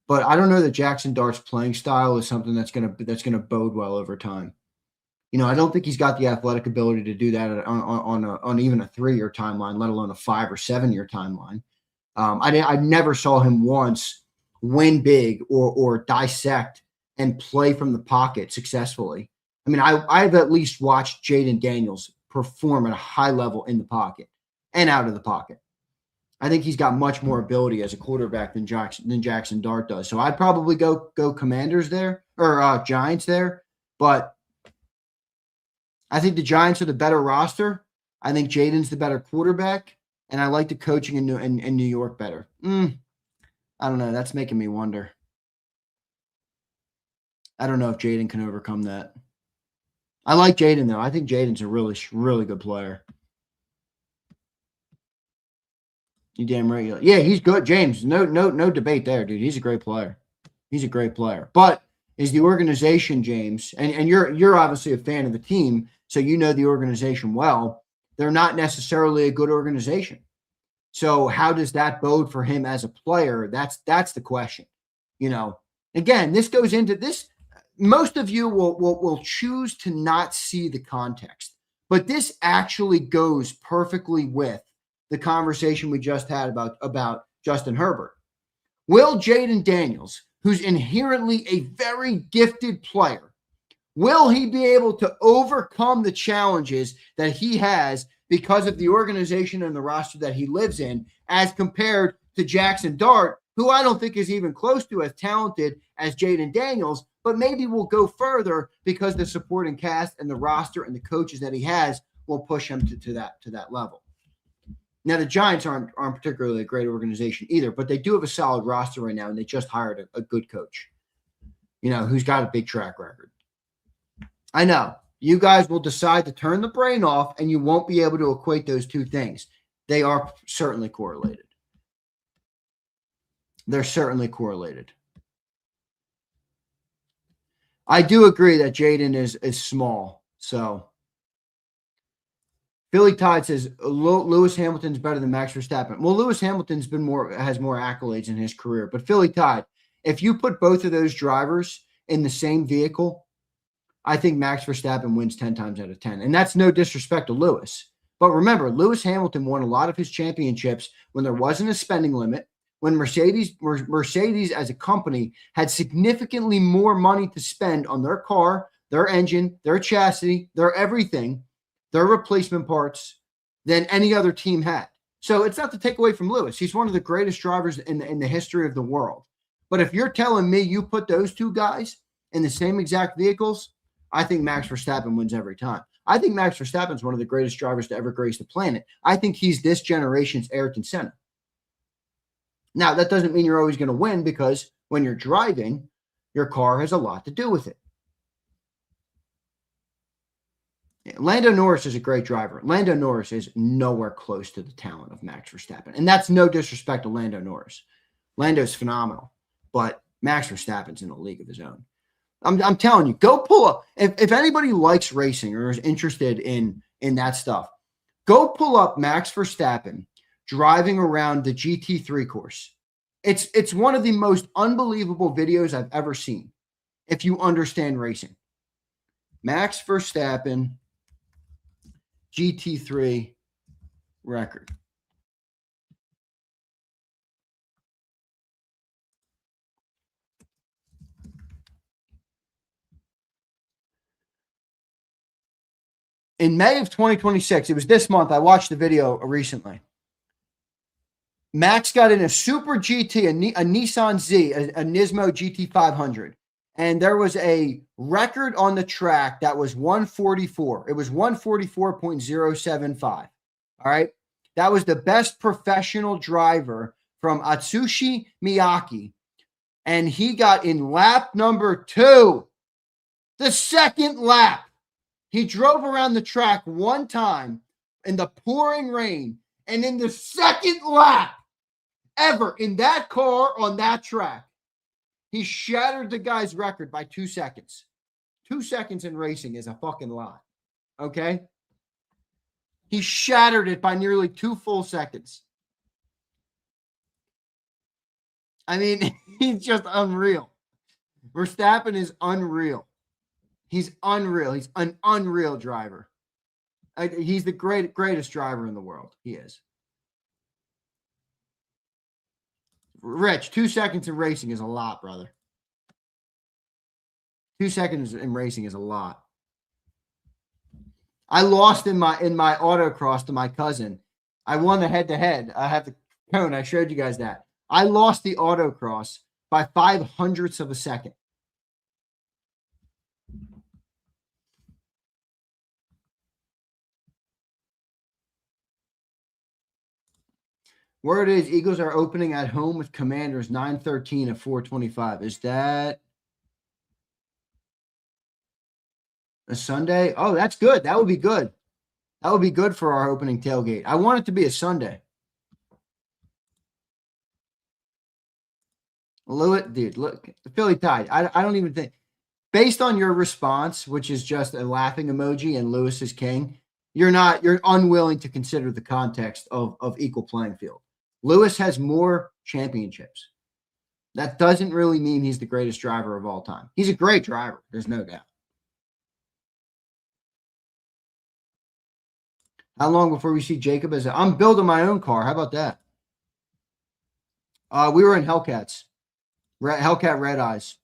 but I don't know that Jackson Dart's playing style is something that's gonna bode well over time. I don't think he's got the athletic ability to do that on even a 3-year timeline, let alone a 5 or 7-year timeline. I never saw him once win big or dissect and play from the pocket successfully. I mean, I've at least watched Jaden Daniels perform at a high level in the pocket and out of the pocket. I think he's got much more ability as a quarterback than Jackson Dart does. So I'd probably go Commanders there or Giants there. But I think the Giants are the better roster. I think Jaden's the better quarterback. And I like the coaching in New York better. I don't know. That's making me wonder. I don't know if Jaden can overcome that. I like Jaden, though. I think Jaden's a really, really good player. You damn right. Yeah, he's good, James. No debate there, dude. He's a great player. He's a great player. But is the organization, James, and you're obviously a fan of the team, so you know the organization well. They're not necessarily a good organization. So how does that bode for him as a player? That's the question. Again, this goes into this. Most of you will choose to not see the context, but this actually goes perfectly with the conversation we just had about Justin Herbert. Will Jaden Daniels, who's inherently a very gifted player, will he be able to overcome the challenges that he has because of the organization and the roster that he lives in as compared to Jackson Dart, who I don't think is even close to as talented as Jaden Daniels, but maybe will go further because the supporting cast and the roster and the coaches that he has will push him to that level. Now, the Giants aren't particularly a great organization either, but they do have a solid roster right now, and they just hired a good coach, who's got a big track record. I know. You guys will decide to turn the brain off, and you won't be able to equate those two things. They are certainly correlated. They're certainly correlated. I do agree that Jaden is small, so Philly Tide says Lewis Hamilton's better than Max Verstappen. Well, Lewis Hamilton's has more accolades in his career, but Philly Tide, if you put both of those drivers in the same vehicle, I think Max Verstappen wins 10 times out of 10. And that's no disrespect to Lewis. But remember, Lewis Hamilton won a lot of his championships when there wasn't a spending limit, when Mercedes as a company had significantly more money to spend on their car, their engine, their chassis, their everything, their replacement parts than any other team had. So it's not to take away from Lewis. He's one of the greatest drivers in the history of the world. But if you're telling me you put those two guys in the same exact vehicles, I think Max Verstappen wins every time. I think Max Verstappen is one of the greatest drivers to ever grace the planet. I think he's this generation's Ayrton Senna. Now, that doesn't mean you're always going to win, because when you're driving, your car has a lot to do with it. Lando Norris is a great driver. Lando Norris is nowhere close to the talent of Max Verstappen. And that's no disrespect to Lando Norris. Lando's phenomenal, but Max Verstappen's in a league of his own. I'm telling you, go pull up. If anybody likes racing or is interested in that stuff, go pull up Max Verstappen driving around the GT3 course. It's one of the most unbelievable videos I've ever seen, if you understand racing. Max Verstappen GT3 record. In May of 2026, it was this month, I watched the video recently. Max got in a Super GT, a Nissan Z, a Nismo GT500. And there was a record on the track that was 144. It was 144.075. All right. That was the best professional driver from Atsushi Miyake. And he got in lap number 2, the second lap. He drove around the track one time in the pouring rain, and in the second lap ever in that car on that track, he shattered the guy's record by 2 seconds. 2 seconds in racing is a fucking lot, okay? He shattered it by nearly 2 full seconds. I mean, he's just unreal. Verstappen is unreal. He's unreal. He's an unreal driver. He's the greatest driver in the world. He is. Rich, 2 seconds in racing is a lot, brother. 2 seconds in racing is a lot. I lost in my autocross to my cousin. I won the head-to-head. I have the cone. I showed you guys that. I lost the autocross by 0.05 of a second. Word is Eagles are opening at home with Commanders 9-13 at 425. Is that a Sunday? Oh, that's good. That would be good. That would be good for our opening tailgate. I want it to be a Sunday. Lewis, dude, look, the Philly Tide. I don't even think, based on your response, which is just a laughing emoji and Lewis is king, you're unwilling to consider the context of equal playing field. Lewis has more championships. That doesn't really mean he's the greatest driver of all time. He's a great driver. There's no doubt. How long before we see JAKIB I'm building my own car. How about that? We were in Hellcats. Hellcat Red Eyes.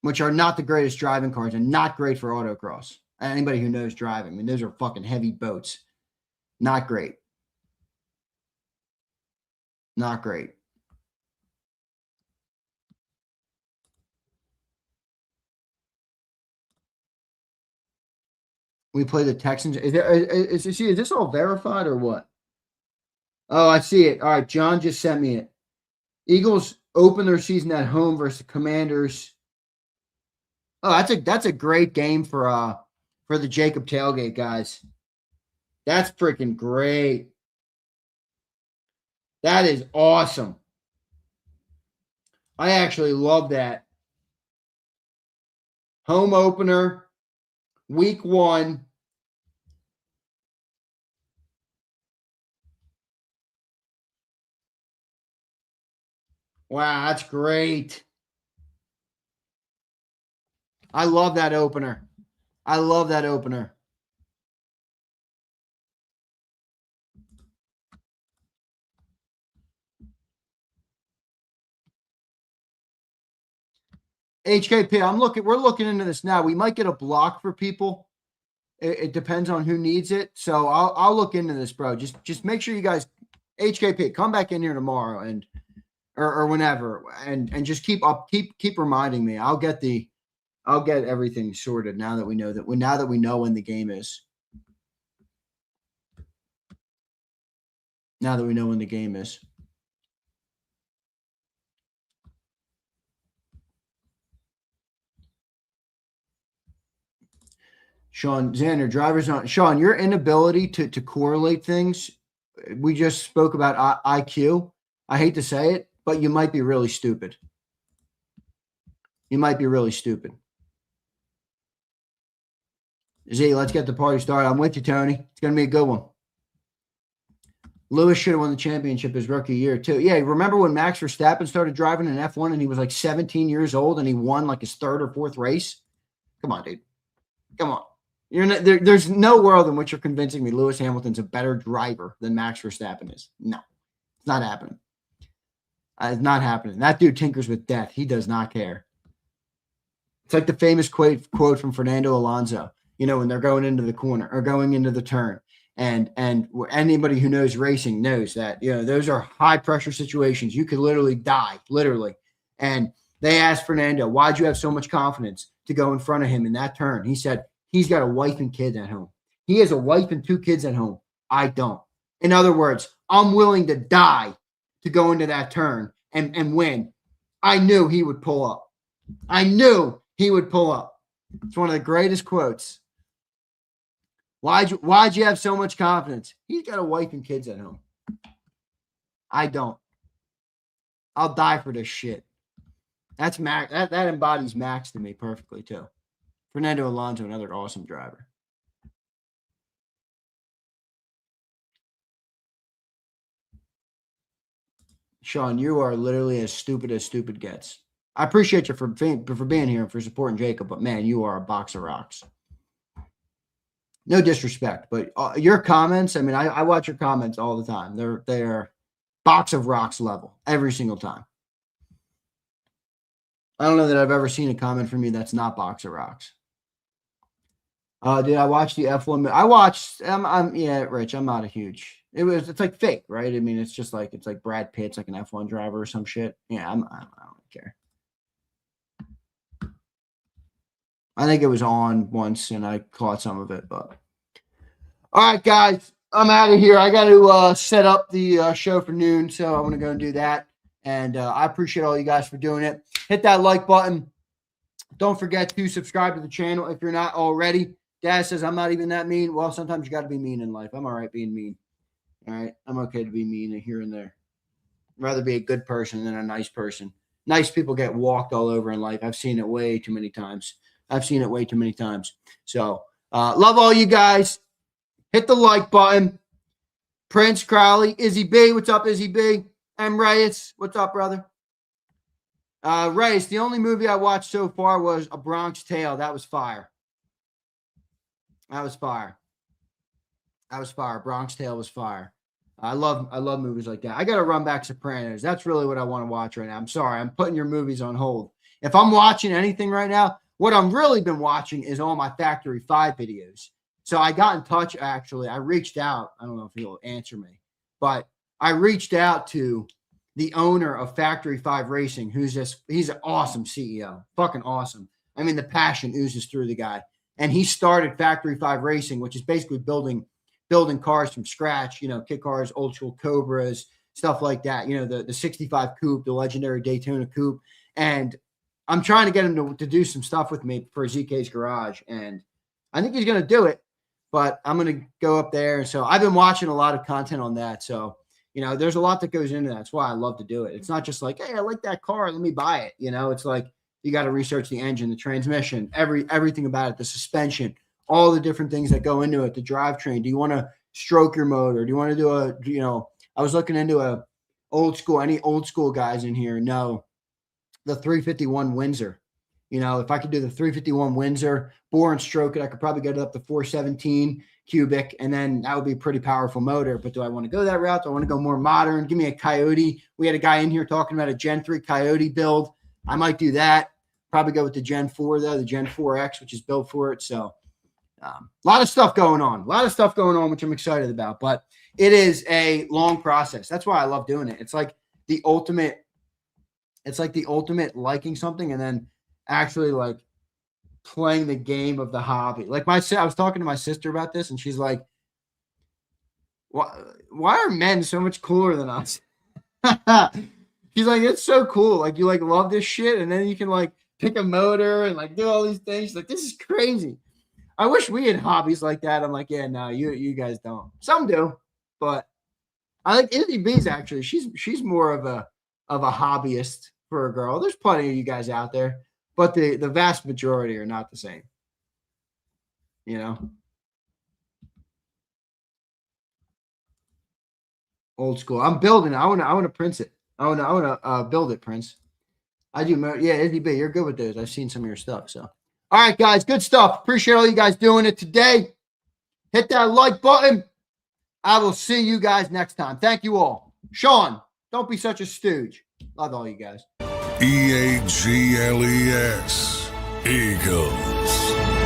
Which are not the greatest driving cars and not great for autocross. Anybody who knows driving. I mean, those are fucking heavy boats. Not great. Not great. We play the Texans. Is this all verified or what? Oh, I see it. All right, John just sent me it. Eagles open their season at home versus the Commanders. Oh, that's a great game for the JAKIB tailgate, guys. That's freaking great. That is awesome. I actually love that. Home opener, week 1. Wow, that's great. I love that opener. I love that opener. HKP, we're looking into this now. We might get a block for people. It depends on who needs it. So I'll look into this, bro. Just make sure you guys, HKP, come back in here tomorrow or whenever, and just keep reminding me. I'll get everything sorted now that we know when the game is. Now that we know when the game is. Sean Zander, drivers on. Sean, your inability to correlate things. We just spoke about IQ. I hate to say it, but you might be really stupid. You might be really stupid. Z, let's get the party started. I'm with you, Tony. It's going to be a good one. Lewis should have won the championship his rookie year, too. Yeah, remember when Max Verstappen started driving in F1 and he was like 17 years old and he won like his 3rd or 4th race? Come on, dude. Come on. There's no world in which you're convincing me Lewis Hamilton's a better driver than Max Verstappen is. No, it's not happening. It's not happening. That dude tinkers with death. He does not care. It's like the famous quote from Fernando Alonso, when they're going into the corner or going into the turn. And anybody who knows racing knows that, those are high pressure situations. You could literally die, literally. And they asked Fernando, why'd you have so much confidence to go in front of him in that turn? He said, he's got a wife and kids at home. He has a wife and 2 kids at home. I don't. In other words, I'm willing to die to go into that turn and win. I knew he would pull up. I knew he would pull up. It's one of the greatest quotes. Why'd you have so much confidence? He's got a wife and kids at home. I don't. I'll die for this shit. That's Max. That embodies Max to me perfectly too. Fernando Alonso, another awesome driver. Sean, you are literally as stupid gets. I appreciate you for being here and for supporting Jacob, but man, you are a box of rocks. No disrespect, but your comments, I mean, I watch your comments all the time. They're box of rocks level every single time. I don't know that I've ever seen a comment from you that's not box of rocks. Did I watch the F1? I watched. Yeah, Rich. I'm not a huge. It's like fake, right? I mean, it's like Brad Pitt's like an F1 driver or some shit. Yeah, I don't care. I think it was on once, and I caught some of it. But all right, guys, I'm out of here. I got to set up the show for noon, so I'm going to go and do that. And I appreciate all you guys for doing it. Hit that like button. Don't forget to subscribe to the channel if you're not already. Dad says I'm not even that mean. Well, sometimes you got to be mean in life. I'm all right being mean. All right, I'm okay to be mean here and there. I'd rather be a good person than a nice person. Nice people get walked all over in life. I've seen it way too many times. So, love all you guys. Hit the like button. Prince, Crowley, Izzy B. What's up, Izzy B? M. Reyes. What's up, brother? Reyes, the only movie I watched so far was A Bronx Tale. That was fire. Bronx Tale was fire. I love movies like that. I got to run back Sopranos. That's really what I want to watch right now. I'm sorry. I'm putting your movies on hold. If I'm watching anything right now, what I've really been watching is all my Factory 5 videos. So I got in touch, actually. I reached out. I don't know if he'll answer me, but I reached out to the owner of Factory 5 Racing, he's an awesome CEO. Fucking awesome. I mean, the passion oozes through the guy. And he started Factory 5 Racing, which is basically building cars from scratch, kit cars, old school Cobras, stuff like that. The 65 Coupe, the legendary Daytona Coupe. And I'm trying to get him to do some stuff with me for ZK's Garage. And I think he's going to do it, but I'm going to go up there. And so I've been watching a lot of content on that. So, there's a lot that goes into that. That's why I love to do it. It's not just like, hey, I like that car, let me buy it. It's like you got to research the engine, the transmission, everything about it, the suspension, all the different things that go into it, the drivetrain. Do you want to stroke your motor? Do you want to do I was looking into any old school guys in here know the 351 Windsor. If I could do the 351 Windsor, bore and stroke it, I could probably get it up to 417 cubic, and then that would be a pretty powerful motor. But do I want to go that route? Do I want to go more modern? Give me a Coyote. We had a guy in here talking about a Gen 3 Coyote build. I might do that. Probably go with the Gen 4, though, the Gen 4X, which is built for it. So a lot of stuff going on. Which I'm excited about. But it is a long process. That's why I love doing it. It's like the ultimate liking something and then actually like playing the game of the hobby. Like I was talking to my sister about this, and she's like, why are men so much cooler than us? She's like, it's so cool. Like, you like love this shit, and then you can like pick a motor and like do all these things. She's like, this is crazy. I wish we had hobbies like that. I'm like, yeah, no, you guys don't. Some do, but I think Izzy B's actually, she's more of a hobbyist for a girl. There's plenty of you guys out there, but the vast majority are not the same. Old school. I'm building it. I want to Prince it. I want to build it, Prince. I do. Yeah, Izzy B, you're good with those. I've seen some of your stuff. So, all right, guys, good stuff. Appreciate all you guys doing it today. Hit that like button. I will see you guys next time. Thank you all. Sean, don't be such a stooge. Love all you guys. EAGLES Eagles.